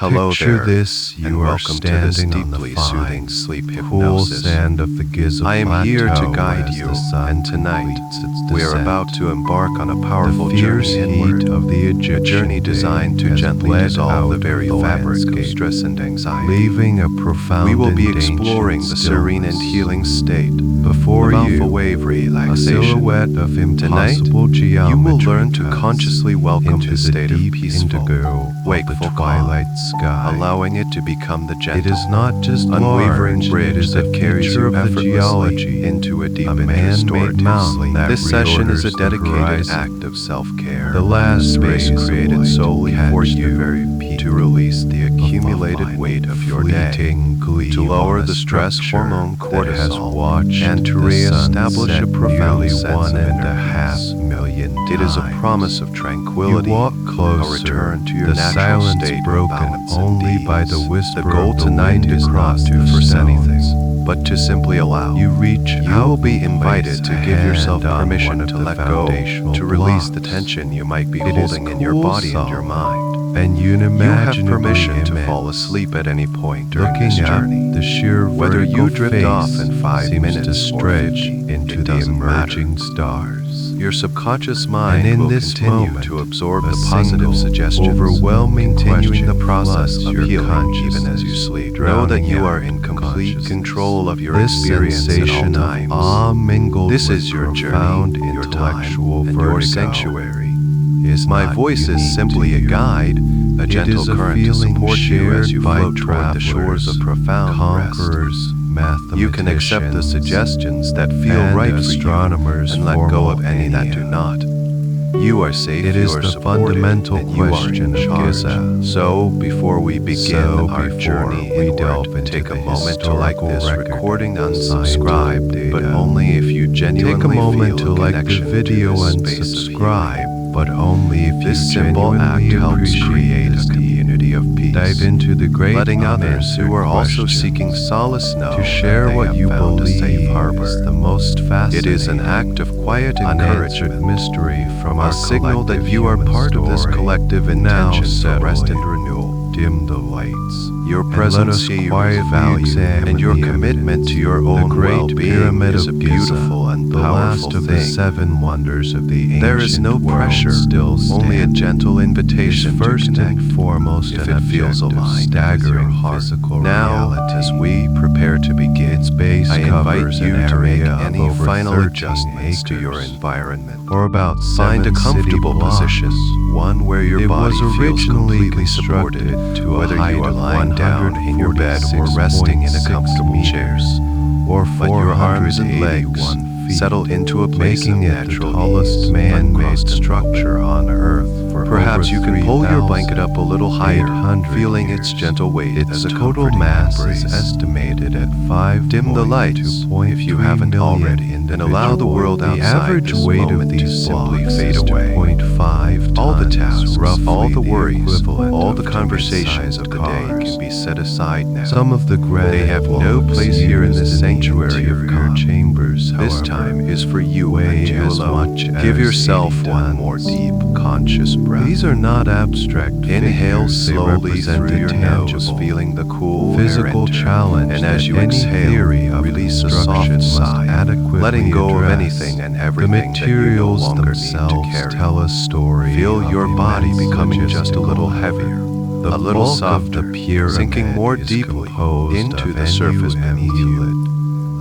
Hello Picture there, this, you and are welcome to this standing on deeply the fine, soothing sleep cool hypnosis. sand of the Giza I am Plateau here to guide as you, the sun and tonight completes its we are descent. about to embark on a powerful The fierce journey inward, heat of the Egyptian a journey designed to has gently bled dissolve the out very of the fabric of landscape, stress and anxiety. leaving a profound We will be and ancient exploring the serene and stillness. healing state Before of you, alpha wave a relaxation. silhouette of Tonight, impossible geometry you will learn to cuts consciously welcome into the state of deep peaceful, indigo of wakeful the calm, twilight sky, allowing it to become the It gentle, is not just unwavering large, bridge it is that a carries feature you of the effortlessly geology, into a deep a and man-made restorative mountain sleep. that This session is a reorders the dedicated horizon. act of self-care, The last space rays of created light solely catch for the you very peak to release the of a accumulated final weight of your day, fleeting gleam to lower on a the stress structure hormone that has cortisol, watched and to the re-establish sun a set profound nearly sense of inner 1.5 peace. million It is a times. promise of tranquility, You walk closer, a return to your the natural silence state of broken balance and only ease. by the whisper The goal of the tonight wind is not across to the force stones. anything, but to simply allow. You reach You out will be and invited place to a give yourself hand on permission one of to the let go, foundational to release the blocks. tension you might be It is holding in your cool body and your solid, mind. and You have unimaginably permission to immense. fall asleep at any point during Looking this up, journey. the sheer Whether vertical you drift face off in 5 seems minutes to or stretch 50, into it the doesn't emerging matter. stars. Your subconscious mind And in will this continue moment, to absorb a the positive single, suggestions, overwhelming continuing the question process floods of your healing even as you consciousness, sleep. Know that drowning you out are in complete consciousness. control of your This experience at all sensation of times. awe mingled This with is your profound journey, your intellectual time, and your vertigo sanctuary. is My not voice unique is simply to a you. guide, a It gentle is a current to feeling support you as you shared by float toward the shores of travelers, profound rest. conquerors, You can accept the mathematicians, suggestions that feel and right for astronomers you and let for go of any that do millennia. not. You are safe, It you is are the supported, fundamental and you are question in of charge. Giza. So, before we begin our journey we inward, delve into take a the moment to like this historical recording record, unsubscribe, scientific but data. only if you genuinely Take a moment feel to a like the connection video to and this space of subscribe, healing. but only if This you simple act genuinely helps create appreciate a this community of peace, Dive into the great letting others who are also questions seeking solace know to share that they what have you found a believe safe harbor. is the most fascinating, It is an act of quiet unanswered encouragement, mystery from a our signal that collective you are human part of this story. collective Now intention for rest settle and in, renewal. dim the lights, Your and let presence us here is quietly valued, examine and your the commitment to evidence. your own The Great well-being Pyramid is a of beautiful Giza, and the last powerful of the thing. 7 wonders of the ancient There is no world, pressure, still only a standing. gentle invitation Is first to connect, and foremost if an it feels objective, aligned staggering with your heart. physical Now, reality. as we prepare to begin, Its base I invite covers you an to make area of any over final 13 adjustments to your acres, environment. or about Find a 7 city comfortable blocks. position, one where your It body was feels originally completely supported, constructed to a whether height you are of lying down in your bed or resting in a 146.6 comfortable chair. or Let your arms and legs 481 feet, settle into a place making of it the natural tallest ease, man-made uncrossed and structure on Earth for Perhaps over you can pull your blanket 3,800 up a little higher, feeling its years. gentle weight Its as a total comforting mass embrace. is estimated at 5. Dim the lights if you haven't already, and allow the world outside The average this weight moment of to these simply blocks fade is away. 2.5 All the tons, tasks, roughly all the worries, equivalent all of the 2 conversations of mid-sized the day cars. can be set aside now. Some of the granite They have no blocks place here in this used sanctuary of interior calm. chambers, This however, time is for you weigh and you as alone. much as Give yourself 80 one tons. more deep, conscious breath. These are not abstract Inhale figures, they slowly represent through the your tangible, nose, feeling the cool physical air enter. challenge And as that you any exhale, theory of release a construction soft must sigh, adequately letting go of address. anything and The everything that you no materials longer need themselves to carry. tell a story. Feel of your body immense becoming just a little logistical heavier, The a little bulk softer, of the pyramid sinking more is deeply composed into of the surface beneath you.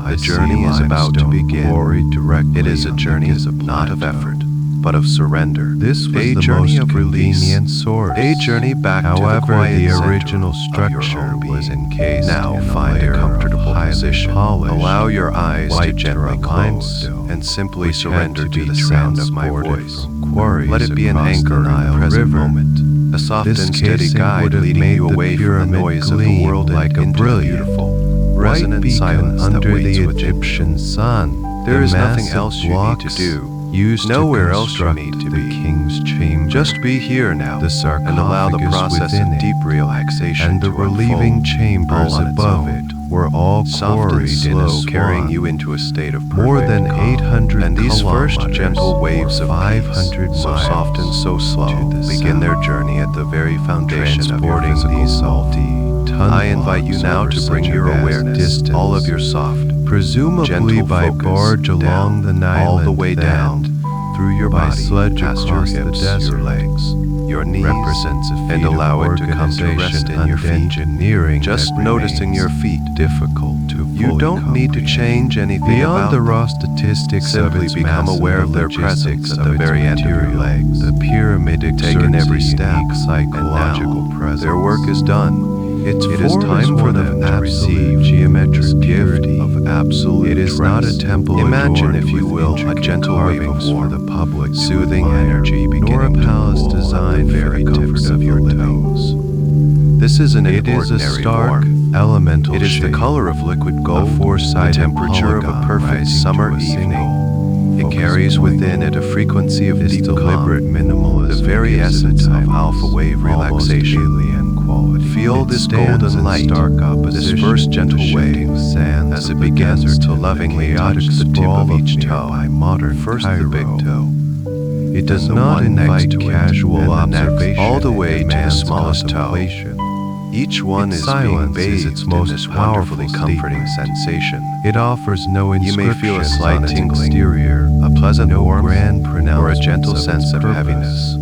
The The journey is about to begin. It is a journey not of effort, but of surrender. This was a the journey most of release, convenient source. a journey back to the However, quiet the center original of your structure own was being. encased Now in a find a layer of comfortable highly position. polished, Allow your eyes to white gently close limestone, and simply which had surrender to to be the sound of my transported voice. from quarries Let it be an across anchor the in the Nile present River. moment, a soft This and steady casing guide would have leading made you the away from the pyramid noise of the gleam world like and a into the brilliant beautiful, white resonant beacon silence that under waits the within. Egyptian sun. There The is nothing massive else you need to blocks do. used Nowhere to else you construct need to the be. king's chamber. Just be here now, the and allow the sarcophagus process within of it, deep relaxation and the to relieving unfold chambers all on its above own. it were all soft and quarried in a slow, carrying swan. you into a state of More perfect than calm. 800 And these first kilometers gentle waves or of 500 peace, so miles soft and so slow, to the begin their south, journey at the very foundation of your transporting physical these self. multi-ton I invite you blocks now over to bring such a your vast awareness, distance, all of your soft, presumably gentle by focus, barge down, along the Nile, all the way down, through your by body, sledge past your across the hips, desert, your legs, your knees, represents a feat and allow of it to come to rest organization in your and feet. engineering Just that noticing your remains feet. difficult to You fully don't need to comprehend. change anything Beyond about the them. raw statistics Simply of its become mass aware and of the their presence logistics at the of its very end of your material, legs. the pyramid Taken exerts every a step, unique psychological and now presence. their work is done. It is time for them to receive geometric this gift purity. of absolute It is not a temple Imagine, adorned if you with will, a intricate gentle wave of carvings for warm, the public to soothing admire, energy nor a beginning to palace cool designed at the for very the tips comfort of your living. toes. This isn't an It is a ordinary stark, form. elemental It is the shape, color of liquid gold, a the four-sided temperature of a polygon perfect rising summer to a evening. single It focus carries point. within it a frequency of This deep deliberate calm, minimalism the very gives it a essence of timeless, alpha wave almost relaxation. alien quality. Feel It this stands golden in light, stark this opposition first gentle to the wave, shifting sands as of it the begins desert to and the lovingly chaotic touch the tip sprawl of each nearby toe. modern First Cairo. the big toe, It does then the not one next invite to it, casual and the next, observation, all the it way to the demands smallest toe. contemplation. Each one Its is being silence is bathed its in most this powerful wonderfully comforting statement. sensation. It offers no You may feel a inscriptions slight on its tingling, exterior, a pleasant no warmth, grand or a pronouncements gentle of sense its of purpose. heaviness.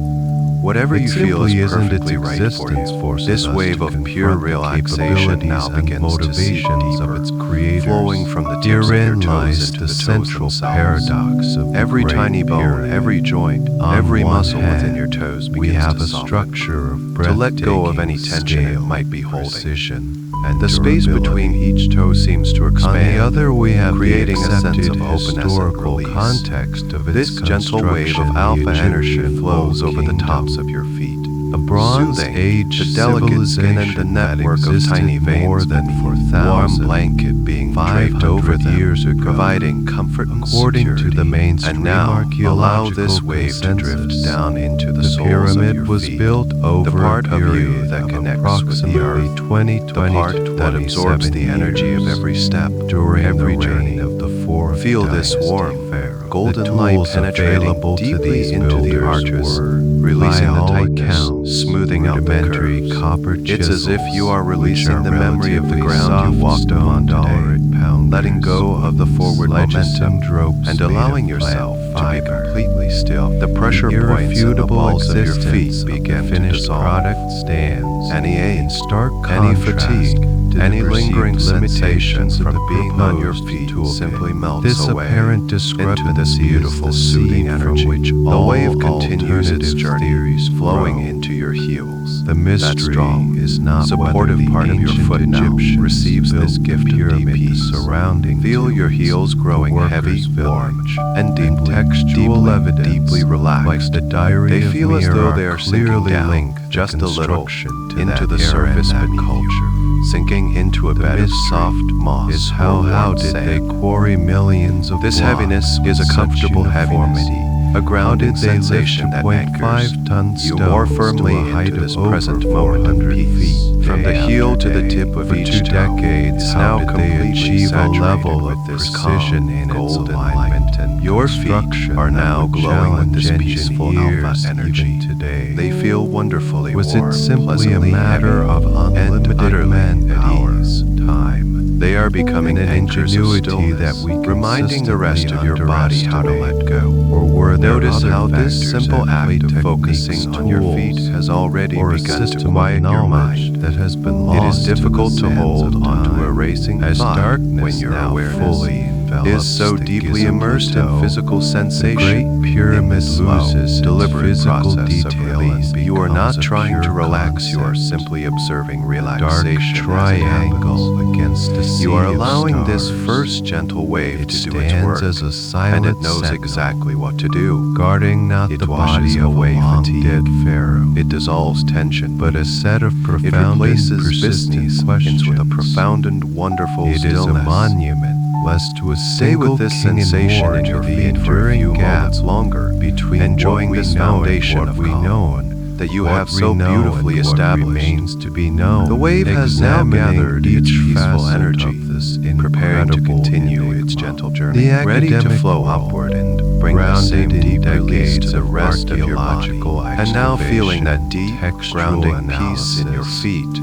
Whatever It you feel simply is isn't its perfectly right for existence you. forces This us wave to of confront pure the relaxation now capabilities and begins to seep motivations of deeper, its creators. flowing from the tips of your Herein toes lies into the the toes central themselves. paradox of the Every Great tiny bone, Pyramid. every joint, On every one muscle within hand, your toes we begins have to a soften, structure of to let go of breathtaking any tension it scale, might be holding. precision, and The space between each toe seems to expand. On the other, we have creating the a sense accepted of openness and historical release. context of its This gentle wave construction. of The alpha energy Egyptian flows Old over the Kingdom, tops of your feet, a Bronze soothing Age the delicate skin and the civilization network that of tiny existed veins more than beneath. 4,000, Warm blanket being draped over them, years ago, providing comfort and according security. to the mainstream And now allow this archaeological wave to drift consensus. down into the The soles pyramid of your was feet. built over the part a of you period that of connects with the approximately earth, 20 the part that absorbs the energy of every step, during every the journey. reign of the fourth Feel this dynasty warm, pharaoh. golden The light tools penetrating available to deeply these into the builders arches, were, releasing by the all tightness, accounts, smoothing out the rudimentary curves. copper It's as if you are chisels, releasing which the are memory of the relatively ground you walked soft upon stone today, pounders, letting go of the forward sledges momentum, and ropes and made allowing of yourself plant to be fiber. completely still. The pressure The points in the irrefutable balls of your existence feet of the begin to finished dissolve. product stands Any ache, in stark any contrast fatigue, to any the lingering perceived sensation limitations of from the being on your proposed feet toolkit. simply melts This away apparent into discrepancy this beautiful is the soothing seed energy. from which The all wave continues its alternative journey, theories flowing grow. into your heels. The That mystery strong, is not supportive whether the part of your ancient foot now Egyptians receives built this the gift of deep pyramid peace. surrounding Feel your tombs, heels growing the heavy, workers' warm, village, and deeply, textual evidence, deeply relaxed. like the diary They of feel as though they Mir, are sinking clearly down linked just a little to into that the era surface and that beneath culture. you, sinking into a The bed of mystery soft moss is or how warm did sand. they quarry millions of This blocks heaviness with is a such comfortable heaviness, uniformity? a grounding How did they lift sensation that 2.5 anchors ton you stones more firmly to a height into this of over present moment of 400 peace. feet From the day heel after to the day? tip of For each 2 toe decades, is how now did they completely achieve a saturated level with of this precision calm, in its golden alignment light. and Your feet construction are that now would glowing with this challenge peaceful engineers alpha energy. even today? They feel wonderfully Was warm, it simply a pleasantly matter heavy, of and unlimited utterly manpower, at ease. time, They are becoming and an anchors of ingenuity stillness, that we reminding the rest of your body how to let go? Or were there Notice other how this factors simple at play, act of techniques, focusing on your feet tools, has already or a begun to system quiet of your knowledge mind. that has been It lost is difficult in the to sands hold of onto a time, racing as thought darkness when your now awareness fully envelops is so the deeply gizmo immersed in plateau. physical The sensation. Great Pyramid in this slow, loses its deliberate physical process detail of release. and You are not becomes a trying to pure relax, you are concept. simply observing Dark relaxation as it triangle happens. against a sea You are of allowing this stars. first gentle wave It to do its stands work, as a and silent it knows sentinel, exactly what to do. guarding not It the washes body of away a fatigue. long-dead pharaoh, It dissolves tension, but a set of it profound and replaces persistent business questions. with a profound and wonderful It is a stillness. monument, less to a Stay single with this king and sensation more in to your the feet for a enduring few gap moments longer, between enjoying what we this know foundation and what of we calm. know, that you what have we so know beautifully and what established. remains to be known. The wave has now Examining gathered each its peaceful facet energy, of this preparing to incredible continue enigma. its gentle journey, The ready to academic flow world, upward and bring the same grounded in deep release decades to the of rest of your body. archaeological And now feeling that deep, textual grounding peace in your analysis feet,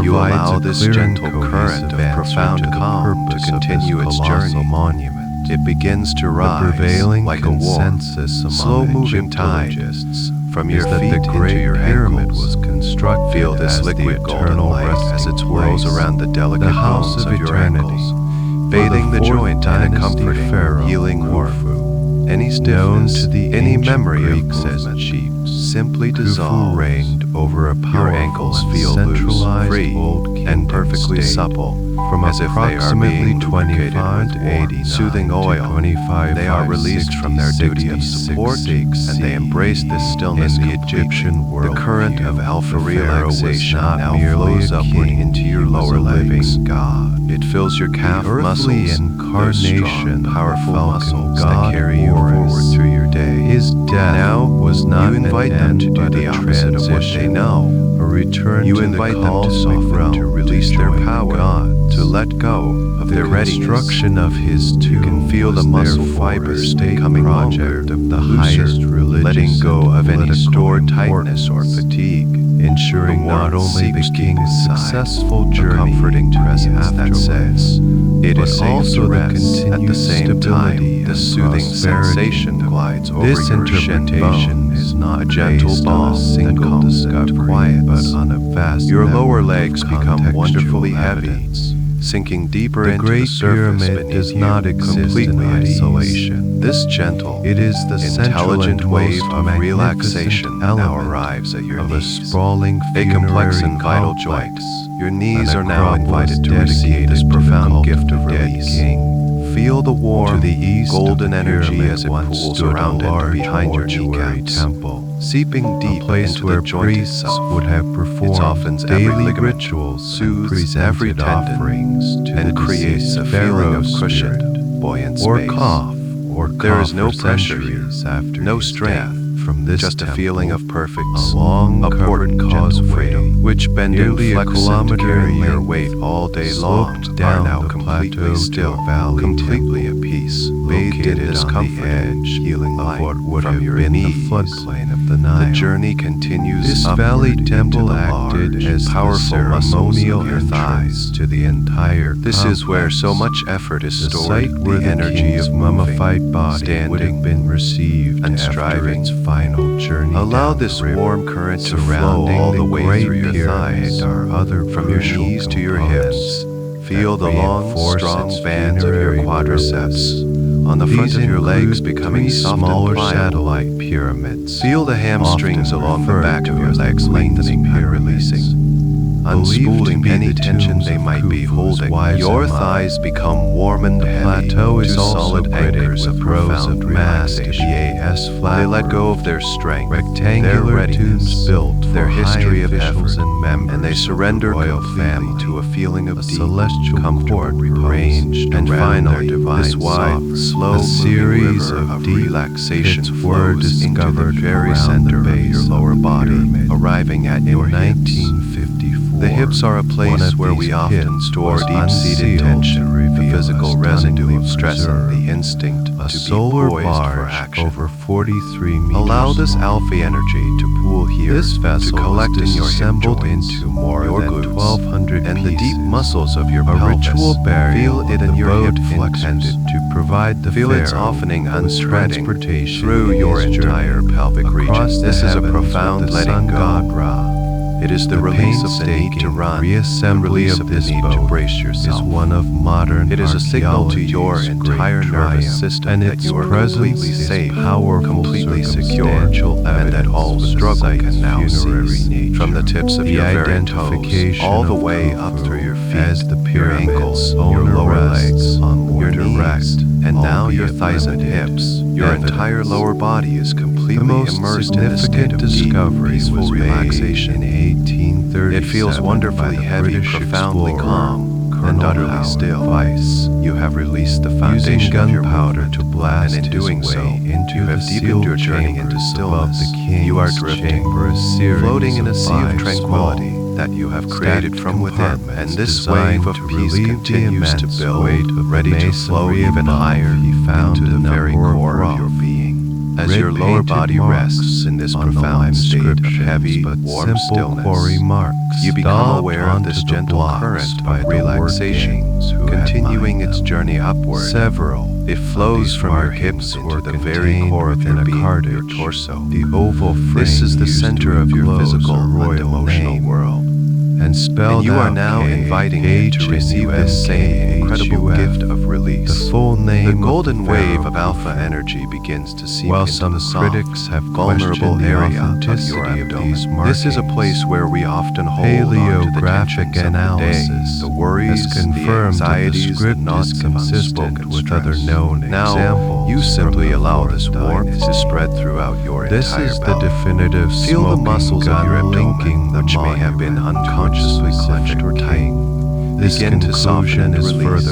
you provides allow a this clear and gentle current cohesive of answer profound to the calm to purpose of continue this its colossal journey. monument. It begins to The rise prevailing like a warm, consensus among slow-moving tide Egyptologists from is your that feet the into Great your Pyramid ankles. was constructed Feel this as liquid the golden eternal light as it resting swirls place, around the delicate the house bones of of your eternity, ankles, for bathing the fourth joint in a dynasty comforting, pharaoh healing warmth. Khufu, Any known stiffness, to the any ancient memory of Greeks as movement chiefs, simply Khufu dissolves. reigned over a Your powerful ankles and feel loose, centralized free, old and kingdom perfectly state. supple, From as if they are approximately being 25 to lubricated with 89 soothing to oil. 25, They are released from their duty of support, and they embrace this stillness in the completely. Egyptian world. The current of alpha the pharaoh was relaxation not now merely flows a upward king, into your he was lower a living legs. god. It fills your calf The earthly muscles, those incarnation strong, of powerful the falcon muscles god that carry you Horus. forward through your day. His death Now, was not you invite an them end, to do but the a opposite of what they transition, know. a return You to invite the them to cosmic soften, realm, to release their join the power, gods. to let go of The their readiness. construction of his tomb You can feel the was muscle therefore fibers a state becoming project longer, of the looser, highest religious letting go and of any political stored tightness or importance, fatigue, ensuring the not warmth only the seeps deep king's inside, successful a journey comforting into the presence that afterlife, says, it but is safe also to the rest. At the continued same time, stability the and soothing prosperity. sensation glides over This your shin interpretation bones, is not a gentle based balm on a that single calms and discovery, quiets. but on a vast Your lower network legs of become wonderfully contextual heavy, evidence. sinking deeper The into Great the surface Pyramid beneath does you, not exist completely in isolation. This gentle, It is the central intelligent and wave most of magnificent relaxation now element arrives at your of a knees. sprawling A complex funerary and vital complex, joint. Your knees an are now acropolis invited to receive dedicated this to the profound cult gift of of the dead release. king. Feel the warm, To the east golden of the energy pyramid as it once pools stood around a and large behind your mortuary kneecaps, temple, seeping deep a place into where the joint priests itself. would have performed softens every daily ligament, rituals and soothes every presented tendon, offerings to and the creates deceased a feeling of pharaoh's cushioned, spirit, buoyant or space. cough, or There is cough no for pressure here, centuries after no his strain, death. From this just a temple, feeling of perfect, a long a covered gentle causeway, freedom, which bend and nearly a flex and kilometer carry in your length, weight all day sloped long, down are now the completely plateau still, to a valley completely at peace, bathed in located this on the comforting, edge healing of light what would from have your been knees. the floodplain of the Nile. The journey continues This upward valley into temple the acted large, as the powerful muscles ceremonial of your entrance thighs. to the entire This complex. is where so much effort is The stored, site where the the energy king's of mummified body standing, would have been received and after striving. its final journey. Allow down this the river. warm current to flow Surrounding all the the way Great through your Pyramid thighs, are other from your crucial knees to your components hips. Feel that the long, reinforce strong its bands of your funerary quadriceps purpose. on the front These of your legs include becoming 3 soft smaller and pliable. satellite pyramids. Feel the hamstrings often along the referred back to of your as the legs Queen's lengthening and pyramids. releasing, Believed to unspooling be any the tension tombs they of might be Khufu's holding. wives Your and thighs become warm and The heavy, plateau is two also solid gridded anchors of with rows profound of massed relaxation. BAS flat They let go roof, of their strength, rectangular their readiness, tombs built their for history high of officials effort, and members and they of the surrender royal completely family to a feeling of a deep, celestial comfortable court repose. arranged And around finally, their divine this wide, sovereign. slow A series river of deep relaxation pits were flows into the discovered very around center the of base your of lower the body, pyramid. arriving at In your hips. 1954, The hips are a one place of where these we often pits store was deep-seated unsealed tension, to the reveal physical a residue stunningly of stress and the preserved instinct a to be solar poised for barge action. over 43 meters Allow this long. alpha energy to pool here, This vessel to collect was in your hip disassembled joints, into more your than glutes, 1,200 and pieces. the deep muscles of your A pelvis. ritual burial Feel it of in the your boat hip flexors. intended to provide the Feel its pharaoh softening and with spreading transportation through in your his entire journey pelvic region. across the This is a heavens profound with the letting sun go. god Ra. It is the release of the need to run, the reassembly release of of the this need to boat brace yourself. is one of modern It is a signal to your archaeology's entire great nervous triumph, system and that its you are presence completely is safe, powerful, completely secure, circumstantial and that all evidence for the struggle site's can now funerary cease. nature. From the tips of The your very toes, identification all the of way up Khufu through your feet, as the your pyramid's ankles, your owner lower rests legs, on more your direct, knees, and now your albeit thighs and limited, hips. Your evidence. entire lower body is completely The most immersed in this state significant of deep, discovery peaceful was relaxation. made in 1837 It feels wonderfully by the heavy, British profoundly explorer calm, and utterly still. You have released the foundation of your movement, to blast and in doing his so, way into you the have deepened your journey into stillness. You are drifting, floating in a sea of tranquility that you have created from within, and this wave of peace continues to build, ready to flow even higher into the very core of your being. As your lower body rests in this profound state of heavy, warm stillness, you become aware of this gentle current of relaxation, continuing its journey upward. It flows from your hips into the very core of your being, your torso. This is the center of your physical and emotional world. And you are now inviting it to receive this same incredible gift of release. The golden wave of alpha energy begins to seep into the soft, vulnerable area of your abdomen. This is a place where we often hold on to the tensions of the day, the worries, the anxieties, the knots of unspoken stress. Now, you simply allow this warmth to spread throughout your entire belly. Feel the muscles of your abdomen, which may have been unconsciously clenched or tight, begin to soften and release.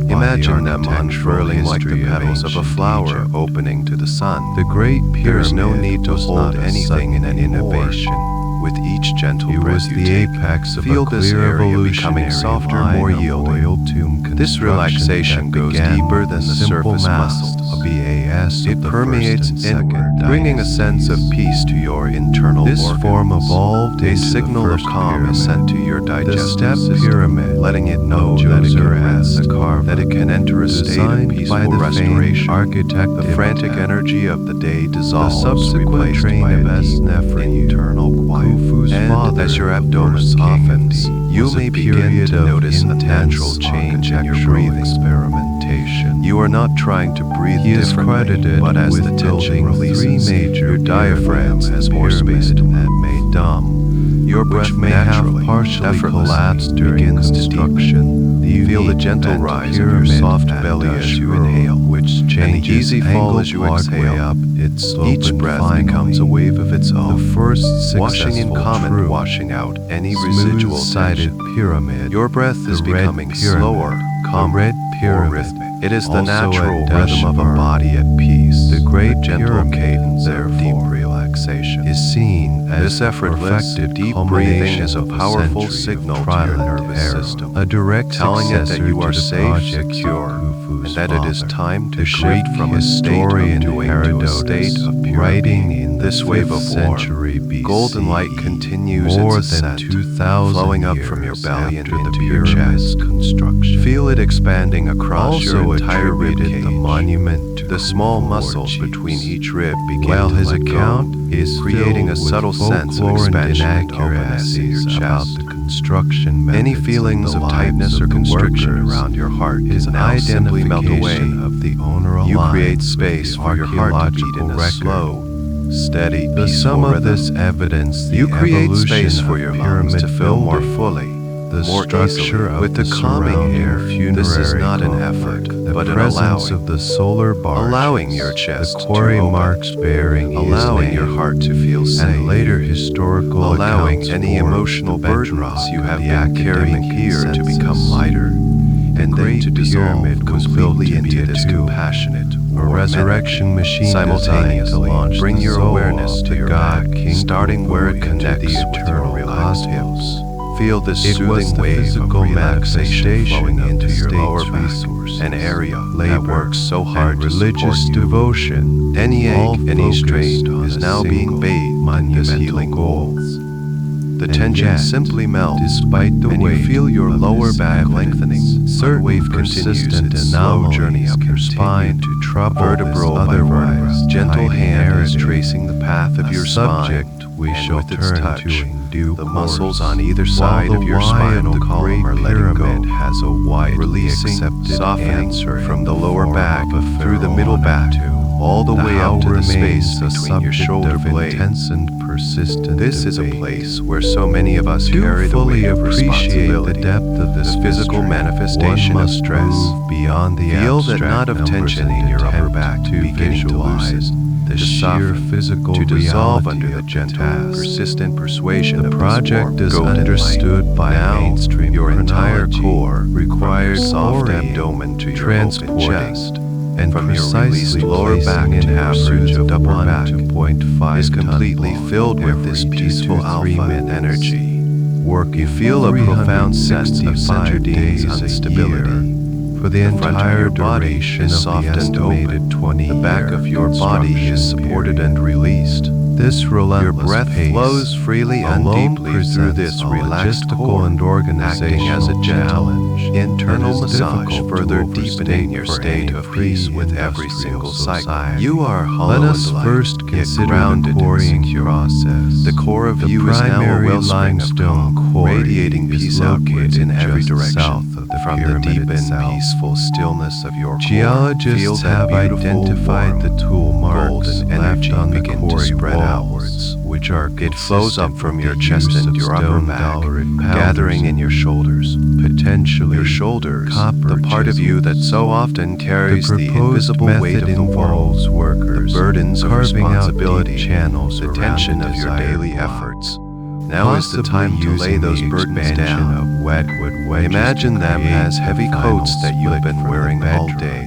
Imagine them unfurling like the petals of a flower opening to the sun. There is no need to hold anything in anymore. With each gentle breath you take, feel this area becoming softer, more yielding. This relaxation goes deeper than the surface muscles. It permeates inward, bringing a sense of peace to your internal organs. A signal of calm is sent to your digestive system, letting it know that it can enter a state of peaceful restoration. The frantic energy of the day dissolves, replaced by a deep internal quiet. And as your abdomen softens, you may begin to notice a natural change in your breathing. You are not trying to breathe differently, but as the tension releases, your diaphragm has more space to move. Your breath naturally, effortlessly begins to deepen. Feel the gentle rise of your soft belly as you inhale, and the easy fall as you exhale. Each breath becomes a wave of its own, washing in common, washing out any residual tension. Your breath is becoming slower, calmer, more rhythmic. It is the natural rhythm of a body at peace, the gentle cadence of deep relaxation is seen. This effortless, deep breathing is a powerful signal to your nervous system, telling it that you are safe, secure, and that it is time to shift from a state of doing to a state of pure being. This wave of warm, golden light continues its ascent, flowing up from your belly and into your chest. Feel it expanding across your entire rib cage. The small muscles between each rib begin to let go, creating a subtle sense of expansion and openness in your chest. Any feelings of tightness or constriction around your heart can now simply melt away. You create space for your heart to beat in a slow, steady, peaceful rhythm. You create space for your lungs to fill more fully, more easily, with the calming air. This is not an effort, but an allowing your chest to open, allowing your heart to feel safe, allowing any emotional burdens you have been carrying here to become lighter, and then to dissolve completely into this compassionate, resurrection machine. Simultaneously, bring your awareness to your back, starting where it connects with your relaxed hips. Feel this soothing wave of relaxation flowing into your lower back, an area that works so hard to religious devotion. Any ache, any strain is now being bathed in this healing gold. The tension simply melts, and you feel your lower back lengthening. The wave continues its slow journey up your spine, vertebra by vertebra. Gentle hand is tracing the path of your spine, and with its touch, the muscles on either side of your spinal column are letting go, releasing, softening from the lower back through the middle back, all the way up to the space between your shoulder blades. This is a place where so many of us carry the weight of responsibility, the physical manifestation of stress. Feel that knot of tension in your upper back begin to loosen. the to sheer soften, physical to dissolve reality under the of gentle, task. persistent persuasion The of project this is warm, golden understood light. by Now, mainstream your entire chronology, core requires from your soft orienting, abdomen to your open transporting, chest, and from your precisely released lower back placing to in average pursuit of of upper 1 back to 0.5 is ton completely block filled with this every 2 peaceful to 3 alpha minutes. energy. Working You feel a profound sense of 365 Centerdine's days a instability. year for the The front of entire your body duration is of soft the and estimated open. 20-year The back of your body is supported and released. This relentless Your breath pace flows freely and alone deeply through this presents a relaxed logistical core, and acting as a organizational gentle, challenge internal that is massage, difficult further to deepening overstate your for state any of peace with every pre-industrial single cycle. society. You are hollow Let and us light, first yet consider grounded the and quarrying secure. process. The core of The you is now a primary wellspring of limestone calm, quarry radiating is peace outwards in located every just direction. south of the From the pyramid deep and itself. peaceful stillness of your core, feel Geologists that have beautiful, identified warm, the tool marks golden left energy on the begin to quarry spread walls, outwards. which are It flows up consistent from with your the chest use and of your upper stone back, dollaric powders gathering in your shoulders. potentially Your shoulders, copper the part of you that so often carries the proposed invisible weight of method the world, involves workers the burdens of carving out responsibility, deep channels the around tension the of your desired daily block. efforts. Now is the time to Possibly lay those using the burdens expansion down. of wetwood wedges Imagine to them create as the heavy final coats that you've split been from the wearing all bedrock. day.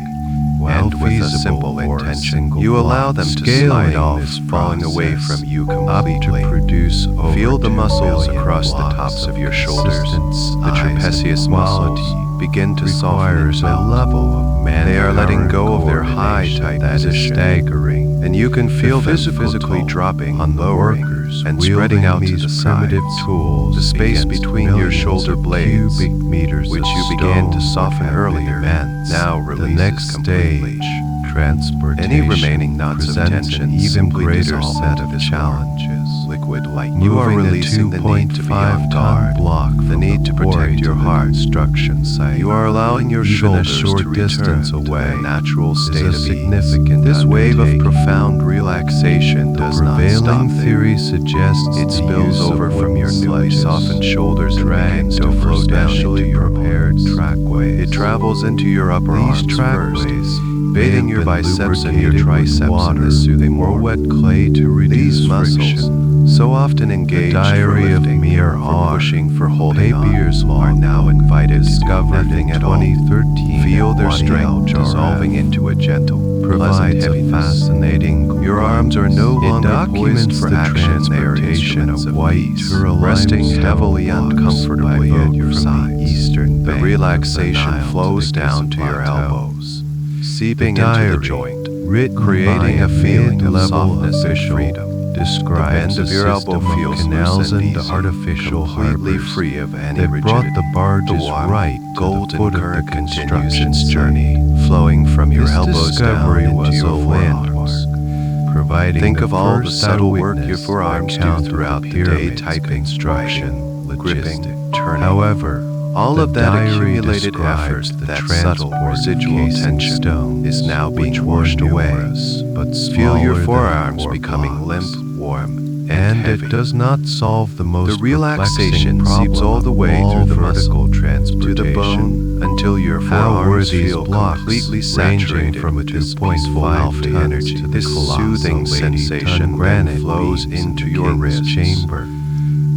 While And with a feasible simple for a intention, single you allow block, them to scaling slide off, this falling away process from you up completely. to produce over Feel the 2 muscles billion across the blocks tops of your consistent shoulders, the size and trapezius quality muscles, begin to soften and requires a melt. level of They are letting go of their high coordination type that is position, staggering, and you can feel them physical physically toll dropping, on the lowering, workers and spreading out to wielding the these sides. primitive tools The space against between your millions shoulder of blades, cubic meters which of you began to stone soften would have been earlier, immense. now The releases next completely. stage, transportation, Any remaining knots of presents tension an even simply greater dissolve set into of this challenges. liquid light. Moving You are a releasing the need to be on 2.5 guard, ton block the from need to quarry protect your to the heart. construction site. You are allowing your Even a shoulders short to return distance to away their natural is state a of ease. significant This wave of undertaking. profound relaxation The does not stop prevailing there. theory suggests It the spills use over of from your wooden newly sledges, softened shoulders and begins dragged to over flow down into specially your prepared bones. trackways. It travels into your upper These arms first, trackways bathing may your have been biceps and your lubricated with triceps in water the soothing or warmth. wet clay to reduce These muscles, friction. so often The engaged for diary of lifting, mere for R, pushing, for holding Papier's on, law are now invited to do discovered nothing in at all. 2013 Feel their at strength Wadi dissolving Al-Jarrah into a gentle, provides pleasant a heaviness. fascinating Your arms are no It longer poised documents for the action. They are transportation instruments of of white peace, Turalime resting stone heavily and blocks comfortably by at boat your from the sides. eastern The bank relaxation of the Nile flows to the down to your Plateau. elbows, seeping The into the diary, joint, written creating by a feeling of mid-level softness and official, freedom. describes The bend of a your elbow system feels of canals loose and and easy, artificial completely harbors free of any that brought rigidity. the barges The warm, right to golden the foot of current the continues construction its site. journey, flowing from your This elbows down discovery into was your a forearms. landmark, providing Think the of all the first subtle work your eyewitness forearms do account of throughout the day, pyramid's typing, construction, writing, gripping, logistic. turning. However, all the of that diary accumulated effort, describes the that subtle transport residual casing tension, stones, is now being which washed were away. numerous, but Feel your smaller than forearms core becoming blocks. limp, warm, And heavy. it does not solve the most The relaxation perplexing seeps problem all the of way all through the vertical muscle, transportation. to the bone, until your How were forearms these feel blocks completely ranging saturated from with this 2.5 peaceful alpha tons energy. to the This soothing colossal 80-ton sensation granite then flows beams in into the your king's wrists. chamber.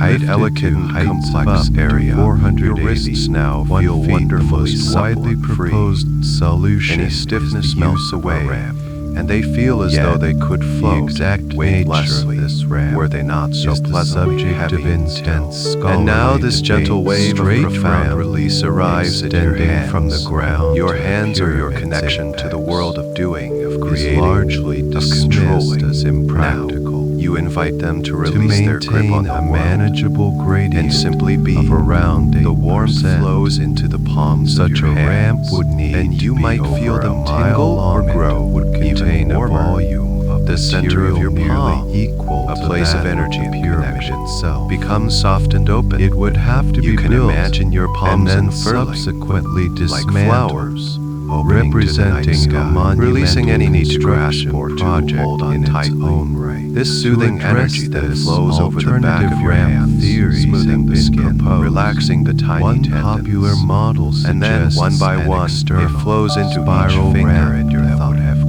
At Lifted elegant to and heights complex of up area, to 480, your wrists now 1 feel feet. wonderfully The most supple widely and free. proposed solution Any stiffness is the melts use of away, a ramp. and they feel as Yet, though they could the float exact weightlessly, nature of this ramp were they not so is the pleasantly subject heavy of and intense still. scholarly And now this debate. gentle wave of Straight profound ramp release arrives at your extending hands. from the ground Your to the hands are your pyramid's connection to the apex. world of doing, of Is creating, largely of dismissed controlling. as impractical. Now, you invite them to To release their grip on maintain the a world manageable gradient and simply be. of around 8%. The warmth flows into the palms Such of your a ramp hands, would need and to you be might over feel a them mile tingle or long and grow, would contain even a warmer. volume of The center of your material palm, nearly equal a to place of that energy the and pyramid connection, itself. becomes soft and open. It would have to You be can built imagine your and palms then unfurling, subsequently like dismantled, flowers, opening to the night representing sky, a monumental releasing any need to grasp construction or to project hold on in tightly. its own right. This To soothing address energy then this, flows over the back alternative of your ramp hands, theories smoothing have the been skin, proposed. relaxing the tiny One tendons. popular model And then, suggests one by an one, external it flows into each spiral finger ramp and your that thumb. would have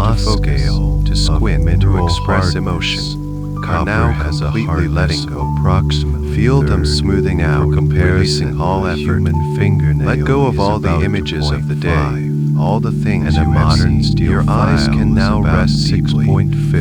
to focus, to squint, to express emotion. are now completely letting go. Feel them smoothing out, releasing all effort. Let go of all the images of the day, all the things you have seen. Your eyes can now rest deeply,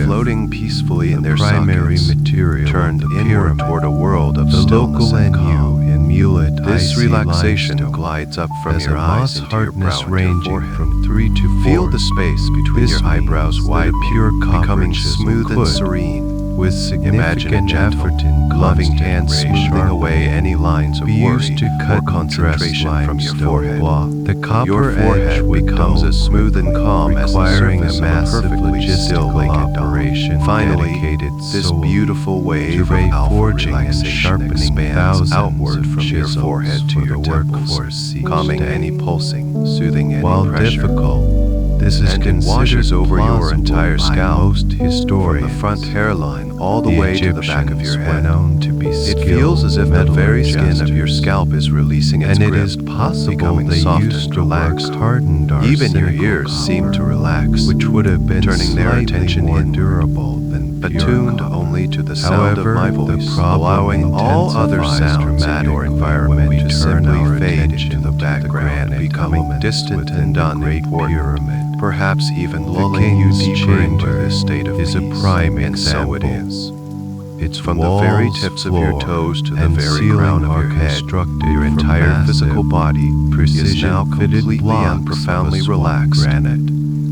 floating peacefully in their primary sockets, material turned of the inward pyramid. toward a world of The stillness local and NU calm. in Mulet This icy relaxation limestone glides up from has your a eyes moss into your brow hardness and your ranging forehead. from 3 to 4. Feel the space between your eyebrows widen, pure becoming chisel smooth and could, serene. with Imagine a significant gentle, effort in loving constant hand ray smoothing sharpening, away any lines of be worry used to or cut concentration from your forehead. The copper Your forehead edge would becomes dull, as smooth and calm as the requiring surface a of a massive perfectly still logistical lake at dawn. operation Finally, dedicated this solely beautiful wave to of ray alpha forging and relaxation sharpening expands thousands outward of from your chisels forehead to for your the temples, workforce each calming day. any pulsing, soothing any While pressure. difficult, this is And it considered washes over your plausible entire by scalp, most from historians. the front hairline all the way to the back of your Egyptians were head. known to be It feels as if the very skin of your scalp is releasing its and it grip, is possible becoming they soft used and to work relaxed. hardened our Even your cynical ears seem to copper, relax, which would have been turning their slightly attention more inward, durable than pure attuned copper. only to the sound However, of my the voice, problem allowing all other intensifies sounds in your dramatically environment when we to turn simply our fade attention into the to background, granite becoming elements distant within and the Great unimportant, Pyramid. perhaps even The lulling you King's deeper into Chamber this state of is a peace. prime And so it example. is. Its From the very walls, tips of your floor, toes to the and very ceiling crown of are your head, constructed your from entire massive, physical body is now precision-fitted completely blocks and of profoundly a swamp relaxed. granite.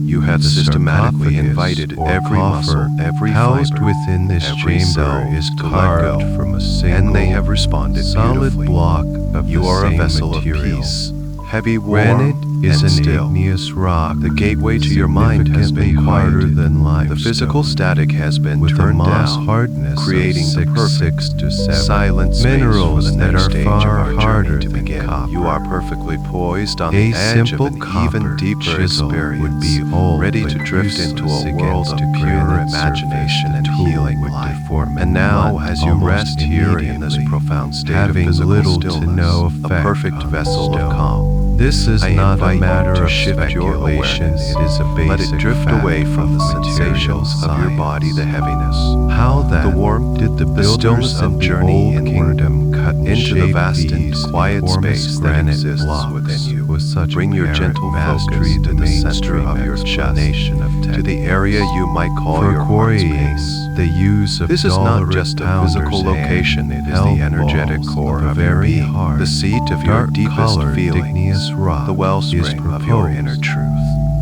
You have The systematically sarcophagus, invited or every muscle, coffer, every housed fiber, within this every chamber cell is to let carved go, from a single and they have responded solid beautifully. block of You the are a same vessel material. of peace, heavy, Granite warm, is and an still. igneous rock. The gateway to your mind has been significantly harder quieted. than limestone. The physical static has been with a turned moss down, hardness creating of the perfect 6 to 7 silent space minerals for the that next are stage far of our harder journey to than begin. copper. You are perfectly poised on A the edge of simple an copper even deeper chisel experience, would be old ready but to drift into useless a world of against a pure granite imagination surface. and The tool healing would light. deform And it now, blunt as you almost rest here in this immediately, profound state having of physical little stillness, to no a effect perfect on vessel stone. of calm, This is I not a invite matter you to of shift your speculation. awareness. It is a basic Let it drift fact away from the of material sensations of your body, the science. heaviness, How then the warmth, did the the builders stillness of and the journey old inward kingdom cut and into the shape vast and these quiet enormous space that granite exists blocks within you? with such Bring your apparent gentle mastery focus to to the center mainstream of your chest, explanation of to the techniques. area you might call For your heart quarrying, space. the use of This is not dollar just a pounder's physical hand location, it is held the energetic balls core of of a your very being, hard, the seat of your deepest dark-colored feelings, igneous rock the wellspring of your proposed. inner truth.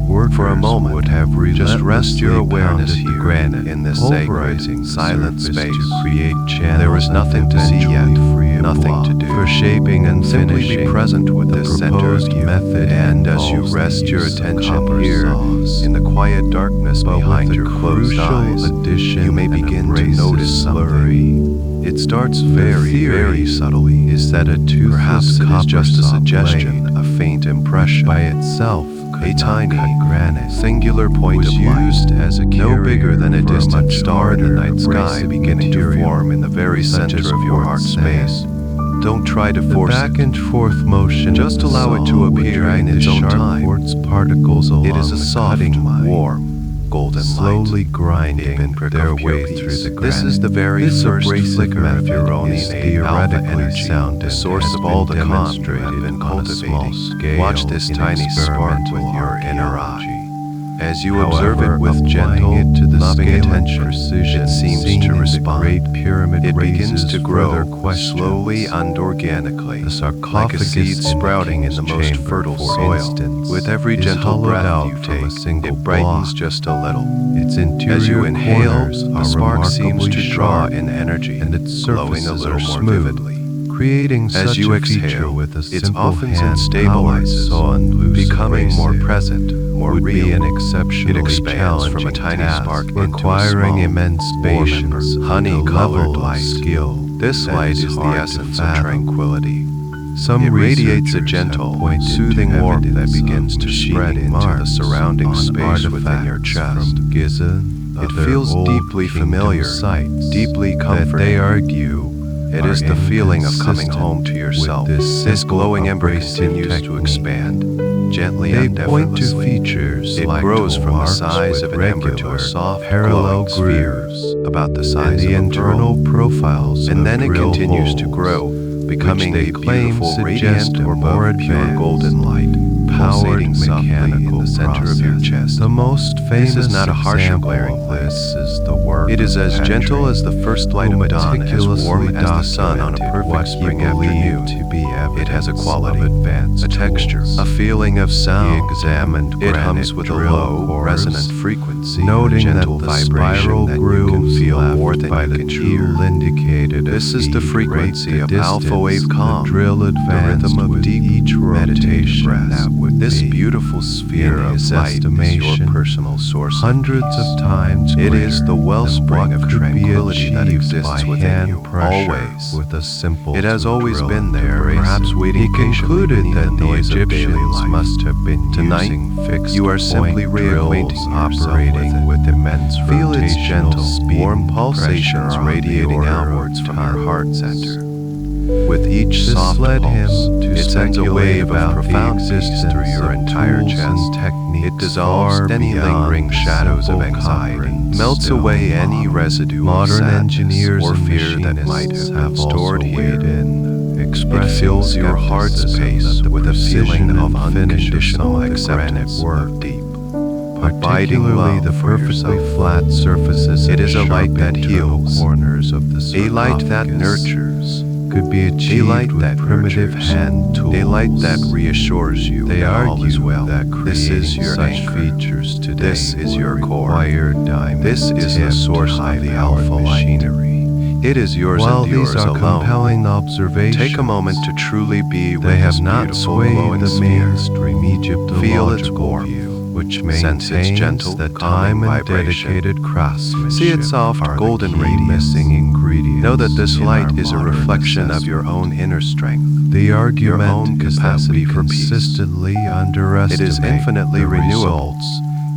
Workers For a moment, would have just rest your relentlessly awareness pounded the here granite, in this pulverizing sacred, silent surface space. to create channels There is nothing to see yet, eventually free a nothing block to do. for shaping and Simply finishing. be present with The this center of proposed you, method and as you involves the rest your use of attention copper here saws, in the quiet darkness but behind with your a closed crucial eyes, addition you may and begin to abrasive notice something. slurry. It starts very, very subtly. Is that a toothless Perhaps it is copper just a saw suggestion, blade a faint impression. by itself A could tiny, not cut granite. singular point was of light, used as a no bigger carrier than a for distant much star in the harder night sky, abrasive beginning to material, form in the very such center as of your heart quartz space. sand. Don't try to The force back it. and forth motion Just of the allow it to saw would appear drag in the its own sharp time. quartz particles along It is a the soft, cutting line, warm, golden slowly light, a grinding pinprick their of pure way peace. through the granite. This is the very This first abrasive flicker of method your own is innate alpha theoretically energy, sound the and source has of all been the calm you have demonstrated been on a small cultivating. scale Watch this in tiny spark with experimental your inner archaeology. eye. As you However, observe it with applying gentle, it to the loving scale of attention, precision it seems seen to in the respond. Great Pyramid It begins raises to further grow questions. slowly and organically, The like a sarcophagus seed in sprouting in the King's most chamber, fertile for soil. instance, With every is gentle hollowed breath out you from a take, single it brightens block. just a little. Its interior As you inhale, corners the are spark seems to remarkably draw sharp, in energy, and its glowing a surfaces little are more smooth, vividly. creating As such you a feature exhale, with a it simple softens and hand-powered stabilizes, saw and loose becoming more abrasive present, more would real. be an exceptionally It expands challenging from a tiny task, spark into a requiring small, immense patience, honey-colored level of light. skill. This that light is is the hard to essence of fathom. tranquility. Some It radiates a researchers gentle, have pointed soothing to warmth that evidence begins of to spread machining into the marks surrounding on space within your artifacts chest. From Giza, It other feels old deeply kingdom familiar, sites deeply that comforting. they argue It are is the feeling of coming inconsistent home to yourself. with this This simple glowing ember abrasive continues to technique. expand, gently They and point to effortlessly. features It like grows from the arcs size with of an ember to regular, a soft, parallel glowing sphere grooves, about the and size the of a internal pearl. profiles And of then it drill continues to holes, grow, becoming which they a claim beautiful suggest radiant a or more above pure advanced, golden light, powered pulsating softly in mechanical the center of your process. chest. The most famous This is not a harsh or example glaring of light. this is the work It is of as gentle Petrie, as the first light who of dawn, as warm meticulously as the sun on a documented perfect what he spring believed afternoon. to be It has a evidence quality, of advanced a texture, tools. a feeling of He sound. examined It granite hums with a drill low, cores, resonant frequency, noting a gentle that the vibration spiral that you can grooves feel left more than by you the can tool hear. indicated a This is the feed frequency rate, of the alpha wave distance calm, the drill the advanced rhythm of with deep, each meditative rotation breath. that would This be. beautiful sphere In of his light is your estimation, personal source hundreds of peace. of times It greater is the wellspring than of what could be tranquility that achieved exists by within hand you, pressure always. with a simple It has always drill been and there, brace. perhaps waiting He patiently concluded beneath that the the noise of daily Egyptians life. must have been Tonight, using fixed you are simply point reacquainting drills yourself operating with with immense Feel its rotational gentle, speed warm and pulsations pressure on the radiating order of outwards from your heart tons. center. With each This soft led him pulse, to it sends a speculate wave of about profound the peace existence through your of entire tools chest. and techniques It dissolves far any beyond lingering the shadows of simple anxiety, copper and melts stone away any model. residue of Modern sadness engineers or and fear that might machinists have been have stored also here. weighed in, It expressing fills your heart's skepticism pace that the with a feeling precision of and finish unconditional of some of the acceptance granite of work, deep, abiding particularly love the for perfectly yourself. flat surfaces It and is a light sharp that internal heals, corners of the a light that sarcophagus. nurtures, Could be a achieved light with that primitive nurtures, hand tools. a light that reassures you They that all argue is well. that This is creating your such anchor. features today This is your core. require diamond This is the source of the alpha light. machinery. It is yours While and these yours are alone. compelling observations, Take a moment to truly be with they have this not beautiful swayed glowing the sphere. mainstream Feel its Egyptological warmth. view, which Sense its maintains gentle, that calming time and vibration. dedicated craftsmanship See its soft are golden the key radiance. missing ingredients. Know that this in light our is a modern reflection of your assessment. own inner strength. The your argument own is that capacity we for peace. consistently It underestimate is infinitely the renewable. results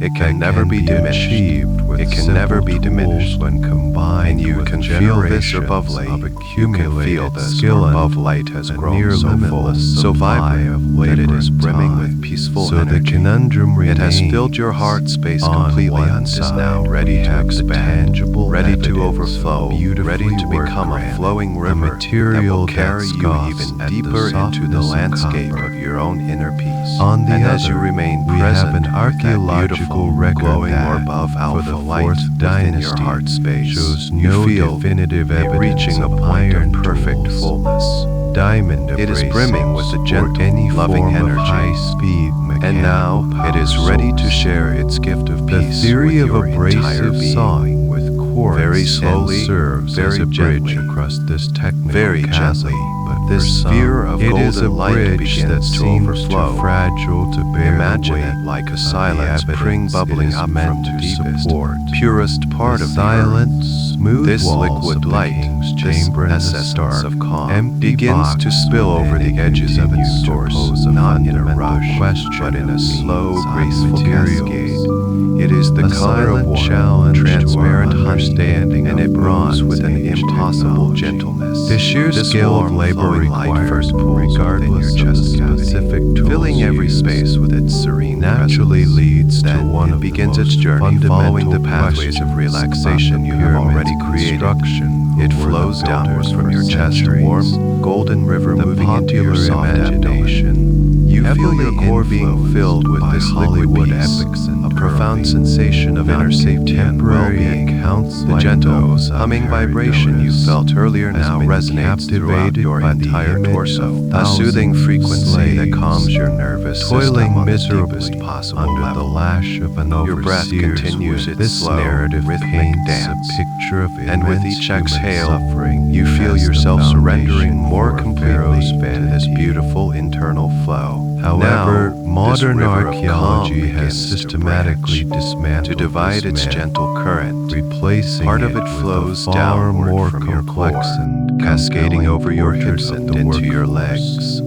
It that can never be diminished. achieved with It can simple never be tools diminished. when combined And you with can feel this generations above light. of You can accumulated feel this skill and above light has a grown near so full, limitless so supply vibrant, of that it labor is and brimming time. with peaceful So the energy. conundrum It has remains. filled your heart space On completely one and is now side, ready we to have the expand, tangible ready to evidence overflow, of beautifully ready to worked become a granite, flowing a river material that will carry that you scoffs even at deeper into the softness of landscape copper. of your own inner peace. On the and other, as you remain we present have an with that archaeological beautiful, record glowing that, or above for alpha the light fourth within your dynasty, heart space, shows you no feel definitive a evidence reaching a of point iron of perfect tools. fullness. Diamond It is abrasives, brimming with a or gentle, any loving form energy. of high-speed And now mechanical it is power ready to source. share its gift of The peace theory with of your entire abrasive being. sawing with quartz Very slowly, serves very as a gently, bridge across this technical very chasm. gently, But this for some, sphere of it is a golden light bridge begins that to seems overflow. too fragile to bear Imagine the weight it like a of silent the spring evidence bubbling it is up meant from the to deepest, support. purest part The of silent, the smooth earth. This walls liquid of the light, king's this chamber in the essence stark, of calm, empty begins box to spill over within the it edges of its continues to source, pose a not in a fundamental rush, question but in of a slow, means on graceful materials. cascade. It is the A color of silent water, challenge to our transparent honey, understanding and of it bronze moves with an age impossible technology. gentleness. The sheer This scale of warm, labor flowing light required, first pulls regardless within your of the chest cavity, specific tools filling every used, space with its serene naturally presence. leads to Then one it of the begins most its journey following the fundamental pathways of questions relaxation about the you have already pyramid's created. construction. It Who were the flows downwards builders from for your chest, a centuries? warm, golden river The moving into your popular soft abdomen. imagination, You feel heavily your core being influenced filled with by this liquid Hollywood peace, epics and a profound derby, sensation of inner safety and contemporary well-being. accounts The like gentle, those I've humming heard vibration you noticed felt earlier has now been resonates throughout captivated your by the entire image torso, of a soothing thousands of frequency that slaves calms your nervous system toiling on the miserably deepest possible under level. the lash of an Your breath overseer's continues whip. its This slow, narrative rhythmic paints dance, a picture of and with immense each human exhale, suffering you feel as the yourself surrendering foundation more for completely Pharaoh's to this vanity. beautiful internal flow. However, Now, modern this river of archaeology calm has begins to systematically branch, dismantled to divide this its myth, gentle current. replacing Part of it it with flows a far downward more from your complex core, and cascading compelling over your portrait hips of and the into your workforce. legs.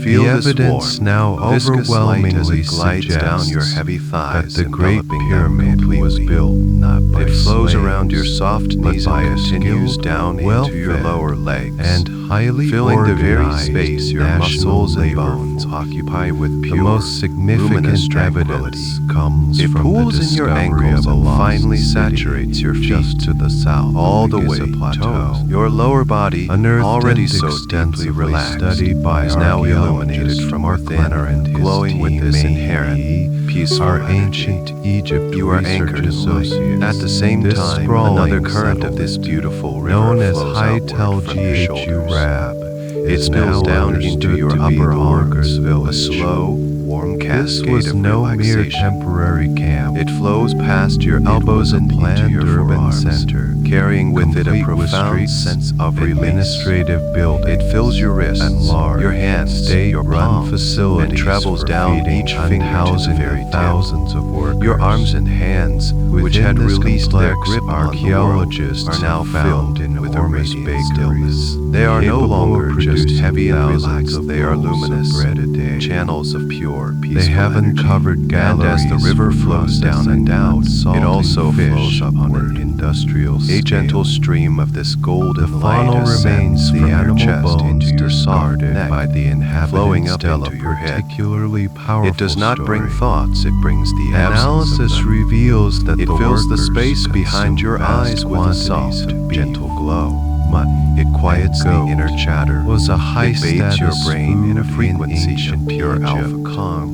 Feel the this evidence warm, now viscous light as overwhelmingly it glides down your suggests heavy thighs, that the Great enveloping them Pyramid was completely. built not by It flows slaves, around your soft but knees by and a continues skilled, down into your well-fed, lower legs, and highly filling the very organized space your national muscles and labor bones force. occupy with The pure, most significant luminous tranquility. evidence comes It from pools the in your discovery ankles of a and lost finally city saturates your feet just to the south all of the way Giza Plateau. toes. Your lower body, Unearthed already and so deeply extensively relaxed, studied by is now illuminated archaeologist from Mark within, Leonard and his glowing with team, this may inherent, peaceful our energy. ancient Egypt You are research anchored in associates. light. At the same This time, sprawling another current of this settlement, beautiful river known as flows Hytel outward from your Ghu shoulders. Rab, It is spills now down understood into your to be upper the arms, workers' a village. slow, warm This cascade was of no mere relaxation. temporary camp. It flows past your It elbows was a and into planned your urban forearms, center, carrying with it a complete with profound streets, sense of release. administrative buildings, It fills your wrists, and large, your hands, your state-run palms, facilities and travels for down feeding each and finger to the housing very the tip. thousands of workers. Your arms and hands, which had Within this released their complex, grip on the world, archaeologists are now have filled found with a enormous radiant bakeries, stillness. They are no capable longer of just producing heavy and thousands relaxed, of they are loaves of luminous bread a day. channels of pure, peaceful They have energy. uncovered And galleries as the river for flows down and processing out, unsalted it also fish flows on upward. an industrial A scale. gentle stream of this golden The light funnel ascends remains from the your animal chest bones into your soft discarded neck, by the inhabitants flowing up tell into a your head. particularly powerful It does not bring story. thoughts, it brings the absence Analysis of them. reveals that It the fills the workers space behind consume your vast eyes with a quantities soft, of beef, gentle glow. mutton, It quiets the goat inner chatter. was a It bathes your high-status brain in a food frequency ancient of pure Egypt. alpha calm,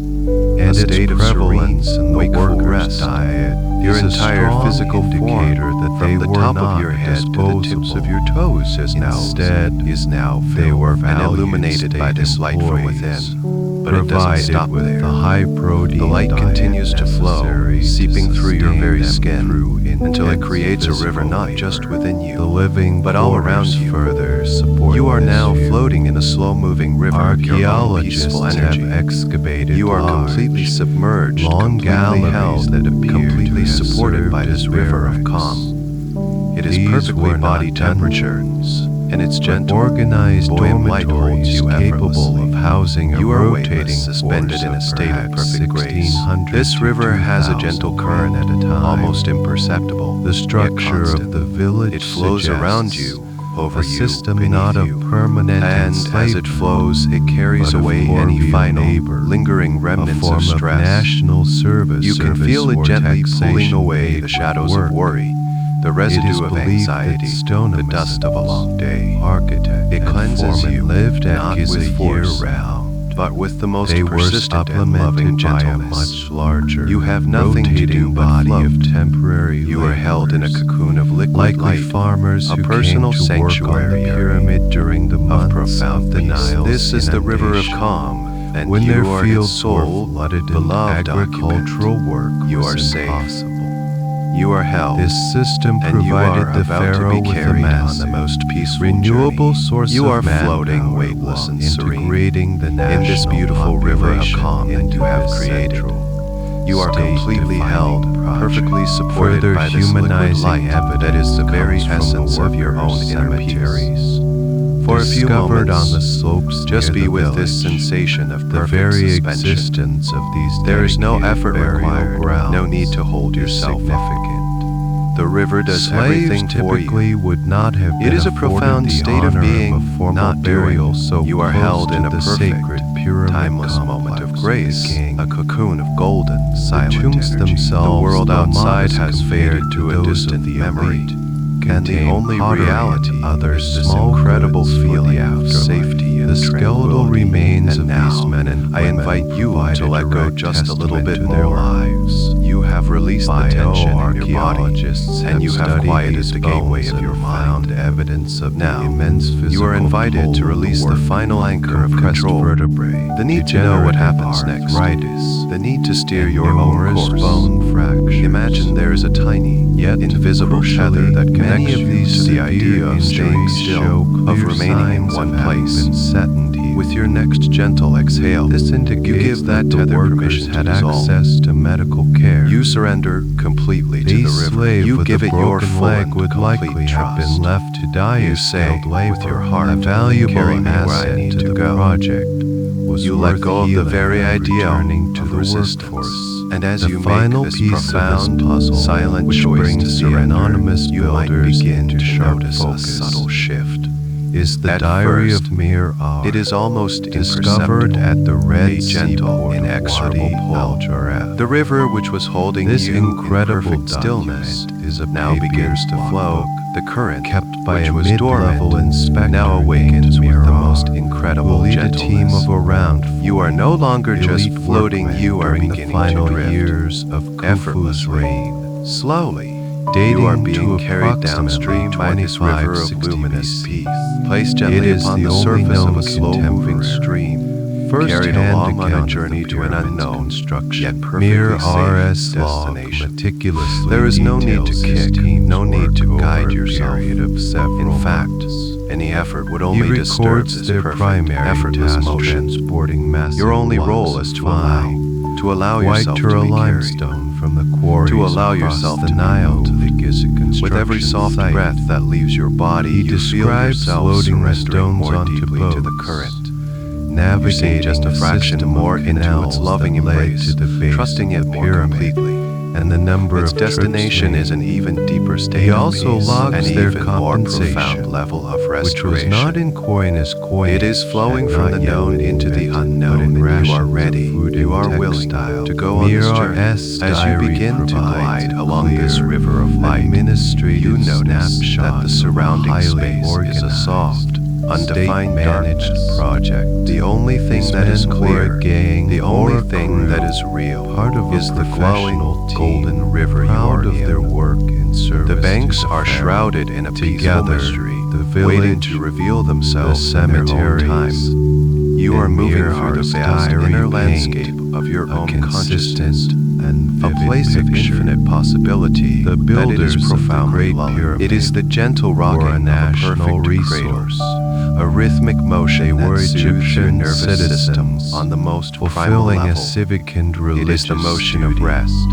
and a its state of prevalence serene, in the wakeful workers' rest. diet Your is a entire strong physical indicator form, that from they the were top not of your head to the tips of your disposable. toes, is now they filled were and valued illuminated by this light from employees, within. But it doesn't provided stop with there. the high protein The light diet continues to flow, necessary seeping to through your sustain very them skin, through until it intense creates a river physical not just labor. within you, The living but all around quarters you. further support You are this now view. floating in a slow-moving river of your own Archaeologists peaceful have energy. excavated You are large, completely submerged, long completely galleries held, that appear completely to have supported by served this as river of barracks. calm. It is These perfectly were not body temperature, dungeons, and its but gentle, organized buoyant light holds dormitories you capable effortlessly. of housing a You are rotating weightless, suspended force in a of state of perhaps perfect grace. 1,600 This to river has a 2,000 gentle men current, at a time. almost imperceptible, The yet structure constant. of the village It flows suggests around you, over a you, system beneath not of you. permanent And as enslavement, it flows, it carries but of away any corvial final, labor, lingering a remnants form of stress. national service. You can feel it or gently pulling taxation away paid the shadows work. of worry, the It is residue of believed anxiety, that the dust of a long day. architect It and cleanses foreman you, lived at not Giza with force, year-round. but with the most They were persistent and loving supplemented by a gentleness. much larger, You have nothing to do rotating but body float. of temporary You are held in a laborers, cocoon of liquid likely light, farmers a who personal came to work on sanctuary the pyramid during the of months profound of the peace. Nile's This is the river of inundation. calm, and When you their are its fields sole, were flooded and beloved agricultural occupant. work You was are safe. impossible. You are held. This system and you provided are the about to pharaoh be with a carried on massive, the most peaceful renewable journey. source You of are floating manpower weightless while and serene integrating the in national this beautiful river of population calm that into you have this created. central, You are completely held, state-defining project. perfectly supported Further by this liquid humanizing light evidence that is the very comes from essence the of your own workers' inner peace. cemeteries. For a few Discovered moments, on the slopes just near be the with this village, sensation of the perfect very suspension. existence of these There is no dedicated effort burial required, grounds no need to hold is yourself up. significant. The river does Slaves everything for you. typically would not have It been is a afforded profound the state of honor being, a formal not burial doing. so You are close held to in a the perfect, sacred pyramid timeless moment of complex grace, the king. a cocoon of golden, silent tombs energy. themselves, The world though outside modest has compared faded to to a those of distant the memory, elite, and the contain only pottery reality and other is this small incredible goods for the feeling of afterlife. safety and The skeletal tranquility. remains And of now, these men and I women invite you provide to a let go direct just a little testament bit to their more. lives. You have released the tension in your body, Bioarchaeologists and you have studied quieted these the gateway bones of your and mind. found evidence of Now, the immense physical you are invited toll to of release the work. final anchor of Compressed control, vertebrae, the need to know what happens degenerative next, arthritis, the need to steer and your own numerous course. bone fractures. Imagine there is a tiny, yet invisible tether that connects many of you these to the idea of staying injuries still, show of clear remaining in signs one of having place. been set in teeth. With your next gentle exhale, This indicates you give that the tether workers permission to had dissolve. access to medical care. You surrender completely to The the river. slave You with give a it your broken full leg and would likely complete have trust. been left to die You as say, skilled labor, with your heart, a valuable "Carry me where I asset need to to the go." project. was You worth let go of the healing very and idea returning to of the resistance. workforce. And as The you final make this piece of this profound, puzzle, silent which choice brings to the surrender, anonymous you might builders begin into to sharp notice a focus, subtle shift. is the At diary first, of Mir R. It is almost discovered imperceptible, at the Red a Sea gentle, port of inexorable Wadi pull. Al-Jarrah. The river which was holding This you incredible in perfect stillness document is a now begins to papyrus flow. logbook The current, kept by which a was mid-level dormant, inspector now named awakens with Mir the R. most incredible will lead a gentleness. team of around 40 You are no longer just elite floating, workmen you are during the beginning final to drift. years of Khufu's Effortlessly. reign. Slowly, Dating you are to being carried approximately downstream by this river of 2560 luminous BC. peace, placed It gently is upon the the only surface of known a slow-moving contemporary stream, carried first-hand along on a account journey of the to an pyramid's unknown, construction. yet perfectly Mir safe RS log destination. meticulously There is no need to details kick, his team's no need to work guide over a yourself. period of several In fact, months. any effort would He only disturb records this their perfect, primary effortless task motion. transporting massive Your only role blocks is of to fine allow white yourself to Tura be carried, limestone from the quarries to allow across yourself the to be Nile to moved. the Giza construction With every soft site. breath that leaves your body, He you feel describes yourself loading the surrendering stones more onto deeply to the boats, current. You navigating sink just a the fraction system more of into canals its loving that led embrace, to the base trusting of it the more pyramid, completely. and the number Its of trips destination made. is an even deeper state He of also peace, logs an their even more compensation, profound level of which was restoration. not in coinous coinage. It is flowing had from not the yet known been into the invented, unknown, but in and you are rations of ready, food you and are willing textile. to go on this journey. Mir's As you diary begin to provides glide a along this clear, river of light, administrative you notice snapshot that the of a surrounding highly space is a organized, soft, undefined state-managed darkness. project. The only thing These that is men were clear, a gang the or only a thing crew, that is real, part of is a the glowing professional team, golden river you proud are of in. their work in service The banks to the are pharaoh. shrouded in a peaceful Together, mystery, the waiting village, to reveal the themselves in their own cemeteries, time. You are and moving Mir through the R's vast diary inner paint landscape of your a own consistent consciousness, and a vivid place of picture. infinite possibility. The that it builders is of the profoundly Great lulling. Pyramid It is the gentle were a rocking of a national perfect resource. cradle, a rhythmic motion They were that soothes your Egyptian nervous system citizens, on the most primal fulfilling level. a civic and It religious is the motion of duty. rest,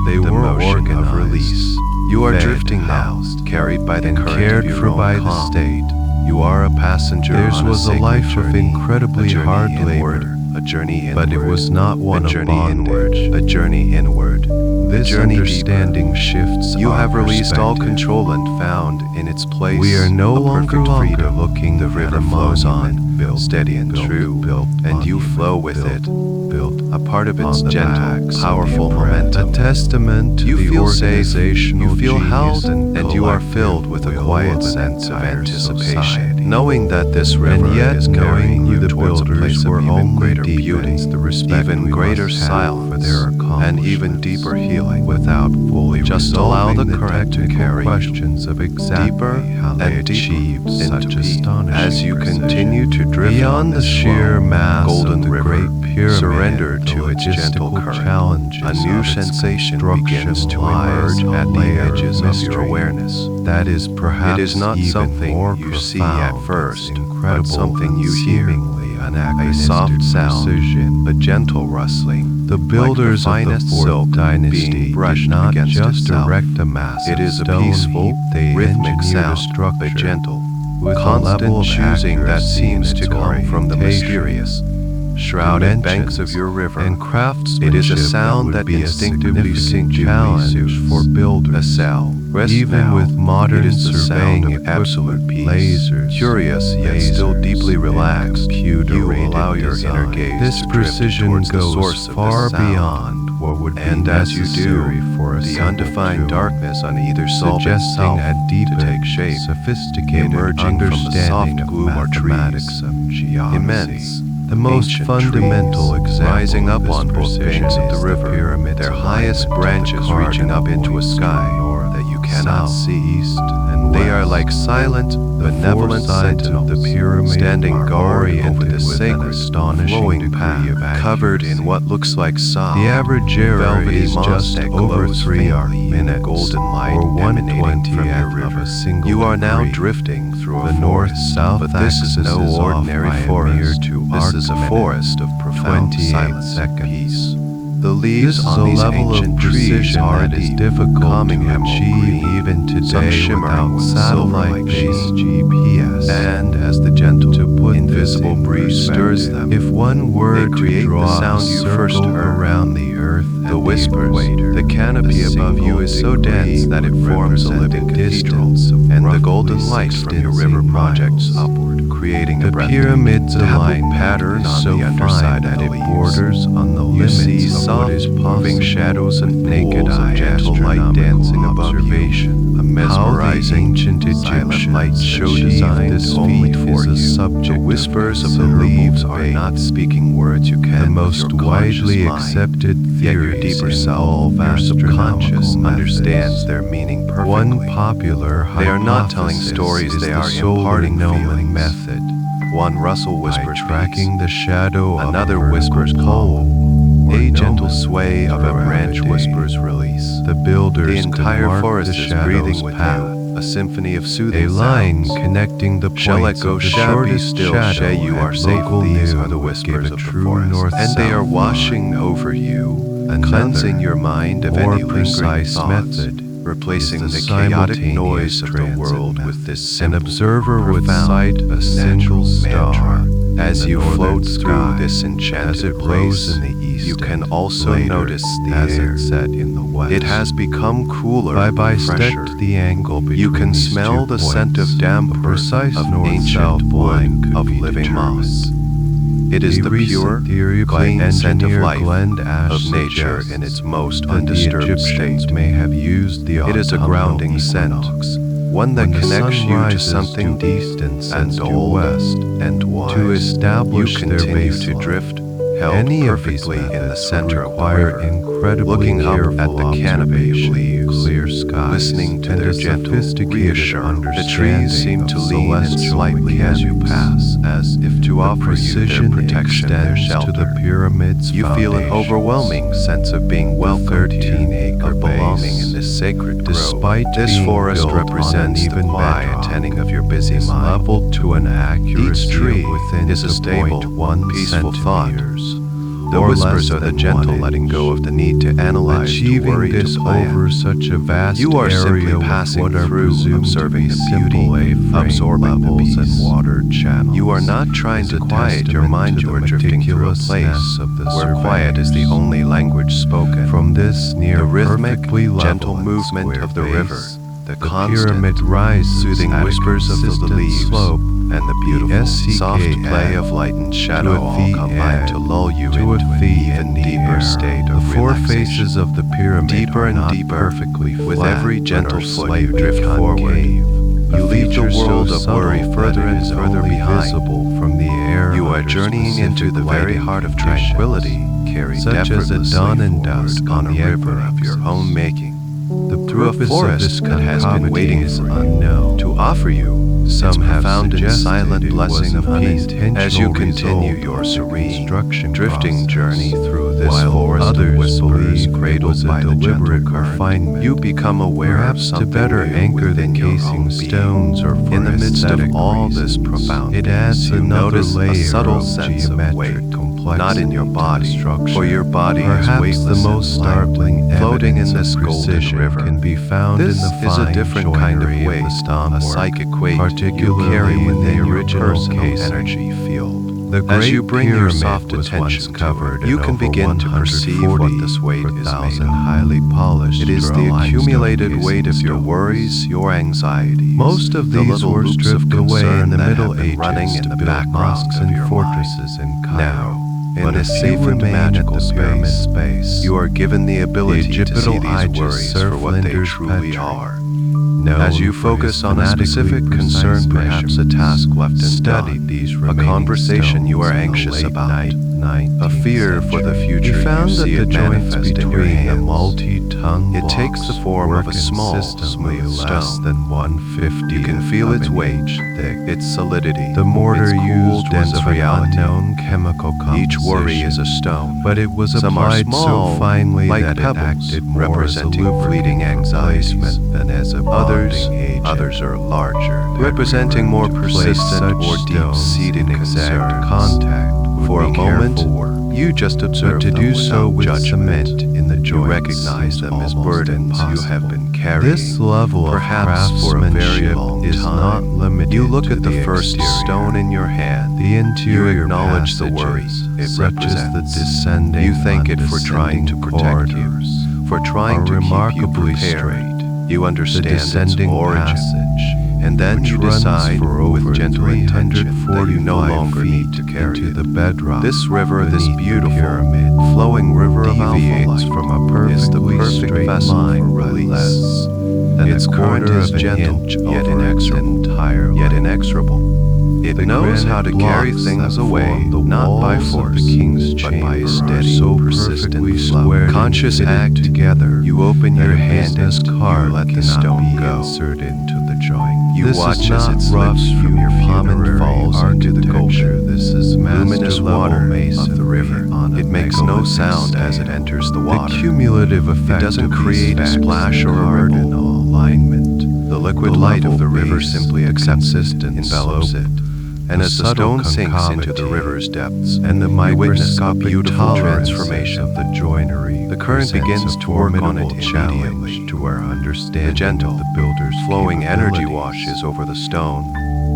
They the were motion organized, of release. You are fed, drifting now, housed, carried by the and current cared of your for own by calm. the state. You are a passenger Theirs on was a sacred life of journey, incredibly a journey hard inward, labor, a journey inward, but it was not one a of journey inward, bondage. a journey inward. This journey understanding shifts You our have released all perspective. control and found in its place We are no a longer perfect freedom. looking The at river a flows monument on, built, steady and built, true, built, and you monument flow with built, it, built a part of its on the gentle, backs of the powerful oppressed. momentum. A testament to You the feel safe, organizational you feel held, genius and you are collective filled with a will quiet of an sense of entire anticipation, society. knowing that this river And yet, is knowing carrying who you the towards a builders place were of even only greater beauty, deepens the respect even we greater must have silence, for their and even accomplishments. deeper healing. Without fully Just allow resolving the current to technical carry you questions of exactly deeper how they and deeper achieved into such peace. astonishing As you precision. continue to drift on Beyond the this sheer slow, mass golden of the river, Great Pyramid, surrender the to its gentle logistical current. challenges A new of its sensation construction begins to lies emerge a at the layer of edges of your mystery awareness. that is perhaps It is not even something more you see at profound, first, as but incredible something you and hear. seemingly A anachronistic soft sound, precision. a gentle rustling. The builders like the of the finest Fourth silk Dynasty being did brushed not against just itself. erect a massive It is a stone peaceful, heap. They rhythmic engineered sound, a structure but gentle, with a constant level of choosing that accuracy seems in to its come from the orientation, mysterious, shrouded banks of your river. and craftsmanship. It is a sound that would be instinctively a suits significant you challenge for builders. A cell. Rest Even now. with modern It is the surveying sound of absolute equipment, peace. lasers, Curious yet still deeply and relaxed, you computer-aided allow your inner design. gaze This to drift precision towards the goes source of far the sound. beyond what would be And as you necessary do, for a the simple undefined tune, darkness on either solve suggesting itself a deep to take shape, sophisticated emerging from the understanding soft of gloom or mathematics trees. of geodesy. Immense, The most ancient fundamental trees example rising of up this on both precision banks of the is river, pyramid's their highest alignment to the branches reaching up cardinal into a points sky north, that you cannot south, see. east, and They west. are like silent, The benevolent four sides sentinels of the pyramid standing are guard over oriented this with an sacred, astonishing flowing degree path, of covered in accuracy. what looks like soft, The average error velvety is moss just that over glows 3 faintly in minutes, golden light or emanating 1/20th from your of river. a single You are now degree. drifting through a The forest, north-south but this is axis no is off ordinary by a forest. mere 2 This is a arcminutes, forest of profound 28 silence and seconds. peace. The leaves on these ancient trees are difficult calming to achieve even today without satellite-based GPS. And as the gentle, invisible breeze stirs them, if one were they create to draw the sound a you first circle heard around the earth, the whispers. The canopy above you is so dense that it forms a living cathedral, and the golden light from your river projects upward, creating a the pyramid's tablet pattern on so the underside fine of that the it leaves. borders on the You limits see of soft, what is moving possible shadows and naked pools of eye gentle light dancing above you. A mesmerizing, ancient silent light show achieved designed this only feat for is a you. subject The whispers of the considerable leaves are debate. not speaking words you can The with most your widely conscious mind. accepted Yet your theories deeper self, involve your subconscious, astronomical understands methods. their meaning perfectly. One popular They are not telling hypothesis stories, is they the are solar imparting gnomon feelings. method. One rustle whispers By tracking the shadow another of a whispers pole, or a gentle gnomon sway of a branch gravity. whispers release. The builders The entire could mark forest the is breathing shadow's with path. you, a symphony of soothing A line sounds. connecting the Shall let points go, of the shall be shortest still, shadow shay, you are at safe. local These noon are the would whispers give a of the true forest, north-south and they are line. washing over you, cleansing your mind of more any lingering precise thoughts, method replacing is the the chaotic simultaneous noise of the transit world method. with this An simple, observer would profound, sight a natural single star mantra. in As the you northern float through sky. this enchanted As it place, rose in the east, you can and also later, notice the as air. it set in the west. It has become cooler, By fresher. the angle between You can these smell two the points. scent of damp The earth, precise of north-south ancient line wood, could of be living determined. moss. It is A the recent pure, theory by clean scent of engineer life, Glenn Ash of nature suggests in its most that undisturbed the Egyptians state. may have used the It is a autumnal grounding scent, equinox, one that when the connects sun you to rises something due deep east and and sets due old west, and wise. to establish You their continue to baseline. drift, held Any of these perfectly in the methods center would of the require river, incredibly looking up careful at the canopy of observation, leaves, clear skies, listening to and their a gentle sophisticated reassurance. The understanding trees seem of to lean in celestial slightly as you mechanics. pass, as if to The offer you their precision protection, their extends shelter. to the pyramid's You feel an foundations. overwhelming sense of being welcomed 13-acre of belonging base, in this sacred despite grove. This being forest built on represents an the even quiet bedrock, tending of your busy is mind. leveled to an accuracy Each tree within is a stable, 0.1 peaceful thought. centimeters, The or whispers less are the than gentle 1 letting inch. go of the need to analyze, to Achieving worry, this to plan. over such a vast You are area simply with passing what are through, presumed observing to the be beauty, simple A-frame absorbing the levels peace. and water channels. You are not trying is to a quiet your testament mind. to You the are drifting through a place meticulousness of the where quiet is the surveyors. only language spoken. From this near The rhythmic, perfectly level gentle and movement square of the base, river, the the constant, pyramid rises soothing at a whispers of the consistent leaves, slope, and the beautiful, soft SCK play of light and shadow to a all feet combine add to lull you to a into an feet even in the deeper air. state The of four relaxation. faces of the pyramid Deeper are and not deeper, perfectly with flat, every but gentle are foot slightly you drift forward. concave. You leave the feature world so of worry subtle further that it and is further only behind. visible from the air. You are under journeying into the specific very lighting heart of conditions, tranquility, carried such as effortlessly at dawn and forward dusk on on a the river of your equinoxes. own making. The Through a purpose forest of this that has been waiting is for you unknown. to offer you Some its have profound and suggested silent it blessing was of an peace as you unintentional continue result your of the serene, construction drifting process, journey through this while forest of others whispers believe it cradled was a by the gentle deliberate current. refinement, You become aware of perhaps to something better new anchor the within your own casing being. stones or for In the midst of aesthetic all this reasons. profound It peace, adds you another notice layer a subtle of sense of geometric weight, complexity not in your to the body, structure. for your body is Perhaps weightless the most and light, startling floating in evidence this of golden precision river. can be found This in the is a fine different kind of joinery weight, the a stonework, psychic weight you particularly carry in within the your original personal casing. energy field. The As Great you bring your Pyramid soft was attention once to covered it, you in can over begin to perceive what 140 this weight is made of. highly polished It is the limestone accumulated casing weight of your stones. worries, your anxieties. Most of the these little were loops of stripped away in concern the that Middle have been Ages running in to the build background mosques of and your fortresses in Cairo. Now, in But this a safe few and remain at magical the pyramid space, you are given the ability to see these worries for what they truly are. As you focus on a specific concern, perhaps a task left undone, a conversation you are anxious about, a fear for the future, we found you see that it the joints manifest in your between the hands. multi-ton It takes the form of a small, smooth less stone. than 1/50. You can feel its weight, thick. its solidity, The mortar its cool, used dense was of an reality. unknown chemical composition. Each worry is a stone, but it was Some are applied small, so finely like that pebbles, it acted more representing as a fleeting lubricant anxieties. replacement than as a Others, bonding agent. others are larger, Every representing more room to place persistent such or stones deep-seated in exact concerns. contact would For be a moment, careful work. You just observe to them do so without with judgment. cement in the You joints recognize seems them as almost burdens you have impossible. been carrying. This level of perhaps for a very craftsmanship long is time. not limited You look to at the the first exterior. stone in your hand. The interior You acknowledge the passages, worry it such as the represents. descending You thank and it for trying to descending protect you, corridors, for trying are to keep you remarkably prepared. straight. You understand The its descending origin, passage, and then which you runs decide for over with gentle intention that you no 345 longer need to feet carry into it. the bedrock. This river, this beneath the beautiful, pyramid, flowing river of alpha deviates light from a is the perfectly perfect straight vessel line for by release. less than Its a current quarter is of an gentle, inch yet over its inexorable, entire yet length. inexorable. It The knows how to granite carry blocks things that away, form the not by walls of force, the king's but by a chamber steady, are so persistent perfectly flow. squared and Conscious fitted act together. You open that your a hand business and card you let the cannot stone be go. inserted into the joint. You This watch is as not it rough slips from your palm and funerary falls into the architecture. golden, This is luminous water masonry of the river. on a It makes no megalithic sound as it scale. enters the The water. cumulative It effect doesn't of these create a facts splash or a cardinal ripple. alignment. The liquid The light of level the river base, simply the accepts it, consistent envelops slope, it. And the as the subtle stone sinks into the concavity, river's depths, and the you witness a microscopic beautiful tolerances transformation. of the joinery, The current presents begins a to work on it formidable challenge immediately. to our understanding The gentle, of the builder's flowing energy capabilities. washes over the stone,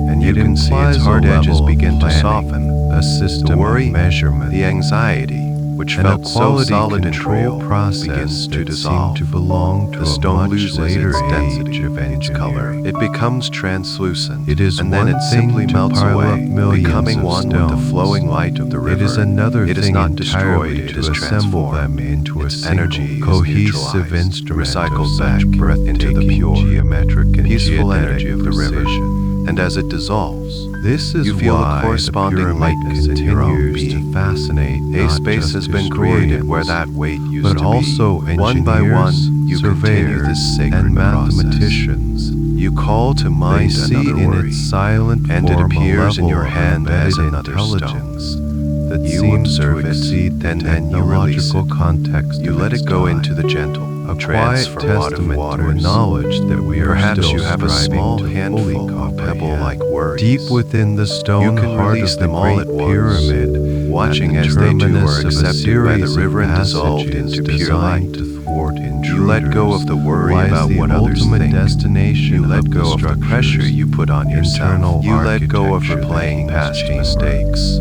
and you It can see its implies a hard edges level of begin to planning, soften. a system The worry, of measurement, the anxiety, which and a felt so quality solid and control real, process begins to that dissolve. seemed to belong to The a stone much loses later its density, age of its color. engineering. It becomes translucent, It is and then one it simply thing to melts pile up away, millions becoming of one with the stones. flowing light of the river. It is another It is thing not entirely destroyed, it to is assemble them transformed. into a Its single energy is cohesive neutralized, instrument recycled of back such into the breathtaking pure, geometric and peaceful geodetic energy of the river. precision. And as it dissolves, This is you feel why a corresponding the pyramid lightness in your own continues to being. fascinate A not space just has been created where historians, that weight used but to also be. One by one, you continue surveyors, this sacred and process. mathematicians. You call to They mind see another in worry, its silent and it form appears a in your level of hand as embedded another intelligence that You seems observe to it, exceed the and then you release technological it. context You of let its it go time. into the gentle, A quiet transformative testament to a waters. knowledge that we are Perhaps still you have a striving small to fully handful of comprehend. pebble-like worries. Deep within the stone You can heart release of the them all Great at once, Pyramid, watching at the as they too terminus are of a accepted by the series river of and dissolved passages into pure designed light. to thwart intruders. You let go of the worry lies about the what others ultimate think. destination You let of go of the pressure structure's you put on yourself. internal You let go of architecture replaying that past chamber. mistakes.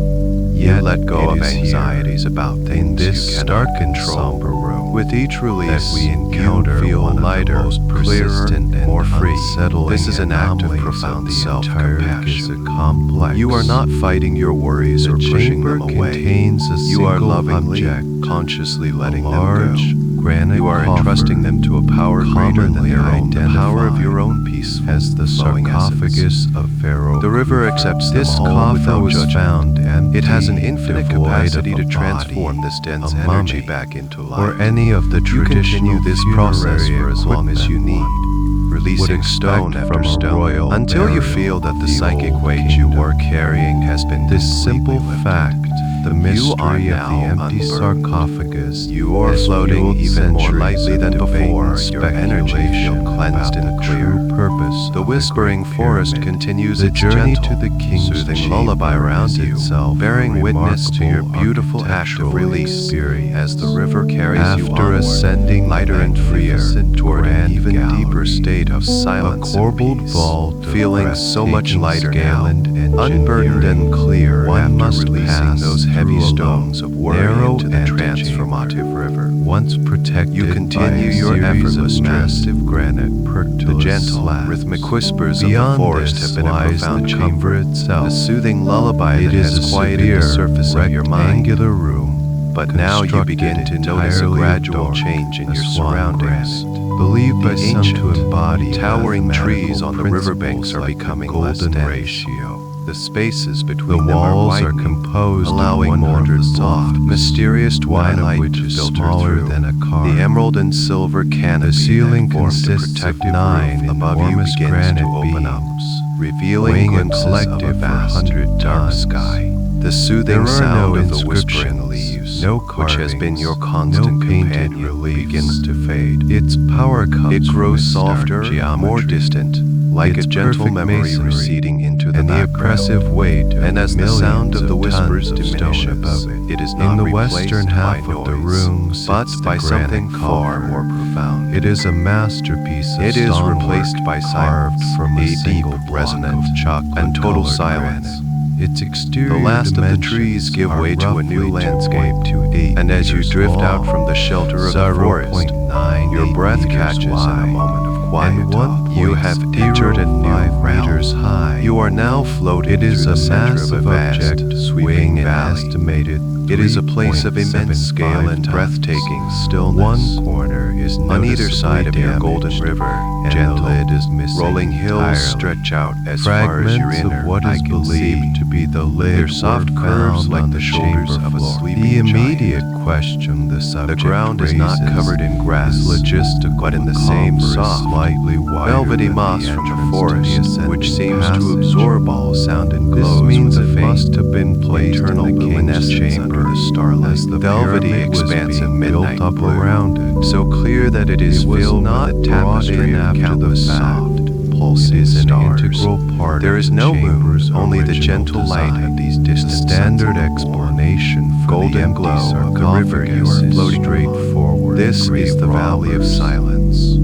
Yet You let go it of is here, anxieties about in things this you stark cannot and control. somber room, With each release, that we encounter you feel one of the lighter, most clearer, persistent and more free. unsettling This is an act of anomalies profound the entire self-compassion. complex. You are not fighting your worries The or pushing chamber them away. contains a You are single lovingly, object, consciously a letting them large go. granite You are coffer, entrusting them to a power greater than commonly their own, the power of identified your own peaceful, as the flowing essence. sarcophagus of Pharaoh. The river Khufu. accepts This them all coffer without was judgment. found empty, It has an infinite devoid capacity of to a transform body, this dense a energy mummy, back into light. or any of the You traditional continue this process for as long as you need, would releasing expect stone from after a stone, royal until you burial feel that the of the psychic old weight you kingdom. were carrying has been This completely simple lifted. fact, the You are mystery of now the empty unburdened. sarcophagus, You are has floating fueled even more centuries lightly of than debate before. and Your energy speculation feels cleansed about and the clear. true purpose The of whispering Great forest Pyramid. continues The its journey gentle, to the king's soothing chamber lullaby around is you, itself a bearing witness to your remarkable beautiful act of architectural release experience. as the river carries you After onward, ascending lighter and freer, magnificent toward an grand even gallery, deeper state of silence a and corbelled peace, vault of feeling so much breathtaking lighter scale now, and unburdened and engineering, clear one after must releasing pass those heavy through a stones low, of worry narrow into the antechamber. transformative river. Once protected You continue by a your series effortless of trip. massive granite perked The gentle, slabs. rhythmic whispers of Beyond the forest this have been a lies profound the chamber comfort, itself. a soothing lullaby It that is has a quieted severe, the surface of your mind. rectangular room, But now you begin to notice a entirely gradual of change in a your swan surroundings. granite, believed by The some to ancient, embody towering mathematical trees on the riverbanks principles are like becoming the less golden dense. ratio. The spaces The between them are walls are widening, composed allowing of more of the 100 soft, blocks, mysterious none of twilight which to is filter smaller through. than a car. The emerald and silver canopy The ceiling that formed a consists of protective 9 roof above you enormous begins granite to open up, beams, revealing weighing a glimpses of a collective vast, 100 dark tons. sky. The soothing There are sound no of the inscriptions, whispering leaves, no which has been carvings, your constant no painted companion, reliefs. begins to fade. Its power comes It from grows its stark softer, geometry. more distant, like its a gentle perfect memory masonry, receding into the and the background. oppressive weight of And as the sound of the whispers tons of stone diminishes, above it, it is in not the replaced western by half of the noise, room but sits the by something granite far coffer. more profound. It is a masterpiece of It is stonework replaced by carved silence, from a a deep, single block resonant, of chocolate and total colored silence. granite. Its exterior The last of the dimensions trees give are way to a new roughly landscape, 2.28 and as you meters drift out long, from the shelter of the forest, 0.98 your breath meters catches in a wide, moment of quiet. and You have entered a new 1.05 meters realm. high. You are now floating It is through a the center of a massive vast, object sweeping weighing an valley. estimated It is a place of immense 3.75 scale and tons. breathtaking stillness. One corner is On either side of your noticeably golden damaged, river, and gentle, the lid is missing rolling hills entirely. stretch out as far as your Fragments inner of what eye is can believed see. to be the lid Their soft were curves found like on the the shoulders chamber of a floor. sleeping The immediate giant. question the subject The ground is not raises covered in grass, is logistical. but in the The same coffer is soft, slightly wider velvety than moss the from the entrance to forest, ascending which seems to passage. absorb all sound and This glows means with a it faint, must have been placed in eternal the king's luminescence chamber under the starlight. as the Velvety pyramid was expanse of being midnight built up blue, around it. so clear that it is It was filled not with a brought tapestry in of after the countless fact. soft, pulsing It is an stars. integral part There of is the no moon, chamber's only the original gentle light design. of these The distant standard suns of the morn. explanation for the Golden empty glow of the river you sarcophagus are is floating among. straightforward. This is grave the valley of robbers. silence.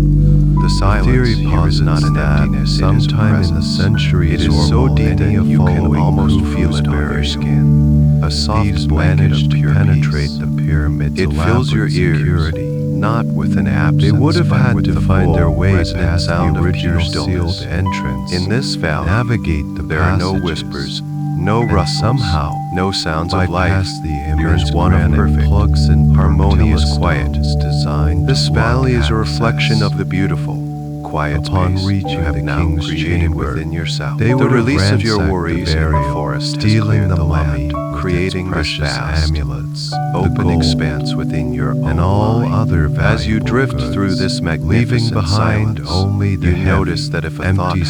The silence theory here is not posits an that emptiness, it is sometime in the presence. centuries It is or so deep millennia that you can following almost Khufu's feel it on your burial, skin. A soft thieves blanket managed of to pure penetrate peace. the pyramid's It fills your elaborate ears, security. not with an absence, They would have but had with to the find their full, way resonant past sound the of original pure stillness. sealed entrance. In this valley, navigate the there are no passages, whispers, no and rustles, somehow no sounds of life. bypass the Yours immense one of granite perfect, plugs and harmonious punctilious quiet. stones designed This to block valley is a access. reflection of the beautiful, quiet Upon space reaching you have the now king's created chamber, within yourself. they The would have release of your ransacked the worries in the burial, forest has stealing cleared the the mummy land, with creating its this precious vast, amulets, the open gold, expanse within your own and all mind. other As you valuable drift goods, through this leaving magnificent behind silence, only the you heavy, notice that if a thought empty happens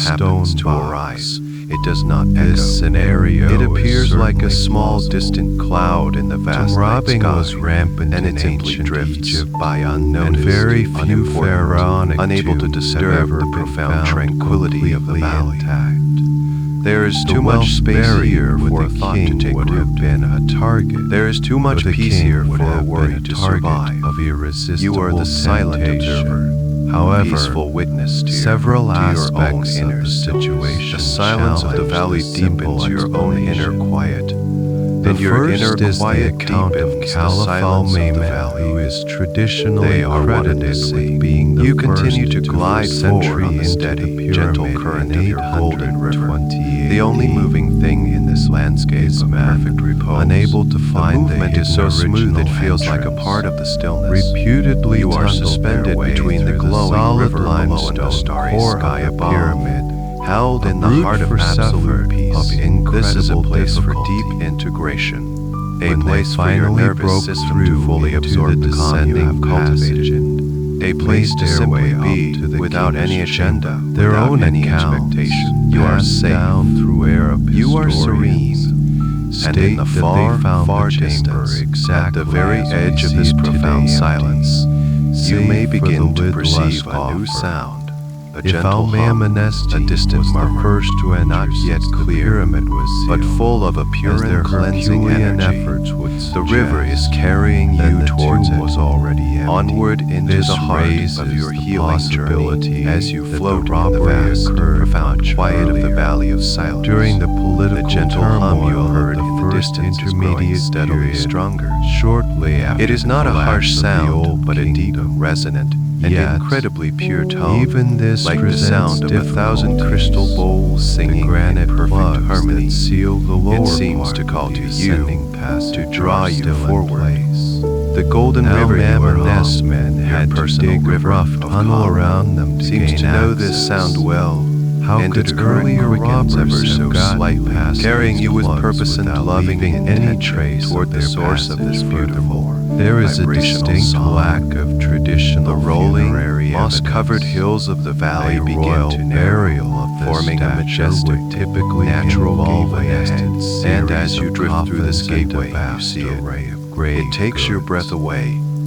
stone to box. arise, it does not This echo. scenario It is appears like a certainly small, plausible. distant cloud in the vast Tomb night robbing sky, was rampant and in it simply ancient drifts Egypt, by and unnoticed, very few unimportant, pharaonic unable to tombs have disturb ever the been profound found tranquility of the completely valley. intact. There is The too much Welsh space buried here with for a the thought to king take would root. have been a target. There is too much But the peace king here would for a have worry been to target survive. of irresistible You are the silent temptation. observer, However, peaceful witness to several your own aspects inner of the stillness. situation The silence of the challenge valley the simple deepens your own inner explanation. quiet. The And your first inner is the quiet account of deepens the Caliph silence of the al-Maimun, valley. who is traditionally They are one and the credited same. with being the You first continue to glide forward century on the into steady, the gentle pyramid current in of your golden river. 828 The only AD. moving thing in this landscape Is of man, perfect repose. unable to find the movement is so hidden smooth it original feels like a entrance. part of the stillness. Reputedly You are tunneled suspended their way between the through glowing solid river below and the limestone starry core sky of the above. pyramid, Held in the route heart of for absolute suffer peace. of This is a incredible place for difficulty. deep integration. A When they place for your finally nervous broke system through to fully into absorb the the calm you have descending cultivated. passage A place made to their simply way up be to the without any king's agenda, chamber. Their without own any accounts expectation. You are passed safe. down through air of You are historians, serene. And state in the that far, they found far the chamber distance, at exactly the very as we edge of see this it profound today, silence, you save may for the begin to lidless perceive a new coffer. sound, a If gentle hum, Al-Maimunesti a distant was the murmur, first to enter not yet since the clear, pyramid was but sealed, full of a pure as their and cleansing Herculean energy. efforts would The river is suggest, carrying then you the towards tomb it, was already empty. onward into This the heart raises of your the healing possibility journey as you that float the in the robbery vast, occurred profound much quiet of the earlier. valley of silence. During the political The gentle hum you turmoil heard of in the the first distance is growing intermediate steadily period, stronger. shortly after It is the not a collapse harsh of the sound, old but a deep, kingdom. resonant, and Yet, incredibly pure tone, even this like the presents sound of a thousand difficulties. crystal bowls singing The granite in perfect plugs harmony. that seal the lower It seems part to call of to the you, ascending passage to draw are you still in forward. place. The golden river you are Al-Maimun's on, men your had to personal dig a river rough of tunnel calm, around them to seems gain to know access. this sound well. How and could its current earlier quickens robbers ever so have gotten slightly, past carrying these you with plugs purpose and without loving leaving any intention trace toward of the their source of this passage beautiful, furthermore? There is a vibrational distinct song. lack of traditional The rolling, funerary moss-covered evidence. hills of the valley A begin royal to narrow, burial of this forming a stature majestic, would typically natural involve gateway a ahead. nested And series as you of drift through this coffins and a gateway, you vast see it. array of grave It takes your goods. breath away,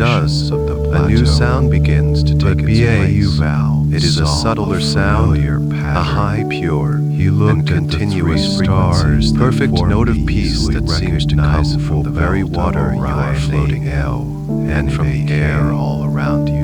does of the A new sound begins to take its place. It is a subtler sound, a high, pure, and continuous frequency, perfect note of peace that seems to come from the very water you are floating in, and from the air all around you.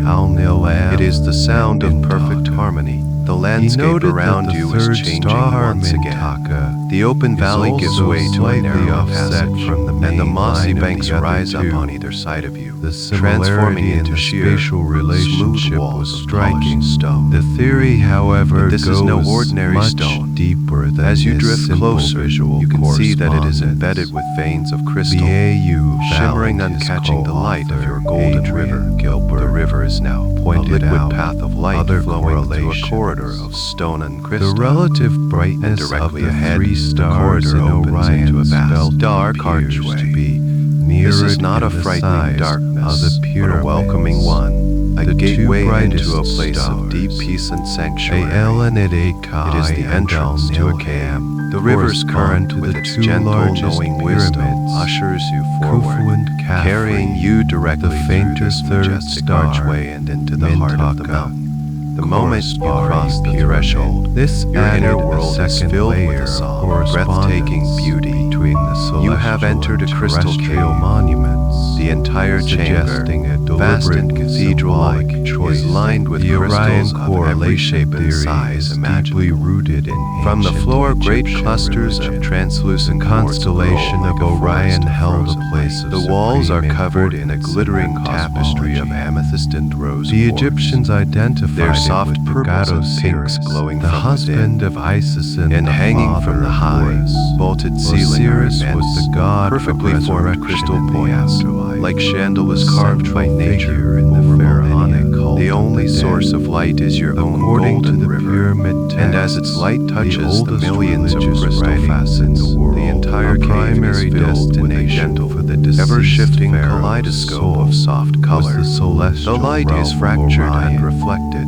It is the sound of perfect harmony. The landscape around you is changing once again. The open valley gives way to a narrow passage, and the mossy banks rise up on either side of you, transforming into sheer, smooth walls of striking stone. The theory, however, but this is no ordinary much stone. Deeper than as you drift closer, you can see that it is correspondence. embedded with veins of crystal, Shimmering shimmering and catching the light of your golden river. The river is now pointed a liquid out path of light other flowing through a correlations. corridor of stone and crystal. The relative And brightness directly of the ahead, three the stars in corridor opens into a Orion's vast, belt dark appears archway. to be This is mirrored not a in the frightening size darkness, of the but a pyramids. welcoming one, a The two gateway brightest into a place stars, of deep peace and sanctuary. It It is the entrance to a cave. The river's current, with its gentle, knowing wisdom, ushers you forward, carrying you directly the through fainter this third majestic star, archway and into the heart of the Mintaka, mountain. The moment you cross the pyramid. threshold, This your added inner a world is second filled with layer a of song of breathtaking correspondence beauty. between the celestial You have entered a and crystal terrestrial cave. monuments, The entire suggesting chamber, a vast and deliberate cathedral-like, symbolic choice. is lined with The crystals Orion of every correlation shape and theory size is imaginable. deeply rooted in From the ancient floor, great Egyptian clusters religion. of translucent The constellation quartz of glow like a Orion forest of held a frozen place light. of The walls are supreme covered in a importance glittering in tapestry of cosmology. amethyst and rose The quartz. Egyptians identified Their it soft with the purples god and Osiris, pinks glowing the from husband within. of Isis and And the hanging father from the of high, Horus. vaulted ceiling are Osiris was immense, the god perfectly of formed resurrection crystal in the points, afterlife. like chandeliers The carved by central nature figure in the over pharaonic millennia. cult The of only the source dead. of light is your own According to golden the river. pyramid And as its texts, light touches the oldest millions of religious crystal writings facets, in the world, the entire a cave primary is filled with a destination gentle, for the deceased ever-shifting pharaoh's kaleidoscope soul of soft was color. the celestial The light is realm of fractured Orion. and reflected,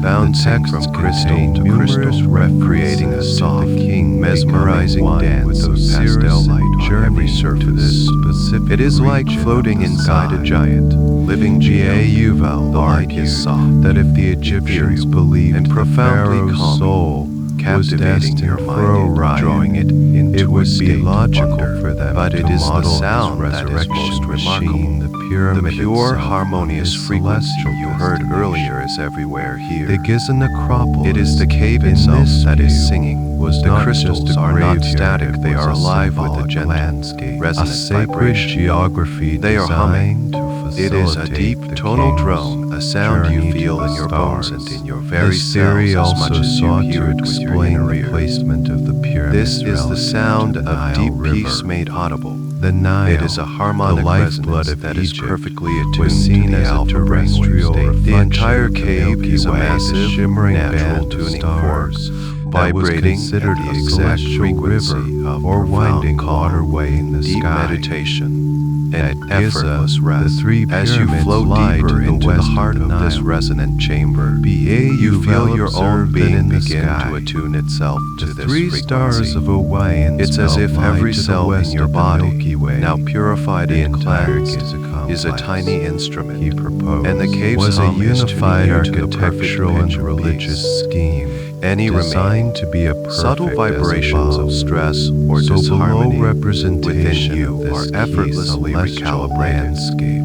bouncing texts from crystal contain to numerous crystal, creating a references to soft, the king mesmerizing becoming one dance with of Osiris pastel and light on every journeying surface. to this specific It is like region floating of the inside a sky. giant, living G.A. geo. Yuval The light argued is soft, that if the Egyptians ethereal, believed and the profoundly pharaoh's calming, soul was captivating your destined mind for and Orion, drawing it into it a would state be of logical wonder. for them But to it is the model sound his that is resurrection most machine, remarkable. the pyramid The pure, itself, harmonious his frequency celestial you heard destination. earlier is everywhere here. The Giza necropolis, It is the cave in itself this that is view, singing. was The not crystals just a are not graveyard, static, it they was are a alive with a symbolic gentle, landscape, resonant a sacred vibration. geography They are humming. designed to It is a facilitate deep the tonal king's drone, a sound you journey to feel the in your bones stars. and in your very This theory cells as also much as you sought hear to it with your explain inner the ear. placement of the pyramids This is the relative sound to the of Nile deep River. peace made audible. The Nile, It is a harmonic the lifeblood resonance of that is Egypt, perfectly was attuned seen to the as a alpha brainwave terrestrial state. The reflection entire of the cave Milky is a Way, the massive, shimmering natural band of tuning stars fork, that was vibrating considered at the a exact celestial frequency river of or profound winding calm, waterway in the deep sky. meditation, At and Giza, effortless the rest. three As you pyramids float lie to deeper the into the west heart of of the this Nile. resonant chamber, B.A. you feel your own observed that being in the begin sky, to attune itself to the this three frequency. stars of Orion It's as if lie every to the cell in west your of the body, Milky Way. now purified The and entire cleansed, Giza is a complex, tiny instrument. he proposed, and the cave's was a hum is unified tuning you to the perfect architectural pitch and of religious peace. scheme Any designed to be a perfect subtle as vibrations above. of stress or So disharmony below representation within you of this are key effortlessly celestial recalibrated. landscape.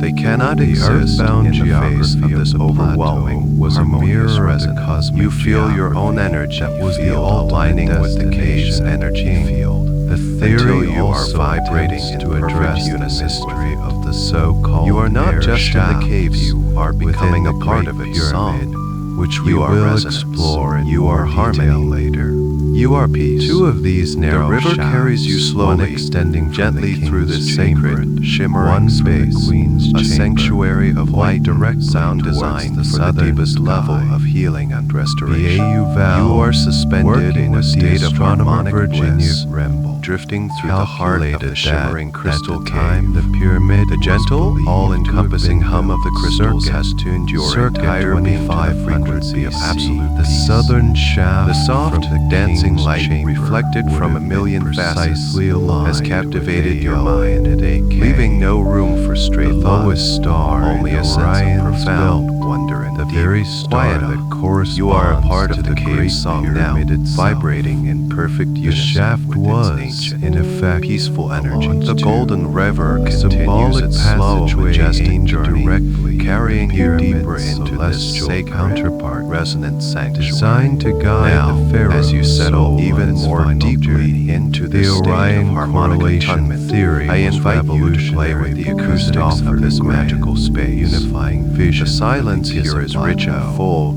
They cannot The exist earthbound in the face geography of of this the overwhelming, plateau was a harmonious mirror of the resonance. cosmic You feel your own geography energy that was the field ultimate aligning with the cave's destination of the energy king. field. The Until theory you are also vibrating attempts in to perfect address the unison mystery with it. of the so-called You are not air just in the shafts cave, you are within becoming the a part Great of its Pyramid, song. which we You are will resonance. explore in You more are detail harmony. later. You are peace. Two of these narrow The river shafts, carries you one slowly, extending from gently the through king's this chamber, sacred, shimmering one from the space, queen's a chamber, sanctuary of light, directly sound towards designed the for the southern deepest sky. level of healing and restoration. B.A. Yuval, You are suspended working in a with the state of astronomer harmonic Virginia bliss, Remble, drifting through the heart of the shimmering crystal cave. The pyramid, the gentle, all-encompassing hum of the crystals has tuned your entire being to the frequency of absolute the peace. southern shaft, The soft, dancing light reflected from a million facets has captivated your mind, leaving no room for stray thoughts, only a sense of profound wonder and the deep very star quiet. that corresponds You are a part to of the cave song now, vibrating in perfect The unison shaft with was, its ancient, in effect, peaceful energy. launched The to golden river a continues symbolic its slow, passageway majestic aimed journey, directly carrying at the you pyramid's deeper into this celestial sacred, counterpart, resonant sanctuary. designed to guide Now, the pharaoh's as you settle soul even on its more final deeply journey, into the this state of Orion harmonic correlation attunement, theory I was invite you to play with the revolutionary because it acoustics of offered this a grand, magical space. unifying vision. The silence here is rich and full,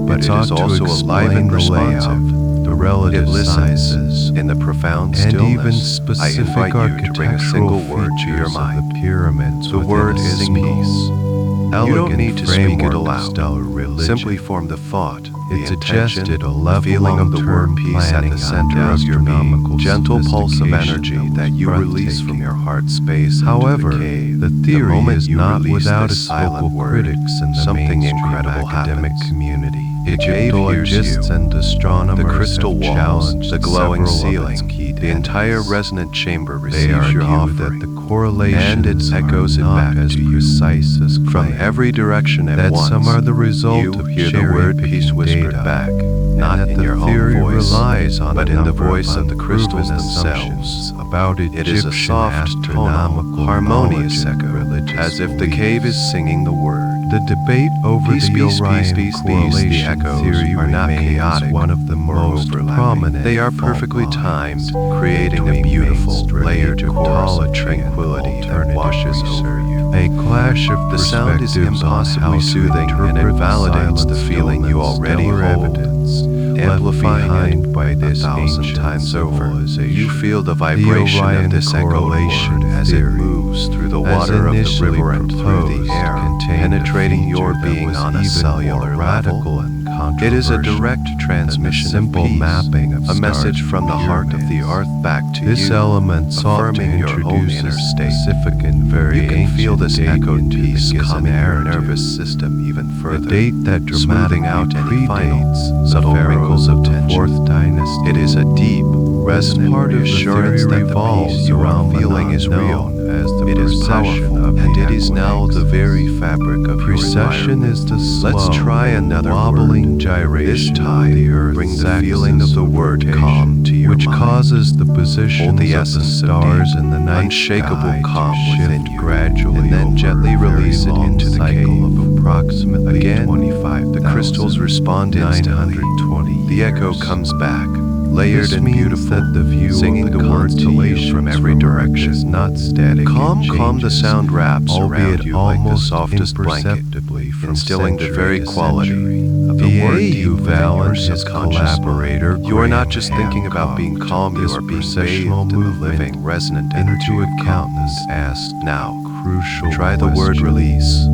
but it is also alive and responsive. The relative It listens sizes in the profound and stillness. even I specific invite you to bring a single architectural word to your features of mind. the pyramids. The word is peace. You don't Elegant need to speak it framework of aloud. stellar religion. Simply form the thought, the It intention, suggested a the feeling of the word level-long-term peace at the planning center on of your being. astronomical Gentle pulse of sophistication energy that that was you release from breathtaking. your heart space However, into the cave. the theory moment is you not release without this its silent vocal word, critics in the something mainstream incredible academic happens. community. The cave hears Egyptologists you. and astronomers The crystal have walls, challenged the glowing several of its ceiling, key the entire tenets. resonant chamber They receives your argue that offering, the correlations and it echoes are it not back as to you. precise as From claimed. every direction at That once. some are the result You of hear the word peace cherry-picking whispered data, back, and not that in the your own theory voice, relies on but a in the number voice of the unproven crystals themselves. assumptions about It is a Egyptian soft, tonal, astronomical harmonious knowledge and echo, religious as if the beliefs. cave is singing the word. The debate over Peace, the peace, Orion peace, peace, peace. The correlation echoes theory are not remains chaotic one of the or most overlapping. prominent. They are fault perfectly lines timed, creating a between beautiful, mainstream layered chorus of Egyptology tranquility and that alternative washes over research. you. A clash of The sound is perspectives on how impossibly to soothing, and it interpret validates the silent feeling you stillness, already stellar hold, evidence, amplifying left it by this 1,000 ancient times over. civilization. You feel the vibration Orion of this echoed correlation word as it theory, moves through the as water of the initially river and through proposed, the air, contained a penetrating your feature that being was on a even cellular more radical and It is a controversial direct transmission than the simple of peace, mapping of a message stars from the and heart of the pyramids. earth back to This you, element sought to affirming your own introduce inner a state. specific and very You can ancient feel this date echoed into peace the calming your narrative. nervous system even further, A date that smoothing dramatically out any final, predates subtle the wrinkles pharaohs of of the tension. Fourth Dynasty. It is a deep, resonant Part of the reassurance theory that the revolves peace you are around the feeling is real. unknown as the It is precession powerful, of and the it is now the equinoxes. very fabric of your Precession environment. is the slow, Let's try another wobbling word. gyration This of time, the Earth's bring the axis feeling of the of word rotation, calm to your which mind. causes the positions Hold the of the essence of stars deep, in the night unshakable sky calm to shift within you, gradually and then over gently a very release it long into the cycle cave. of approximately Again, 25,000. the crystals respond instantly. 920 The echo years. comes back, layered This and means beautiful, that the view singing of the the word to you constellations from every Earth direction. is not static. Calm, it calm, the changes, sound wraps albeit around you like the almost softest blanket, imperceptibly from instilling the century very to quality century. of the The word AU deep within your Valance, his subconscious collaborator, mind. You are not Graham just thinking about Hancock, being calm, took you this are being processional bathed in the movement living, resonant energy into of account calmness. and asked Now, crucial try the word question. release.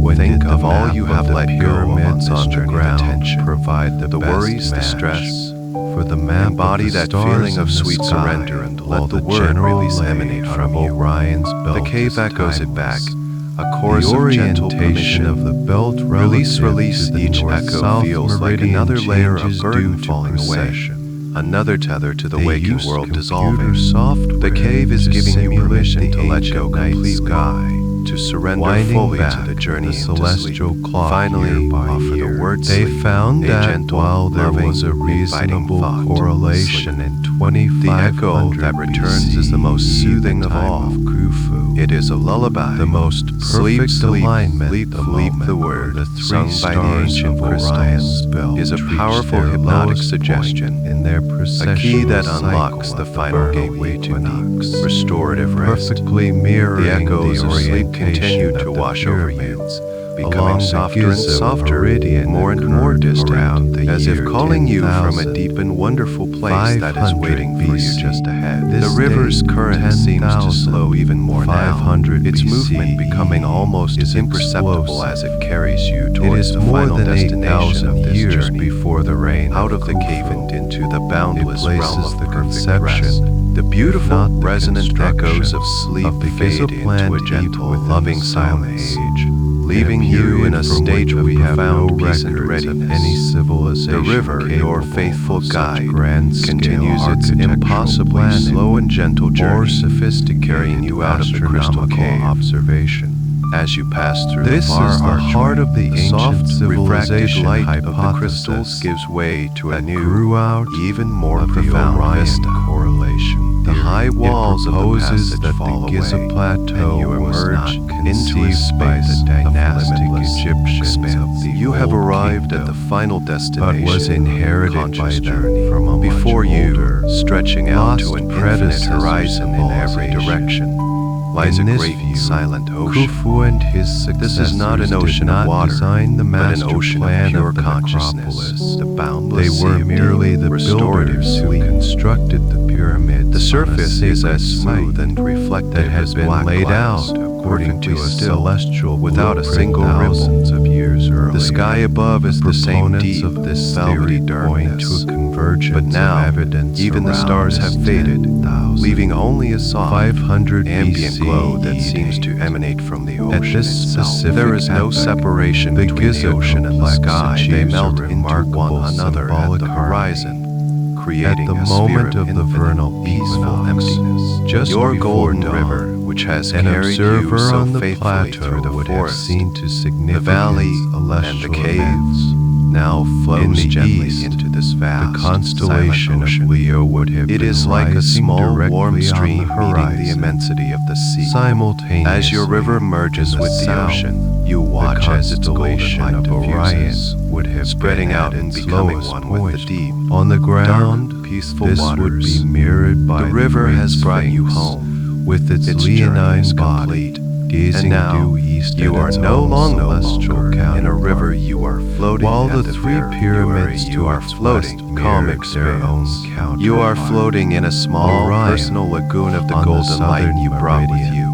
When Think did the of all map you of have the let go of on pyramids this on the journey of ground attention, provide the the best worries, the match? stress? For the map Embody of the that stars feeling of in the sweet sky, surrender and while let the the word general release lay emanate out from of you. Orion's belt The cave is echoes it back, timeless. a chorus The of gentle orientation permission. of the belt Release, relative release, to the each echo north-south feels like meridian another layer of changes burden due to falling away. precession. Another tether to the They waking used world computer dissolving. software The cave is to giving you simulate permission the to let go ancient night completely, sky, to surrender winding fully back to the journey the into celestial sleep. clock Finally, year by offer year. the word They sleep, found a that gentle, while there loving, was a inviting reasonable thought, correlation sleep. in The echo 2500 that returns BC, is the most soothing the of time all. of Khufu. It is a lullaby. The most Sleep, perfect sleep, alignment, sleep, the sleep, moment the where word, the three sung by the stars ancient of crystals, Orion's belt is a reach powerful their hypnotic lowest suggestion, point in their a processional key that cycle unlocks at the final vernal gateway to equinox. deep, restorative rest. Perfectly mirroring The echoes the of sleep orientation continue of to the wash over you, pyramids, becoming along softer the and Giza softer, meridian more and that more curved distant, around the as if year calling you from a 10,000. deep and wonderful place that is 500 waiting for you BC. just ahead. This The river's date, current seems to 10,000, slow even more now, 500 its BC movement becoming almost is imperceptible explosive. as it carries you It towards is the more final than destination 8,000 of this years journey, before the reign out of the Khufu. cave and into the It boundless realm places of the perfect rest. conception, The beautiful, not the resonant echoes of sleep because a fade plant into a gentle, within loving the Silent silence, Age, leaving you in a state of we have no profound peace and records of readiness. any civilization The river, your capable faithful of such guide, grand-scale continues its architectural impossibly planning, slow and gentle more journey, sophisticated carrying you out of the crystal astronomical cave. observation. As you pass through This the far is the archway, heart of the ancient soft, refracted civilization light of the hypothesis crystals gives way to a that new, grew out even more of the profound Orion vista. correlation. The high walls of the proposes passage that fall the Giza away, plateau and you was emerge not into a conceived by space the dynastic of limitless Egyptians of the You have Old arrived at Kingdom, the final but destination, was inherited by conscious them journey. from a much Before you, older, stretching out to lost an infinite predecessor horizon in every civilization. direction, lies In a this great view, silent ocean. Khufu and his This is not an successors ocean did of not water, design the but an master ocean of plan pure of the consciousness, necropolis. the boundless They were sea of merely deep, the restorative builders who sleep. constructed the pyramids. The surface on a is as sacred smooth site and reflective that has as been black laid glass, out according to a perfectly still, celestial without a blueprint single ripple. thousands of years earlier. The sky above is the same Proponents deep, of this velvety theory point to darkness. a convergence But now, of evidence even the around stars have this faded, 10,000, leaving only a soft, 500 ambient BC glow that seems to date. emanate from the At ocean this itself. specific There is no epoch, separation the between the Giza ocean and the sky. complex They achieves melt a into remarkable one another at symbolic the horizon, At creating the a moment sphere of the infinite, vernal peaceful equinox, emptiness. just Your before golden dawn, river, which has an carried you observer so on the faithfully plateau through the would have forest, seen to the significant valley, and celestial the caves, events. now flows In the gently east, into this vast, the constellation silent ocean. of Leo would have It been is like a rising small, directly warm on stream the meeting horizon. the immensity of the sea. Simultaneously, As your river merges in with the south, ocean, you watch the as its golden constellation light of diffuses, Orion would have spreading been out at and its becoming lowest one point. with the deep, On the ground, dark, peaceful this waters. would be mirrored by The river great has brought you Sphinx, home. with its Its journey leonine is body, complete. gazing And now, due east you at are its no own longer celestial in a counterpart. river, you are floating While at the three very pyramids you to are its floating west comic mirrored their own counterparts. You are counterpart. floating in a small Orion, personal lagoon of the on the golden light southern you brought with meridian. you.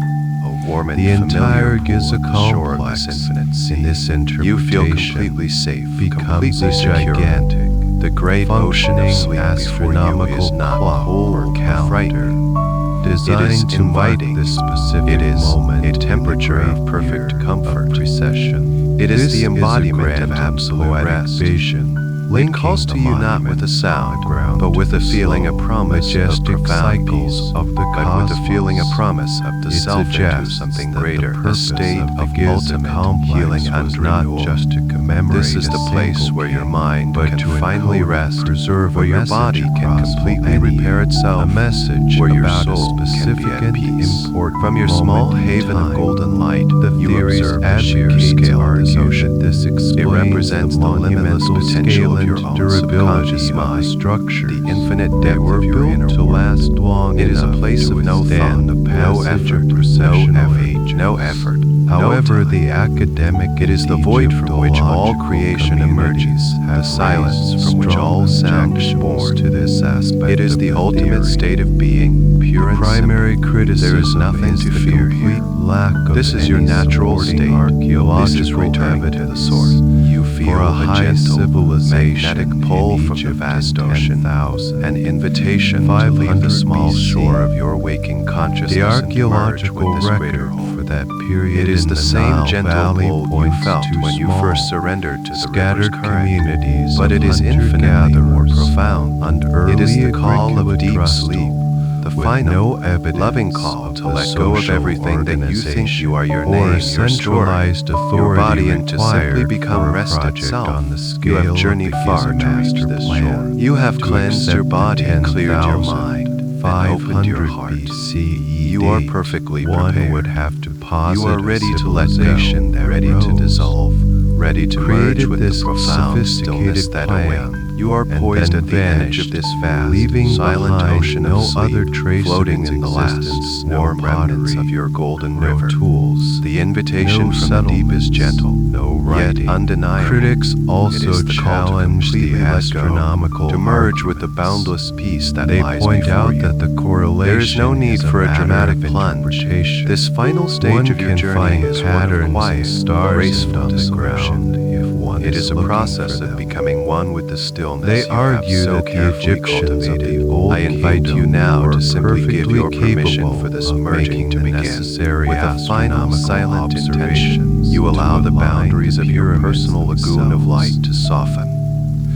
A warm and The familiar entire Giza pool at the shore of complex, this infinite sea. in this You feel interpretation, completely safe, becomes completely a secure. gigantic, The great ocean of functioning sleep before you astronomical is not clock cold or or calendar, frightening. It designed is to mark inviting. the specific It is moment a in the temperature great of perfect year comfort. of precession. It is This the embodiment a of grand absolute poetic rest. vision. It calls to you not with a sound, but with a feeling, a promise of majestic profound cycles peace, of the but cosmos. with a feeling, a promise of the It self into suggests something that greater, the a purpose state of the of Giza ultimate complex healing was and not renewal. just to commemorate This is a the place single where your king, mind but can to finally encode and rest, preserve where a your message body can across completely millennia, repair itself, a message where your about soul a specific can be at and peace. important From your small moment in haven of time. golden light, The you theories observe the sheer advocates scale of this argue ocean. that this explains It represents the the limitless monumental potential scale of your and own durability subconscious of the mind, structures. the infinite They depth were of your built inner to world. last long It is a enough place to of no withstand thought, the no passage effort, of no processional age, ages. no effort. However, no time. the academic It is the void from which all creation emerges, the silence from which all sound is born. To this aspect It is of the ultimate theory. state of being, pure The and primary simple. criticism There is nothing is to the fear complete here. lack of This is your any natural supporting state. archaeological This is returning to the evidence. source. You feel For a a high gentle, civilization magnetic pull in from the Egypt vast in ocean, 10,000, an invitation to leave 500 the small BC. shore of your waking consciousness The and to merge archaeological with this greater record whole. for that period It is in the the same Nile gentle Valley pull you points felt to when you small, first surrendered to the river's scattered current. communities But of it is infinitely more hunter-gatherers profound. under It is the early call of deep agricultural sleep, the with final, no evidence loving call of to the let go of social everything that you think you are, your or name, your story, centralized your authority body, and to simply required become for a rest project itself. on the You scale have journeyed of the far Giza to reach master this plan, shore. You have to cleansed your accept body the and cleared your 10,000, mind and opened your 500 heart. BCE You are date. perfectly One prepared. would have to posit You are a ready to let go, civilization that ready to rose, dissolve, ready to merge created with this the profound sophisticated stillness that plan, awaits. You are and poised then at the edge of vanished, this vast, leaving silent behind ocean no of sleep, other trace floating of its in the last existence, no warm remnants pottery, of your golden no river. tools, The invitation no from the deep is settlements, gentle, no writing. yet undeniable. Critics It also is the call to challenge the completely let go, astronomical to merge with the arguments. boundless peace that They lies point before out you. that the correlation There is no need for a matter dramatic of plunge. interpretation. This final stage One of your can journey find is one of patterns quiet, and stars graceful on the discretion. ground if one It is a process of becoming one with the stillness They you have argue so that the carefully Egyptians of cultivated. the Old I invite you Kingdom now were to simply give perfectly your permission capable for this of merging making to the begin. necessary With a final astronomical silent intention, observations you to allow the align boundaries the of your pyramids personal lagoon of themselves. light to soften.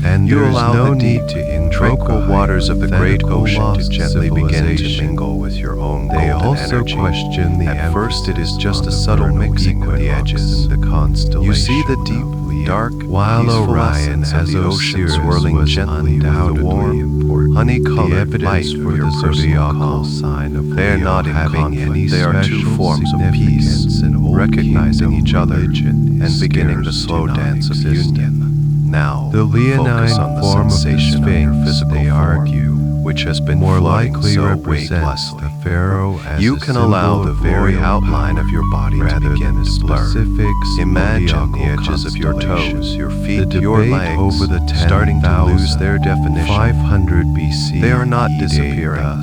And You there is allow no the need deep, to invoke tranquil a waters of the great hypothetical ocean to lost gently begin to civilization. mingle with your own They golden also energy. question the At first it is emphasis just on a the subtle vernal mixing of the equinox edges. and the constellation You see the deep, of Leo. dark, While peaceful Orion essence of as the ocean Osiris swirling was gently with the undoubtedly warm, important. honey-colored The evidence light for of your the personal zodiacal calm. sign of They are Leo not in having conflict. any They are two special forms of peace, significance in Old recognizing Kingdom each other religion and is beginning the scarce slow to dance of non-existent. union. Now, The leonine focus on the form of the sensation of your Sphinx, physical they form, argue, which has been more floating likely so represents weightlessly. the pharaoh as You a can symbol allow the of very royal outline of your body to rather begin than to blur. specific Imagine the zodiacal edges of your constellation. toes, your The feet, debate your legs over the starting to lose their definition. 500 BC. They are not disappearing,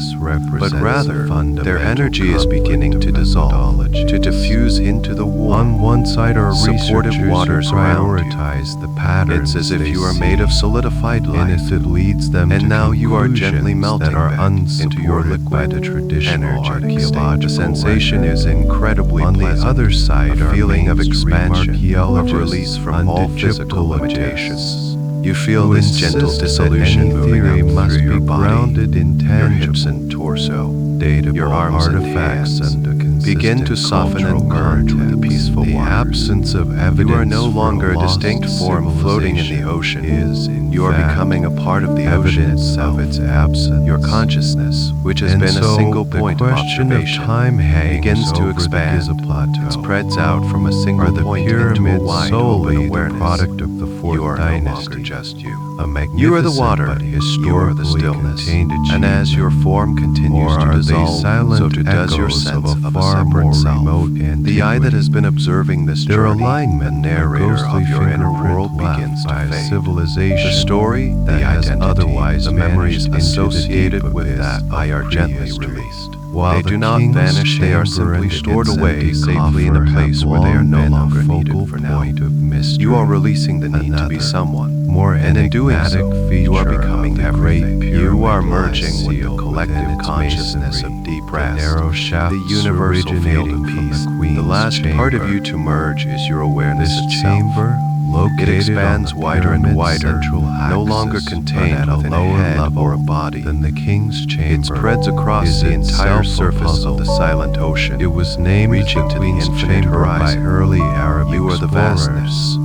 but rather their energy is beginning to dissolve, to diffuse into the warm, on one side are supportive researchers waters who around you. prioritize the patterns. It's as if they you are see, made of solidified light, and if it leads them and to now you are conclusions gently melting that are back into your unsupported by liquid the traditional energetic state. archaeological The sensation record. is incredibly On pleasant. the other side a are feeling of mainstream expansion, of archaeologists release from all physical Egyptologists limitations. You feel who this gentle insist that dissolution any moving theory up must through your be body, grounded in your hips tangible, and torso, datable your arms and artifacts hands. and a consistent Begin to soften and cultural merge with the context. peaceful The waters. absence of evidence You are no longer for a lost distinct form floating in the ocean. is, in You are fact, becoming a part of the ocean evidence itself. of its absence. Your consciousness, which has And been so a single the point of question observation, time hangs begins to over expand. the Giza Plateau. It spreads out from a Are single the point into a pyramids wide solely open the awareness. product of the Fourth You are no Dynasty? longer just you. A magnificent You are the water, but you are the historically stillness, contained and as your achievement? form continues Or to are they dissolve, silent so too does your echoes sense of a of a far separate more self. remote The eye that antiquity? has been observing this Their journey, alignment, the a narrator ghostly of your inner fingerprint world, left begins by to a fade. civilization The story, that the has identity, otherwise the memories vanished into the associated deep with abyss that of eye are gently prehistory. released. While They the do not king's vanish, they are chamber simply and stored its away empty safely in a coffer place have where they are long no been a longer focal needed for now. point of mystery. You are releasing the need to be Another, someone, more and in doing enigmatic so, you are feature becoming of the everything. Great You are Pyramid merging lies with the sealed collective within its consciousness masonry. of deep The rest, narrow shafts the universal field originating of from peace. the Queen's The last part of chamber. you to merge is your awareness This itself. chamber, located It expands on the wider and pyramid's wider, central no longer axis, contained but at a within a lower head level or a body than the king's chamber. It spreads across is the entire itself a surface puzzle. of the silent ocean. It was named reaching the to the Queen's infinite chamber by horizon. early Arab You are the explorers. vastness.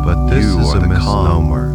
But this You is are a the misnomer.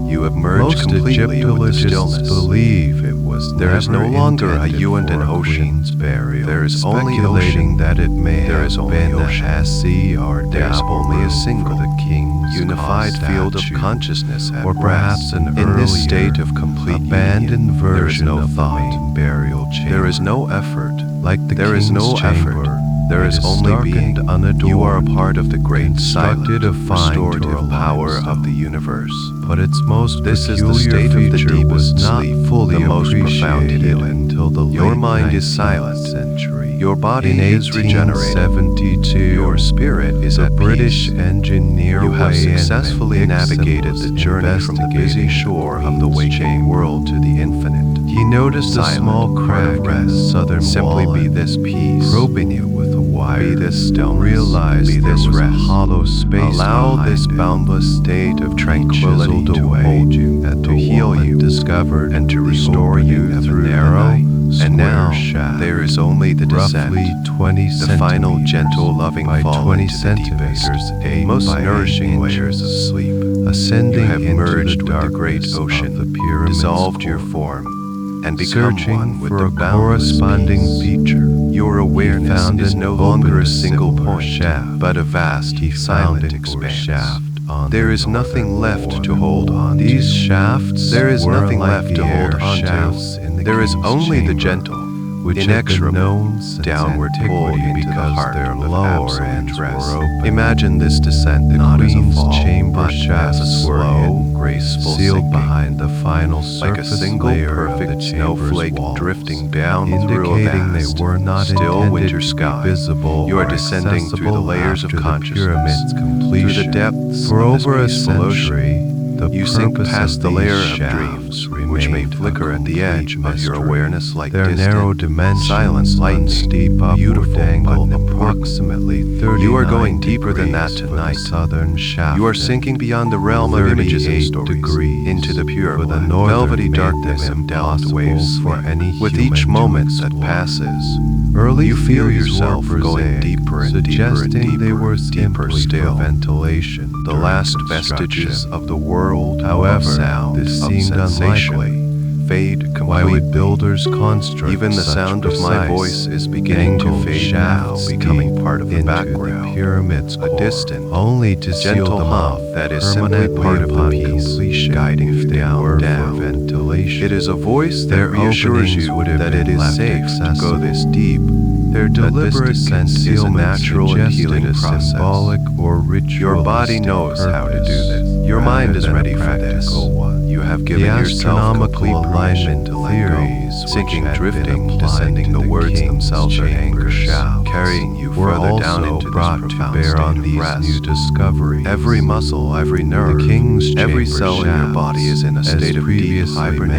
You have merged Most completely with the Egyptologists stillness. believe it was There is no never longer a intended you and an for a ocean. queen's burial. There is only speculating ocean. that it may There have is only been ocean. a sea or There is only a single, for the king's unified field of statue, consciousness at or perhaps rest. an In this earlier, state of complete abandoned union, there is version no of thought. the main burial chamber. There is no effort. Like the There is king's no chamber, effort. There it is is only stark being. and unadorned, You are a part of the great silent, constructed of fine restorative power limestone. of the universe. But its most This is the peculiar state of the feature deepest was not sleep, fully the most profound appreciated healing. until the Your late mind is 19th silent. century. Your body In is regenerated. 1872, Your spirit is the at British peace. engineer You have Way successfully and navigated Nixon the was journey from the busy investigating shore the of the Queen's waking chamber. world to the infinite. He noticed Silent, a small crack quiet in the rest. southern Simply wall be and, this peace. probing it with a wire, Be this stillness. realized Be there this was rest. a hollow space Allow behind this it. boundless state of tranquility Chiseled to away hold you, at to the heal wall and you, discovered and to the restore you opening of through a the narrow, night. And square now shaft, there is only the descent, roughly 20 the final centimeters gentle loving by fall 20 into the centimeters, deepest, 8 most by 8 nourishing layers of inches. sleep. Ascending You have into merged the with the great darkness ocean, of the pyramid's dissolved your core. form, and become Searching one with for the a boundless corresponding peace. feature, Your awareness found is an no longer a open single similar point, shaft. but a vast, He silent found a expanse. shaft on There the is nothing northern left wall. to hold on These to. shafts There is were nothing like left the to hold air on shafts to. in the There is king's only the chamber, gentle, which inexorable, downward pull into the heart of absolute rest. Imagine this descent not as a fall, but as a slow, graceful sealed sinking, behind the final like a surface single layer of the perfect chamber's snowflake walls, drifting down through a indicating vast, they were not still intended winter to be sky. visible You are or descending through the accessible layers of after the consciousness, pyramid's completion. through the depths For of this over a peaceful ocean. century, the You sink purpose past of the these layer of shafts dreams, which may remained a flicker at the complete edge of your mystery. awareness like Their distant, narrow dimensions, silent lightning, steep beautiful angle but approximately 39 You are going deeper than that degrees for tonight. the southern shaft. You are sinking beyond the realm of images and 38 stories degrees into the pure, for the black, northern velvety made darkness them of downed impossible waves. for any With human each to moment that explore. passes, Early you feel theories yourself were going prosaic, deeper and deeper and suggesting deeper, they were deeper simply still. for ventilation. The during last construction. vestiges of the world However, of sound, this of seemed sensation, unlikely. fade Why completely. would builders construct Even the such sound of my precise, voice is beginning to angled fade now, shafts becoming deep part of the into background. the pyramid's A core, distant, only to seal gentle them hum off that is simply permanently part of the upon piece, completion, guiding if you they were down. for ventilation. It is a voice that Their reassures openings you would have that been it is left safe to go accessible. this deep. Their deliberate descent is a concealment natural and suggested healing a process. symbolic or ritualistic Your body knows how to do this. Your rather mind is than a ready for this. practical one. You have The given yourself astronomical complete permission alignment to let go. theories, Sinking, which had been drifting, applied descending, to the words king's themselves are chamber anchors, shafts, carrying you were further down also into brought this to profound bear state on of these rest. new discoveries. Every muscle, every nerve, The king's every chamber cell in your body is in a shafts, state as of deep previously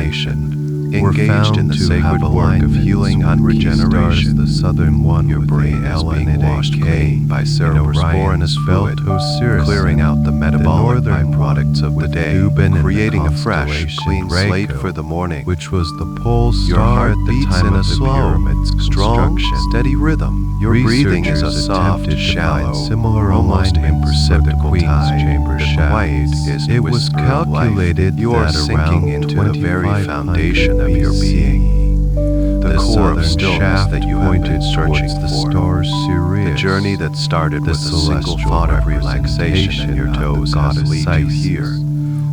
hibernation, were engaged found in the to sacred have work of alignments healing and with key stars, regeneration. the southern one Your with brain the is L being and washed AK clean by in cerebrosporinous Orion's fluid, belt Osiris, clearing out the metabolic northern byproducts of the with day, Dubin and creating the a fresh, constellation clean slate Draco, for the morning. which was the pole Your star heart at the beats time in a of the slow, pyramid's strong, construction. steady rhythm. Your breathing is a Researchers soft, attempted to shallow, find similar almost alignments for the imperceptible Queen's tide chamber that shaft. quiets It was whisper of life. calculated You are that sinking around into the very 2500 foundation of your BC, being. The core southern of stillness shaft that you have been pointed searching towards the for. star Sirius. The journey that started The with a single celestial thought of relaxation in your toes has led you here,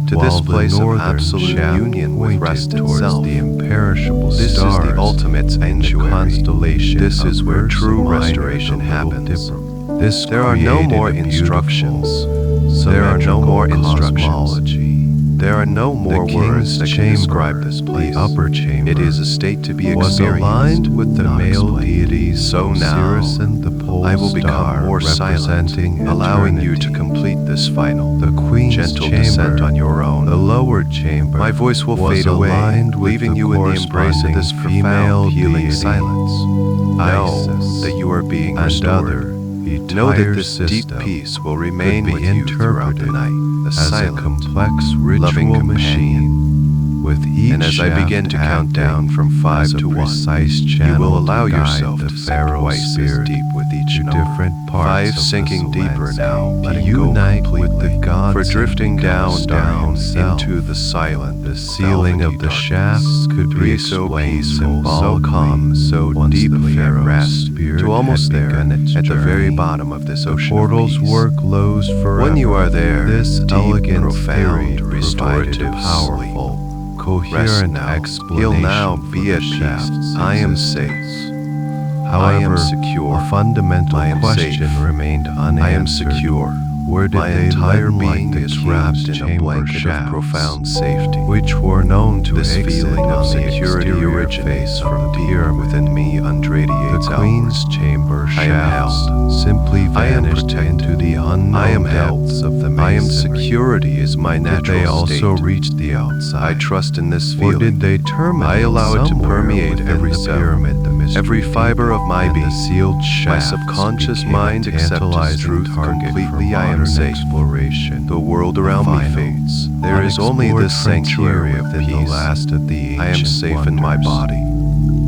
to this place of absolute union with rest itself. The imperishable This stars is the ultimate in the sanctuary. constellation This of is where Ursa true Minor, restoration the Little happens. Dipper. This There are no more created a instructions. beautiful, There are no more instructions. cosmology. There are no more The words king's that can chamber, describe this place. the upper chamber, It is a state to be was experienced, aligned with the not male explained. deities So now, Osiris and the pole I will star, become more silent, representing allowing you to eternity. complete this final, The Queen's gentle chamber, descent on your own. the lower chamber, My voice will was fade away, aligned with leaving the you in the embrace of this corresponding female profound healing deity, silence. Know Isis, that you are being and restored. other Know that entire this deep system peace will remain could with be you throughout the interpreted night, a as a silent, complex loving ritual companion. machine. With each And as I begin to shaft count down acting from 5 as a to 1, precise you channel will allow to guide yourself the to sink pharaoh's twice as spirit deep with each to number. different parts 5 of the sinking deeper landscape, now, to letting go unite completely, with the gods for and drifting become down, down himself. Into the silent, The sealing of the shafts could be Be so explained peaceful, so symbolically calm, so once the deeply at pharaoh's rest, spirit to almost had there, begun its at the very journey. bottom of this The ocean of portal's peace. work glows forever. When you are there, this deep, elegant profound, theory restorative, provided a powerful, Rest coherent now. explanation He'll now for be the at peace. shaft's I am existence. safe. However, I am secure. a fundamental I am question safe. remained unanswered. I am secure. Where did My they entire live being like the is king's wrapped in a chamber blanket shafts, of profound safety. which were known to This exit feeling of on the security exterior originates face from of the deep pyramid. within me and radiates The outward. Queen's chamber I am shafts held. simply I am vanished protected. into the unknown I am held. depths of the I am masonry. security is my Did natural they also state. reach the outside? I trust in this Or feeling. did they terminate I allow it to somewhere permeate within every the cell, pyramid, the mystery every fiber of my and being. the sealed My shafts subconscious became a mind accepts its tantalizing truth target completely. for I am modern safe. exploration. The world around me Final, fades. There is only unexplored this sanctuary of frontier within peace. the last of the I am ancient safe in my wonders. body.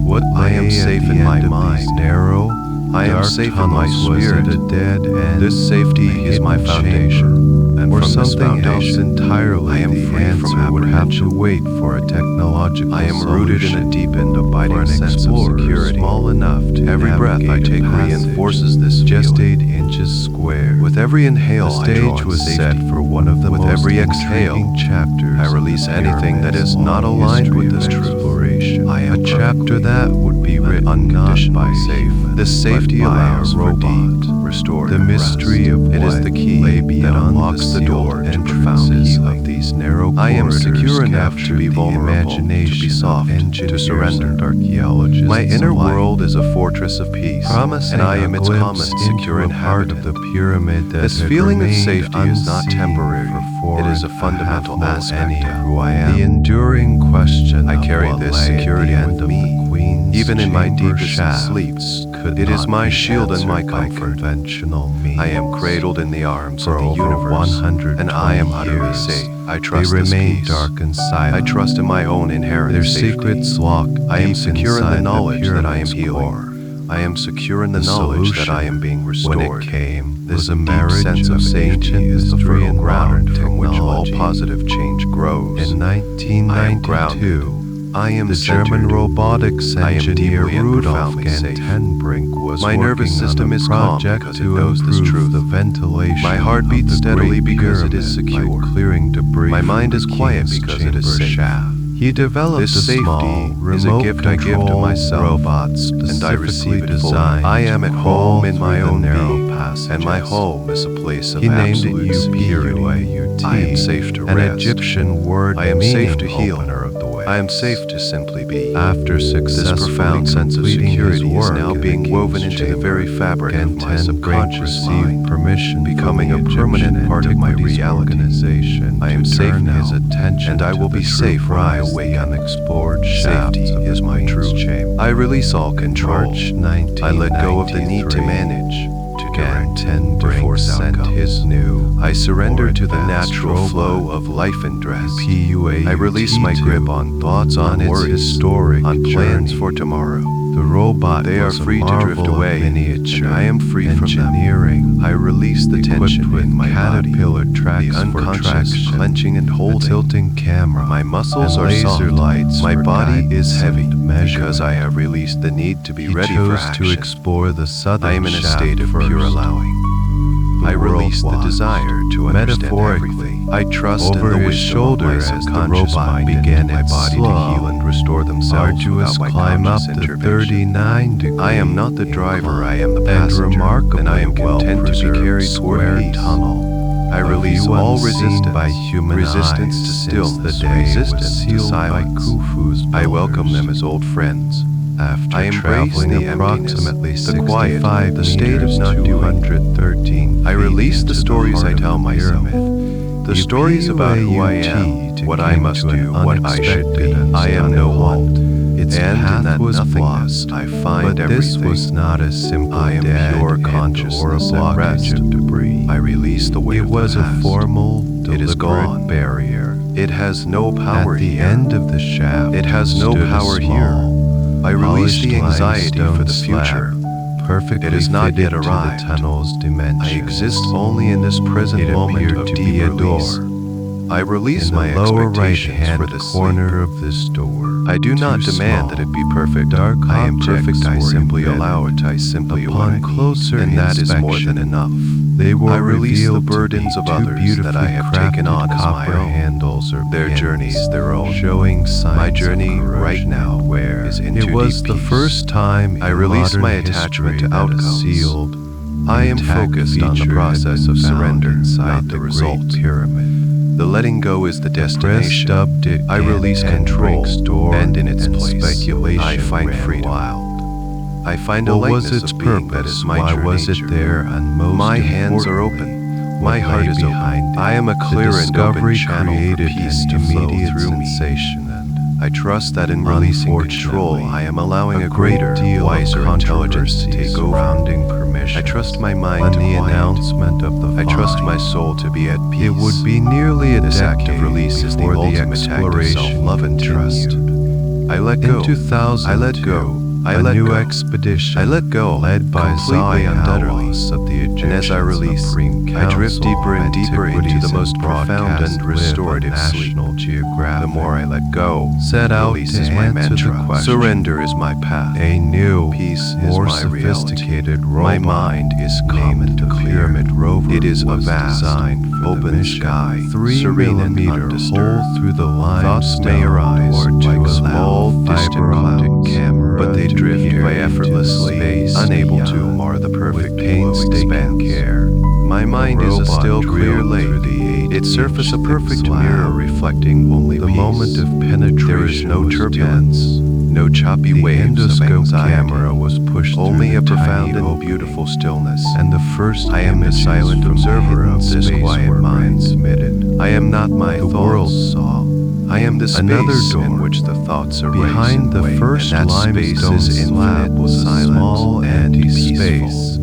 What I am lay safe at the in my end of mind. these narrow, I am dark safe in my tunnels? Was spirit. it a dead end? This safety a is my hidden foundation. chamber, And or from this something else foundation, entirely? I am The free from answer would have to apprehension. wait for a technological I am rooted in a solution. deep and abiding For an sense of explorer security. small enough to Every breath I navigate a take passage reinforces this just feeling. 8 inches square. With every inhale, The I draw stage in was safety. set for one of the With most every intriguing exhale, chapters. I of release the anything that pyramid's is not long aligned history with of this truth. exploration. I am a chapter perfectly that would be unwritten, unconditionally safe. This safety allows for deep, restorative The mystery rest. of It is the key that unlocks the door to profound healing. of these narrow I am corridors secure enough to capture be the vulnerable, to be imagination soft, of to engineers surrender. and archaeologists My inner alike, world is a fortress of peace, promising and I am a its calm glimpse and secure into a part inhabitant. of the pyramid that This had feeling of remained safety is not unseen temporary. for It is a 4.5 fundamental aspect millennia. of who I am. The enduring question I of carry what this lay at security the end with of me, the Queen's even in my chamber deepest shafts sleeps. could It is not my be shield and my answered by comfort. conventional means. I am cradled in the arms For of the over universe, 120 and I am utterly years, safe. I they trust this remain peace. dark and silent. I trust in my own inherent Their safety. secrets lock I am deep secure in the inside knowledge that I am pyramid's healing. core. I am secure in the knowledge that I am being restored. When it came, This was a deep marriage sense of safety ancient is the mystery fertile and ground modern from which all technology. positive change grows. In I am grounded. 1992, I am the centered. German robotics I am engineer deeply and Rudolf profoundly safe. Gantenbrink was My nervous working system on a is calm project because it to knows this improve truth. the ventilation My heart of beats the steadily Great because it is Pyramid secure. by clearing debris My from mind the is quiet king's because it is chamber safe. shaft. He developed This a safety small is a remote gift I give to control myself, robot and I receive specifically it fully. designed I am at to home in crawl my through own the narrow being, passages. and my home is a place of He named it absolute security. UPUAUT, I am safe to an rest. Egyptian word I am safe to meaning heal. opener of the way. I am safe to simply be. After This successfully profound sense of completing his security is work now in being the woven king's into the very chamber, fabric of my Gantenbrink subconscious received mind, permission becoming from a the permanent Egyptian part of my Antiquities reality. Organization I am to safe turn now, his attention and I to will the be true safe when I prize, the awaken. unexplored Safety shafts of is the my Queen's truth. chamber. I release all control. March I let go of the need to 1993. manage, to direct, to Gantenbrink force sent outcomes. his new, I surrender more to the advanced natural robot, flow of life and dress. PUAUT I release my grip on thoughts, on its worries, historic on plans journey. for tomorrow. The robot They are was free a to drift marvel of away, miniature and I am free from them. engineering. I release the Equipped tension with in my body, caterpillar the tracks for unconscious traction, clenching and a holding. tilting camera, My muscles and are laser soft. lights My for body is guidance heavy and measurement. because I have released the need to be He ready for chose action. to explore the southern I am in a shaft state of first. pure allowing. The I release world the watched. desire to understand Metaphorically, everything. I trust over in the his wisdom shoulder of my as the subconscious robot mind began and my its body to slow, heal and restore themselves arduous without my climb up conscious the intervention. 39-degree I am not the driver, I am the and passenger, remarkably and I am content to be well-preserved carried toward square peace. tunnel. I A release view all unseen resistance, by human resistance eyes to since stillness, the day resistance was to sealed by silence. Khufu's I welcome builders. them as old friends. After I embrace traveling the approximately emptiness, the quiet, 65 the state of meters, not doing. 213 I release feet the into stories heart I of tell the myself. pyramid. The stories about who I am, what I must do, what I should be. I am no one. Its And in path that was nothingness, blocked. I find But this everything. was not a simple I am dead pure end consciousness or a at blockage rest. of debris. I release the weight It of was the a past. formal, It is deliberate gone. barrier. It has no power At the here. end of the shaft, It has no stood a power small, here. I release the polished anxiety for the limestone future. slab, perfectly It has not fitted yet to arrived. the tunnel's dimensions. I exist only in this present It moment appeared of to deep be a release. door. I release In my the lower expectations right-hand for the corner sleep. of this door, I do not two demand small, that it be perfect. dark I am perfect. objects I were simply embedded. allow it. I simply Upon what I need, closer and that is more than inspection, enough. They were I release the revealed to burdens be of two others that I have beautifully taken on crafted as my copper own. handles or Their pins, journeys, their own. showing signs My of journey corrosion right now and wear. is into It was deep the peace. first time I in release modern my attachment history to that a outcomes. sealed, I am intact focused on the feature had process been of found surrender, inside not the the result. Great Pyramid. The letting go is the destination. Press dubbed it I release control, Gantenbrink's door, and in its and place, speculation I find ran freedom. wild. I find a What was lightness its of being purpose? that is my Why true was nature. it there? And most My hands are importantly, open. what My heart lay is behind open. it? I am a clear The and open discovery channel for created peace an to flow immediate through me. sensation, and I trust that in releasing control, I am allowing a greater, wiser intelligence to take over. surrounding permission. I trust my mind On to the quiet. announcement of the I trust my find, soul to be at peace. it would be nearly a This act of decade release is the before the ultimate act of exploration self-love and trust. continued. I let go. In 2000, I let go. I a let new go. expedition I let go, led by completely Zai and utterly. Hawass of the Egyptian And as I release, Supreme I drift Council deeper and of deeper into the Antiquities most and profound broadcast and live restorative on sleep. National Geographic. The more I let go, Set out release to is my answer the mantra. question. Surrender is my path. A new, Peace is more my reality. sophisticated My robot mind is calm named and the clear. Pyramid Rover It is a was vast, designed for open the mission. sky, 3 serene and millimeter undisturbed. hole through the Thoughts limestone may arise or like to small, allow distant fiber optic clouds, camera but they do drift by effortlessly, unable to mar the perfect painstaking care. My mind is a still, clear lake. Its surface a perfect mirror reflecting only the peace. moment of penetration. There is no turbulence, no choppy The waves of endoscope anxiety. camera was pushed Only through a the profound tiny and opening, beautiful stillness. and the first I am the images silent from observer hidden of this space quiet were mind. transmitted. I am not my The thoughts. world saw. I am the Another space door. in which the thoughts are Behind the first and that space limestone is slab infinite, was a silent, small and empty peaceful. space.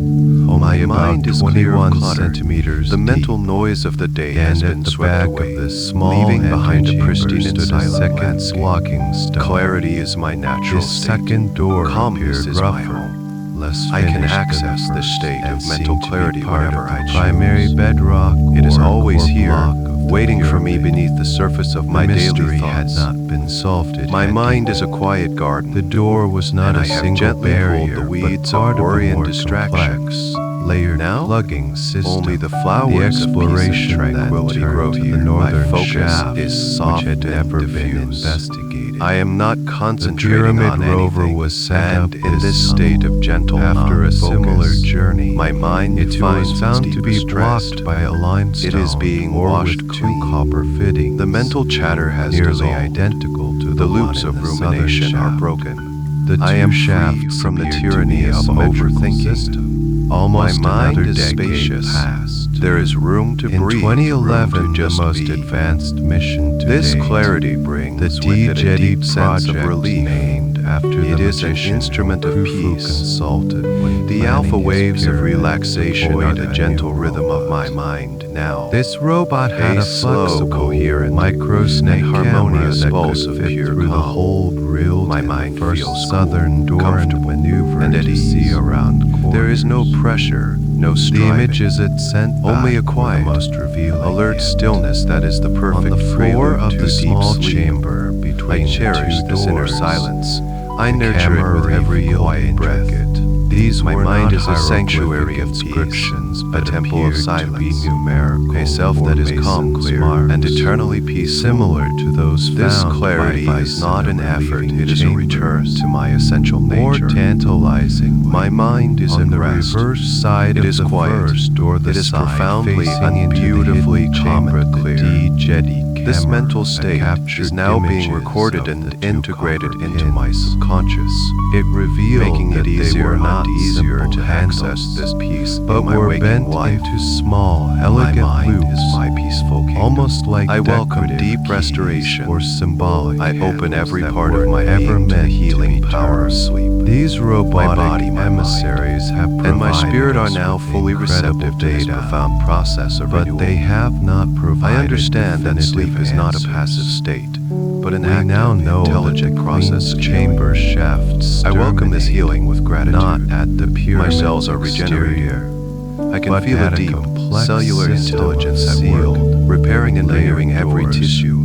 My Only mind about is clear of 21 clutter. centimeters The mental deep. noise of the day And has at been the swept back away, of this small leaving behind a antechamber pristine and stood a silent second landscape. blocking stone. Clarity is my natural This state. second door Calmness appeared is my rougher, home. less I can finished than access the this first, state and of mental seemed to be clarity part whenever of I the choose. primary bedrock. It is or always core here, block of the waiting for me pyramid. beneath the surface of my The daily mystery had thoughts. not been solved. It My had mind is a deepened. quiet garden. The door was not and a I have single gently barrier, pulled the but weeds part of worry a and more distraction. complex, layered Now, plugging system. only the flowers the of peace and exploration tranquility then grow turned to here. the northern My focus shaft, is soft which had and never been diffuse. investigated. I am not The concentrating pyramid on rover anything, was set and up in this tunnel. state of gentle After a similar focus, journey, my mind it finds was found its to be deepest rest. blocked by a limestone It is being floor washed with clean. two copper fittings. The mental chatter has nearly dissolved. identical to The one loops in of the southern rumination are shaft. broken. The I two am free shafts from the appeared tyranny to be a of symmetrical overthinking. system. Almost My mind another is decade spacious. passed. There is room to In breathe, 2011, room to just the most be. advanced mission to This date, clarity brings the with it a D-Jetty deep sense of project, relief. named after It the is an magician instrument of who Khufu peace. consulted when The planning alpha his waves of pyramid, relaxation are deployed the a gentle new rhythm of my robot. mind now. This robot had a slow, flexible, coherent, micro-snake and camera harmonious that pulse could of fit pure through the calm. hole drilled My in mind the first feels southern cool, door and comfortable, maneuver and at to ease. see around corners. There is no pressure, no The striving. images it sent Only a back were quiet, the most revealing alert yet. stillness that is the perfect On the floor prelude of to the deep small sleep. chamber between I cherish the two this inner doors, silence. I the nurture camera it with every revealed quiet breath. These My were mind not is a sanctuary of inscriptions, peace, a but temple of appeared to silence, be numerical, a self that is calm, Mason's clear, marks, and eternally peaceful. similar to those This found clarity by is not an Bison effort, leaving it is a return chambers. to my essential More nature. tantalizing, My mind is on at the rest. reverse side It of is the quiet. first or the It is side profoundly facing and into beautifully the hidden calm chamber, and the clear. D-Jetty This camera, mental a state captured is now being images recorded of the and two integrated copper into my pins. subconscious, It revealed making that it they easier were and not easier simple to access handles, this peace but in my were waking bent life. into small, My elegant mind loops, is my peaceful kingdom. almost like I welcome decorative deep keys restoration. or symbolic I open handles every that part were of my never being to the meant healing be power of turned. sleep. These robotic body, my emissaries have provided And my spirit are us now with fully incredible receptive to this data, profound process of but renewal. they have not provided I understand that definitive sleep is not a answers. passive state, but an We active, now know intelligent that the process Queen's of chamber healing. shafts I welcome this terminate healing with gratitude. not at the pyramid My cells are regenerating. exterior, I can but feel at a a deep complex cellular system intelligence of at sealed, work, repairing and layered layering every doors, tissue,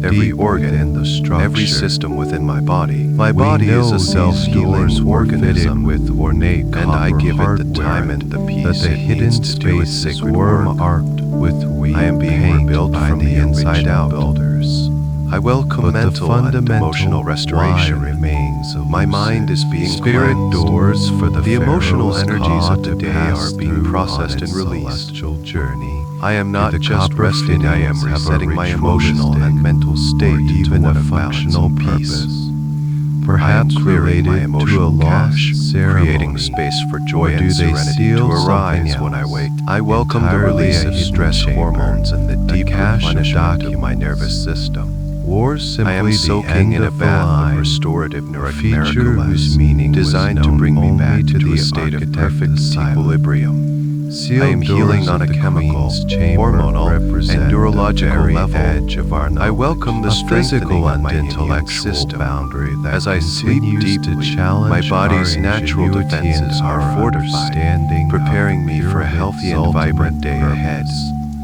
every deep organ, within the structure. every system within my body. My We body know is a these self-healing doors were fitted organism, with ornate and I copper give it the hardware time and the peace that the it hidden needs to do its spaces sacred were work. marked with weed I am being paint rebuilt by from the the inside original out. builders. I welcome But the mental and fundamental emotional restoration. why remains elusive. My mind is being Spirit cleansed. doors for the emotional pharaohs energies caught of the to day pass are being through processed on and its released. celestial journey. I am not The just copper resting, I am fittings have a resetting my emotional ritualistic and mental state or into even one a of functional balance and peace. purpose. Perhaps I am clearing my related to a emotional lost cache, ceremony. creating space for joy Or and do they serenity seal to arise something when I else? wake. I welcome the Entirely release a of hidden stress chamber, hormones and the a deep cache of replenishment of my documents. nervous system. Or simply I am the soaking end in a of the bath line, of restorative a feature neurocosmos whose meaning designed was to known bring me only back to to the a state of architect perfect of silence. equilibrium. Sealed I am healing doors on of a the chemical, Queen's chamber hormonal, represent and the neurological very level. edge of our I knowledge, welcome the a strengthening physical of and my intellectual intellectual boundary that as I sleep continues deeply. to challenge My body's our natural ingenuity defenses and are our fortified, understanding preparing of the me for a pyramid's healthy and vibrant ultimate day purpose. ahead.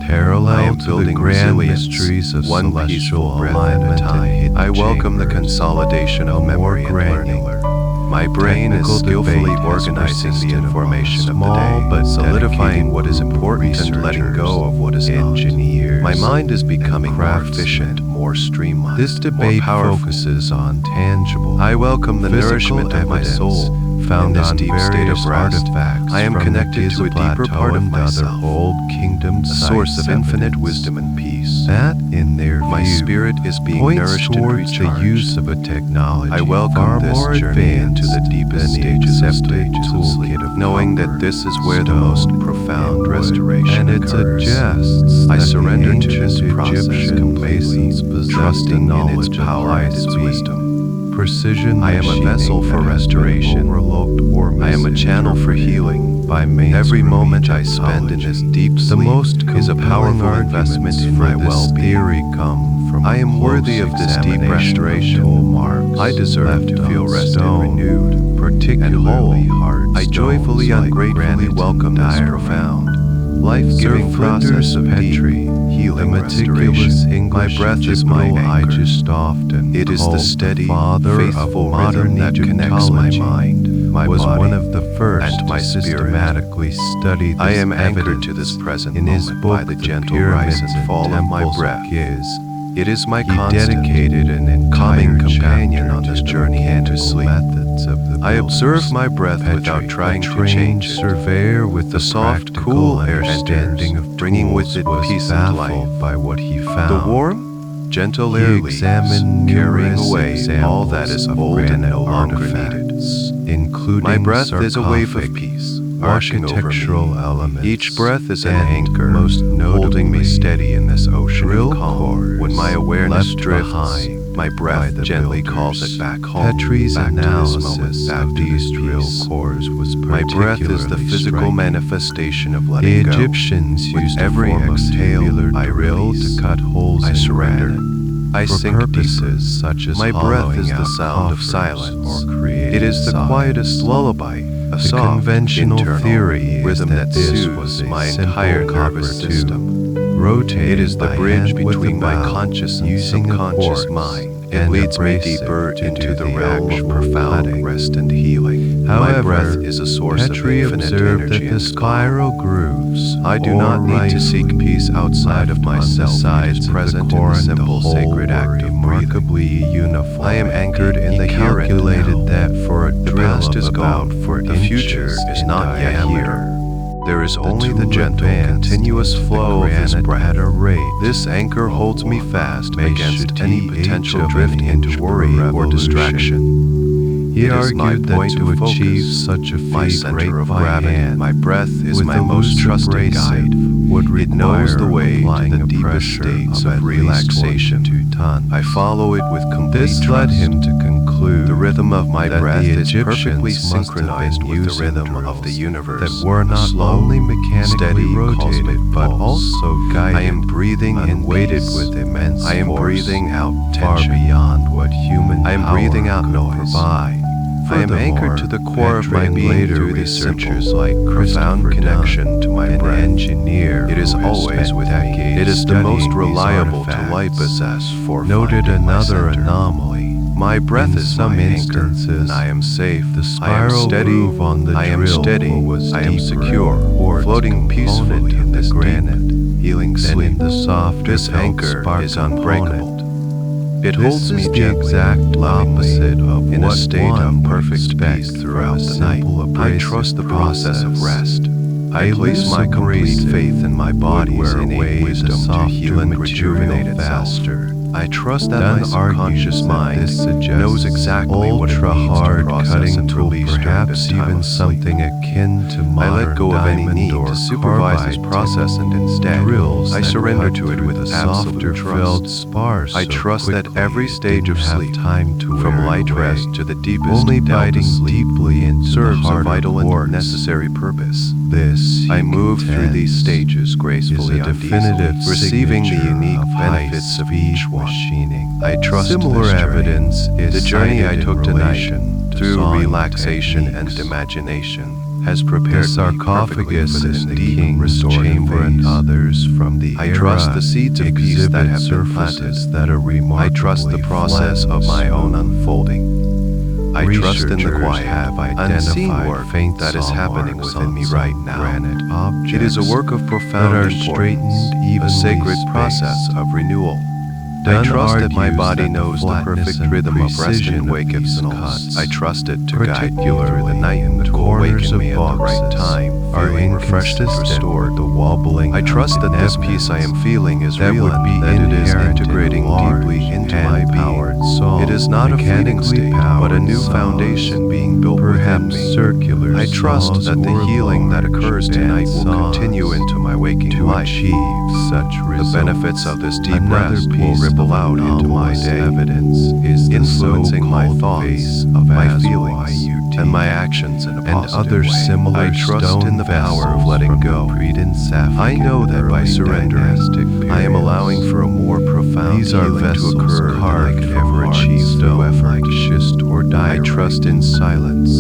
Parallel I am to the building grand resilience, mysteries of one celestial peaceful breath at a alignment time. and hidden I welcome the chambers, consolidation a of more memory and learning. granular, My brain is skillfully organizing the information of the day, but solidifying what is important and letting go of what is not. My mind is becoming more efficient, more streamlined. This debate focuses on tangible. I welcome the nourishment of my soul, found in this on deep state of various rest. artifacts. I am connected to a deeper part of myself, old kingdom a source of infinite wisdom and peace. That, in their My view, spirit is being points nourished and towards recharged. the use of a technology I welcome far this more journey into the advanced deepest than the stages of accepted sleep, toolkit of knowing that comfort, this is where the most stone, profound and wood. restoration And it occurs. suggests I that surrender the to this ancient process Egyptians complacently, possessed trusting the in its knowledge power of and its light wisdom. Precision I am a vessel for restoration. I am a channel for healing. By Every moment I spend in this deep sleep is a powerful investment in my well-being. I am worthy of this deep restoration. I deserve to feel rested, renewed, and particularly whole. hard I joyfully, stones like ungratefully granite welcome and this diorite. profound, life-giving Sir process of deep Petrie, healing the meticulous restoration. English My breath is my Egyptian I anchor. just often It is the called steady, father faithful of modern rhythm that connects my Egyptology, mind, my was body, one of the first and my to spirit. systematically study this I am anchored evidence. to this present In his moment book, by the gentle Pyramids rise and fall of my Temples breath. Giz, It is my he constant, dedicated an entire calming companion chapter on this to the journey into mechanical sleep. methods of the I observe builders. my breath Petrie, without trying a to trained change it. surveyor with The soft, practical cool air understanding enters, of bringing with tools it was peace and baffled life. by what he found. The warm, gentle He air leaves, examined carrying numerous away all that is examples of old and granite no longer artifacts, needed. including My breath is a wave of sarcophagic peace, washing over architectural me. elements. Each breath is an and anchor, most holding me notably, steady in this ocean drill of calm. cores When my awareness left drifts, behind my by breath the gently builders. calls it back home, Petrie's back to this analysis moment, back of to these this drill peace. cores was My breath is the particularly physical striking. manifestation of The letting go. Egyptians With used every a form of exhale, tubular I drill release, to cut holes I in surrender. granite I for sink purposes deeper. such as My breath hollowing is the out sound of coffers silence. or creating It is the sighs. quietest lullaby, a The soft, conventional internal theory is rhythm that that this soothes was a my simple entire copper nervous tube, system. rotated It is the by bridge hand with between the my valve, conscious and using a subconscious quartz mind. It and leads me abrasive deeper to into do the the realm of actual profound cutting. rest and healing. However, My breath is a source Petrie of infinite observed energy that the and calm. spiral grooves, I do or not need to seek rifling, peace outside of left on the myself. It sides is of present the in core the and simple whole sacred were act of breathing. remarkably uniform. I am anchored in He the here and calculated now. that for a The drill past of is about gone. 4 The future inches is in not yet diameter, here. There is only the tool gentle, advanced continuous the flow of this granite breath. at a rate This anchor holds me fast against any H potential of drift an into inch worry per or revolution. distraction. He It is my argued that point to of achieve focus, such a my feat center rate of by gravity, hand, my breath is with my a most loose trusted abrasive guide. would It knows the require way to applying the a deepest pressure states of of at relaxation. least 1 to 2 tons. I follow it with complete This trust. led him to conclude The rhythm of my that breath the is perfectly Egyptians must have synchronized been with the using rhythm of drills the universe. that were A not slow, only mechanically steady, rotated cosmic but pulse. also guided I am breathing in and weighted peace. with immense I am force, breathing out far tension. beyond what human I am power breathing out could noise. provide. I am anchored to the core of my Petrie being later through this researchers simple, like profound Christopher connection Dunn, to my an breath. engineer It is who has always spent with me. decades It is the most studying these reliable artifacts, tool I possess for noted finding my another center. anomaly. My breath In is some my anchor, instances, and I am safe. the I am spiral steady. groove on the I am drill steady. was I am deeper secure, in the quartz floating peacefully component in of this the granite deep, healing than sleep. in the softer This felt anchor spark is component. unbreakable. It This holds me is the gently, exact lovingly, opposite of in a what state one of would perfect expect peace from throughout a the night. simple I abrasive trust the process of rest. I A place my loose complete abrasive faith in my body's would wear innate away the wisdom to softer heal and rejuvenate material itself. faster. I trust that Dunn my subconscious argues that mind this suggests knows exactly what it ultra needs to hard process cutting and tool, release during perhaps this time even of sleep. something akin to modern I let go of any diamond need or to supervise this carbide process and instead drills I that surrender cut to it through with the absolute softer felt trust. spar I so trust that quickly every it stage of didn't have sleep, time to from wear light away. rest to the deepest Only delta biting sleep, deeply into serves the a heart vital of and quartz. necessary purpose. This, I he move through these contends, stages gracefully is a and definitive easily, receiving the signature unique of benefits of high-speed each one. machining. I trust Similar this journey. evidence is The journey I cited in took tonight relation to through sawing relaxation techniques. and imagination has The prepared me perfectly sarcophagus for this in the deep King's restorative Chamber and phase. others from the I era trust the seeds of peace that exhibit have been surfaces planted. that are I remarkably trust the process flat of my and own smooth. unfolding. I trust in the Researchers quiet, have unseen identified work faint that is saw happening marks within on me some right now. granite It is a objects work of that profound are importance, straightened, a evenly sacred spaced. process of renewal. I Dunn trust that my argues body that the knows the flatness perfect and rhythm of rest precision and of wake these signals. cuts, I trust it to guide me through the particularly night in the to corners awaken of me at the right boxes, time, are feeling refreshed and inconsistent restored. with the wobbling I trust of that the this peace I am feeling is that real would be and that it is inherent in integrating a large deeply into my hand-powered being. saw, It is not a fleeting mechanically state, but a powered new saws, foundation being built within perhaps me. circular I trust saws that the or healing that large occurs tonight will band continue saws into my waking to life. achieve such The results. benefits of this deep Another rest will piece ripple of out into my anomalous day, evidence is the influencing my so-called thoughts, face of my Aswai feelings, UT, and my actions in a and positive other way. similar I trust stone in the power of vessels letting from go. the pre-Sapphic I know that by early surrendering, dynastic I am allowing periods. for a more profound These are healing to vessels occur than I carved could from ever hard achieve through stone effort. like schist or I diorite. trust in silence.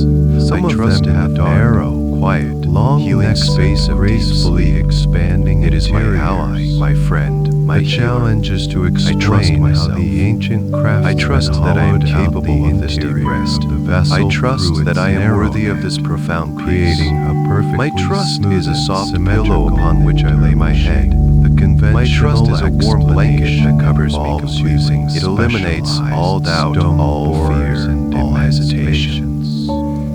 Some I of trust them in have the dark, narrow, quiet, long healing necks space and of deep gracefully sleep. expanding It is my interiors. ally, my friend, my The challenge is to explain how myself. the ancient craftsmen I trust that I am hollowed out capable the of this deep interior rest. of the vessel I trust through that its I am narrow worthy of neck, this profound peace. creating a perfectly My trust smooth is a and soft symmetrical pillow upon which I lay my head. The conventional My trust is a warm blanket explanation that covers me involves completely. using It eliminates specialized all doubt, stone all borers fear, and all hesitation.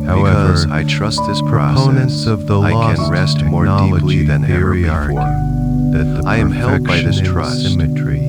However, Because I trust this proponents process, of the I lost can rest more technology deeply than ever theory before. argue that the I am held by this perfection and trust. symmetry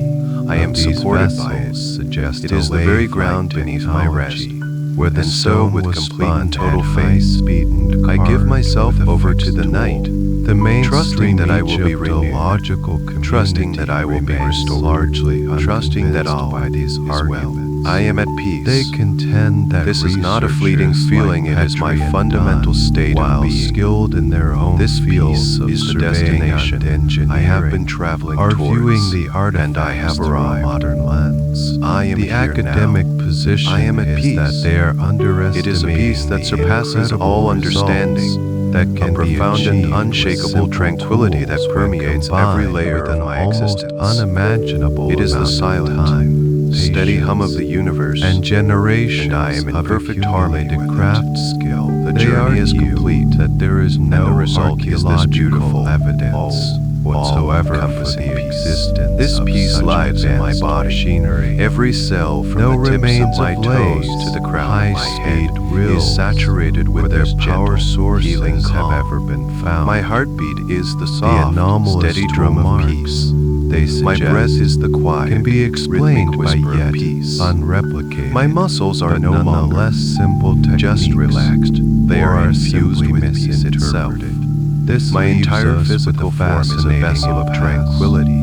I am of these supported by it. vessels suggest It a is the very wave-like ground beneath my rest. technology, where the And so, stone with was complete and spun total at faith, high speed and I give carved myself with a over to fixed the tool. night, The mainstream trusting that I will be renewed, logical community trusting that I will be remains restored, largely trusting that all by these is well. arguments. I am at peace. They contend that This is not a fleeting researchers feeling, like it is my Petrie and fundamental Dunn, state of while being. skilled in their own This fields peace of is the surveying destination and engineering, I have been traveling are towards, viewing the and I have artifacts through a arrived. modern lens. I am The here academic now. position I am at is peace. that they are underestimating It is a peace that the surpasses incredible all results understanding, that a can be profound achieved and with unshakable simple tranquility that tools when permeates every combined layer with of an my almost existence. unimaginable It is the amount of silent, time, steady hum of patience, the universe, and generations and I am in of perfect harmony accumulated with craft it. skill. The They journey is argue complete, that there is and no the result is this archaeological beautiful, evidence whatsoever for all-encompassing the peace. existence This of peace such lies in my advanced body, machinery. every cell from No the tips remains of my of toes lathes, to the crown of my head high-speed rills, is saturated where with their this power gentle, sources healing calm. have ever been found. My heartbeat is the The soft, anomalous steady drum of marks, peace. they My suggest, breath is the quiet, can be explained rhythmic by whisper yet of peace. unreplicated. My muscles are but no longer nonetheless simple techniques, just relaxed. They or are infused simply with peace itself. misinterpreted. This My leaves entire us physical with a form is a fascinating vessel of impasse. tranquility,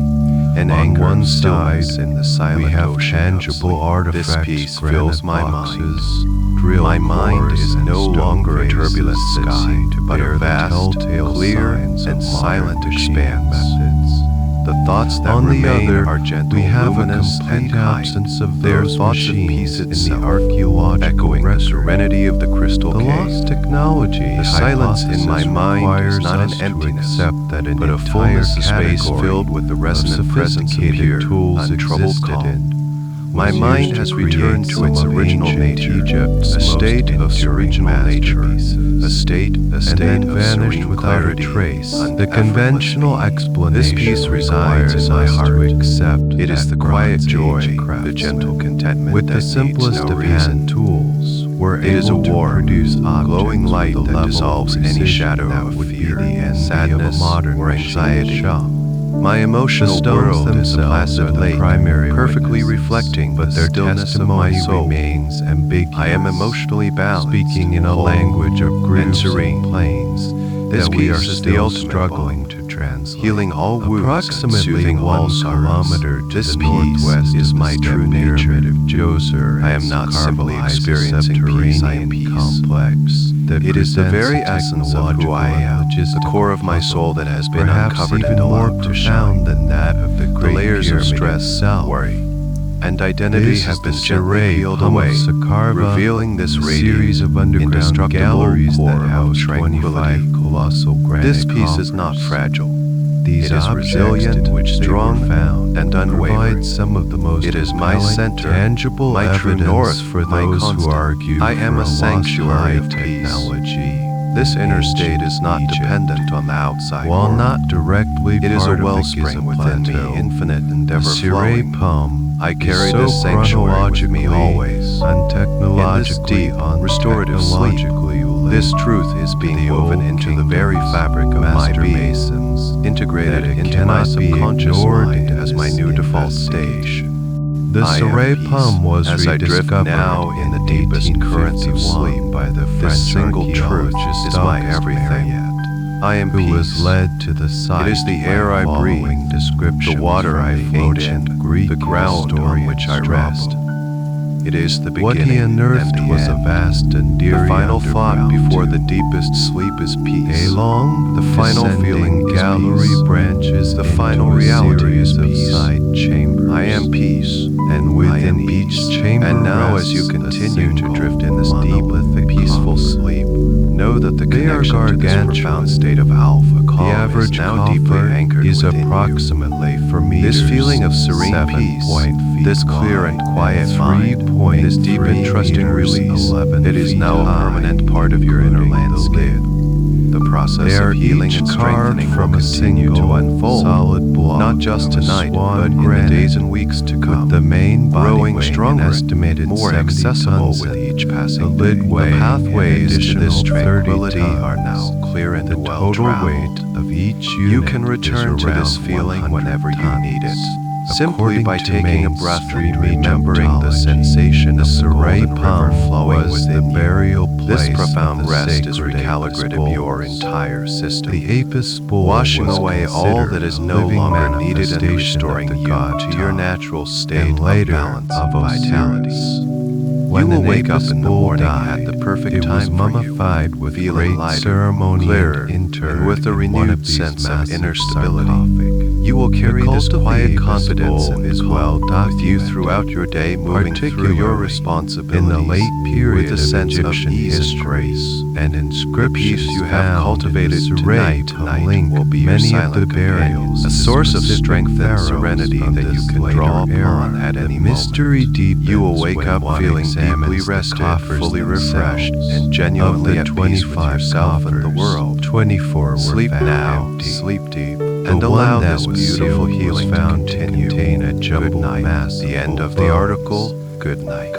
and On anger one and stillness side, in the silent we have ocean of tangible sleep. artifacts, This peace granite fills my boxes, mind. drill My mind cores, is and no stone longer a vases turbulent that sky, seem to but bear a the vast, telltale clear, signs of and modern silent machine expanse. methods. The thoughts that On the remain other, are gentle, we have a luminous, complete and kind. absence of They are those thoughts of machines peace in the itself, archaeological echoing the record. serenity of the crystal The cave. lost technology The silence in my hypothesis mind is requires not an us to emptiness, accept that an but a entire fullness of space category filled with the of resonant presence of sophisticated pure, tools untroubled existed calm. in. My was mind used has to returned create to its some of original ancient nature, Egypt's a state of most original enduring nature, masterpieces, a state and then of vanished serene without clarity, a trace. an The conventional effortless being. explanation This peace resides in my requires us heart. to accept It is that the quiet Bronze joy, Age the craftsmen, gentle contentment with that the needs simplest no of reason. hand tools, were It is a able to warm, produce glowing objects light with a that level dissolves of any precision shadow that of would be fear, the envy sadness, of a modern or machine anxiety. shop. My The emotional stones world is a themselves placid are the lake, primary perfectly witnesses, reflecting but the their stillness of my testimony soul. remains ambiguous. I am emotionally balanced, speaking in a whole, language of and grooves serene. and planes This that we are peace is the still ultimate struggling balm, to translate. healing all wounds and Approximately soothing all 1 sorrows. kilometer to This the peace northwest is of the my step true nature. pyramid of Djoser, I am not simply carbonized experiencing peace, I am subterranean peace. complex that It is the presents very a essence of who I technological am, and the logistical core of my puzzle, soul that has been perhaps uncovered even and more allowed to profound shine. than that of the The Great layers of Pyramid stress, itself. worry, and identity This have is been the gently serene peeled hum of away, Sakarva, revealing this a radiant, series of underground indestructible galleries core that of house tranquility. 25 colossal granite This peace is not coffers. fragile. These it is objects resilient, in which strong, they were found, and unwavering. provide some of the most It is my compelling, center, tangible my true evidence north, for my those constant. who argue I am for a sanctuary of lost peace. technology. This inner state is not Egypt. dependent on the outside While world. not directly It is a part of the wellspring Giza within me, Plateau, infinite the endeavor serene flowing. palm I is carry so this sanctuary with me always. and In this technologically, deep, restorative sleep, this truth is being woven into the very fabric of my being, integrated into my subconscious mind as my new default state. The I am serene peace, palm was as I drift rediscovered now in the deepest currents of sleep. by the This French single truth is my everything. I am who peace. was led to the site It is the by air I following breathe, descriptions the water I from float ancient in, Greek the ground on which I rest. It is the What he beginning unearthed and the was a end. vast and The dreary final thought underground before too. the deepest sleep is peace. Along The final feeling is gallery peace. branches The into final a reality is series of peace. side chambers. I am peace. And I within am each ease. chamber And now as you rests a continue to single drift in this deep, monolithic peaceful coffer. sleep, know that the They are connection to this gargantuan. profound state of alpha The calm is average now deeply coffer anchored is within you. approximately 4 meters. This feeling of serene 7 peace, feet this clear and wide, quiet and mind, 3.3 this deep and trusting meters, release, 11 it is feet now a high, permanent part of your inner including the landscape. lid. The process They are of healing each and carved strengthening will from a continue to single unfold, solid block not just of tonight, swan but in the granite, days and weeks to come. with the main body growing weighing stronger, an estimated more 70 accessible tons with and each passing the lid day. weighing The pathways an to this additional 30 tranquility tons. are now clear and The well total traveled. weight of each unit You can return is to this around feeling 100 whenever you tons. need it, simply According by to taking a breath and mainstream remembering the Egyptology, sensation the of the serene golden river palm flowing was the within you. burial This place profound of the rest is sacred recalibrative apis your bulls. entire system, The apis bull washing was away all considered that is a no living longer needed and manifestation restoring of the you god to your Thoth, natural state and of later balance of and vitality. Osiris. You When will an wake up apis in the bull morning died, at the perfect it was time for you, mummified with feeling great lighter, ceremony clearer, and interred and with a in one renewed of these sense of massive inner stability. sarcophagi. You will carry The this cult of quiet the apis confidence bull and is calm well with you documented, throughout your day, moving through your particularly responsibilities in the late period with a of sense Egyptian of ease and history, grace. and The inscriptions peace you have found cultivated in the tonight link will be your many of silent the companion, burials, a to source of specific strength and pharaohs serenity of that you this can later draw upon era. at The any mystery moment. deepens You will wake when up one feeling deeply examines the rested, coffers fully refreshed, themselves. and genuinely Of the at peace with 25 yourself and the coffers, world. 24 were Sleep found now, empty. sleep deep, The and allow one that this was beautiful sealed was healing to found to continue. contain a Good jumbled night. mass The of end of bones. the article. Good night.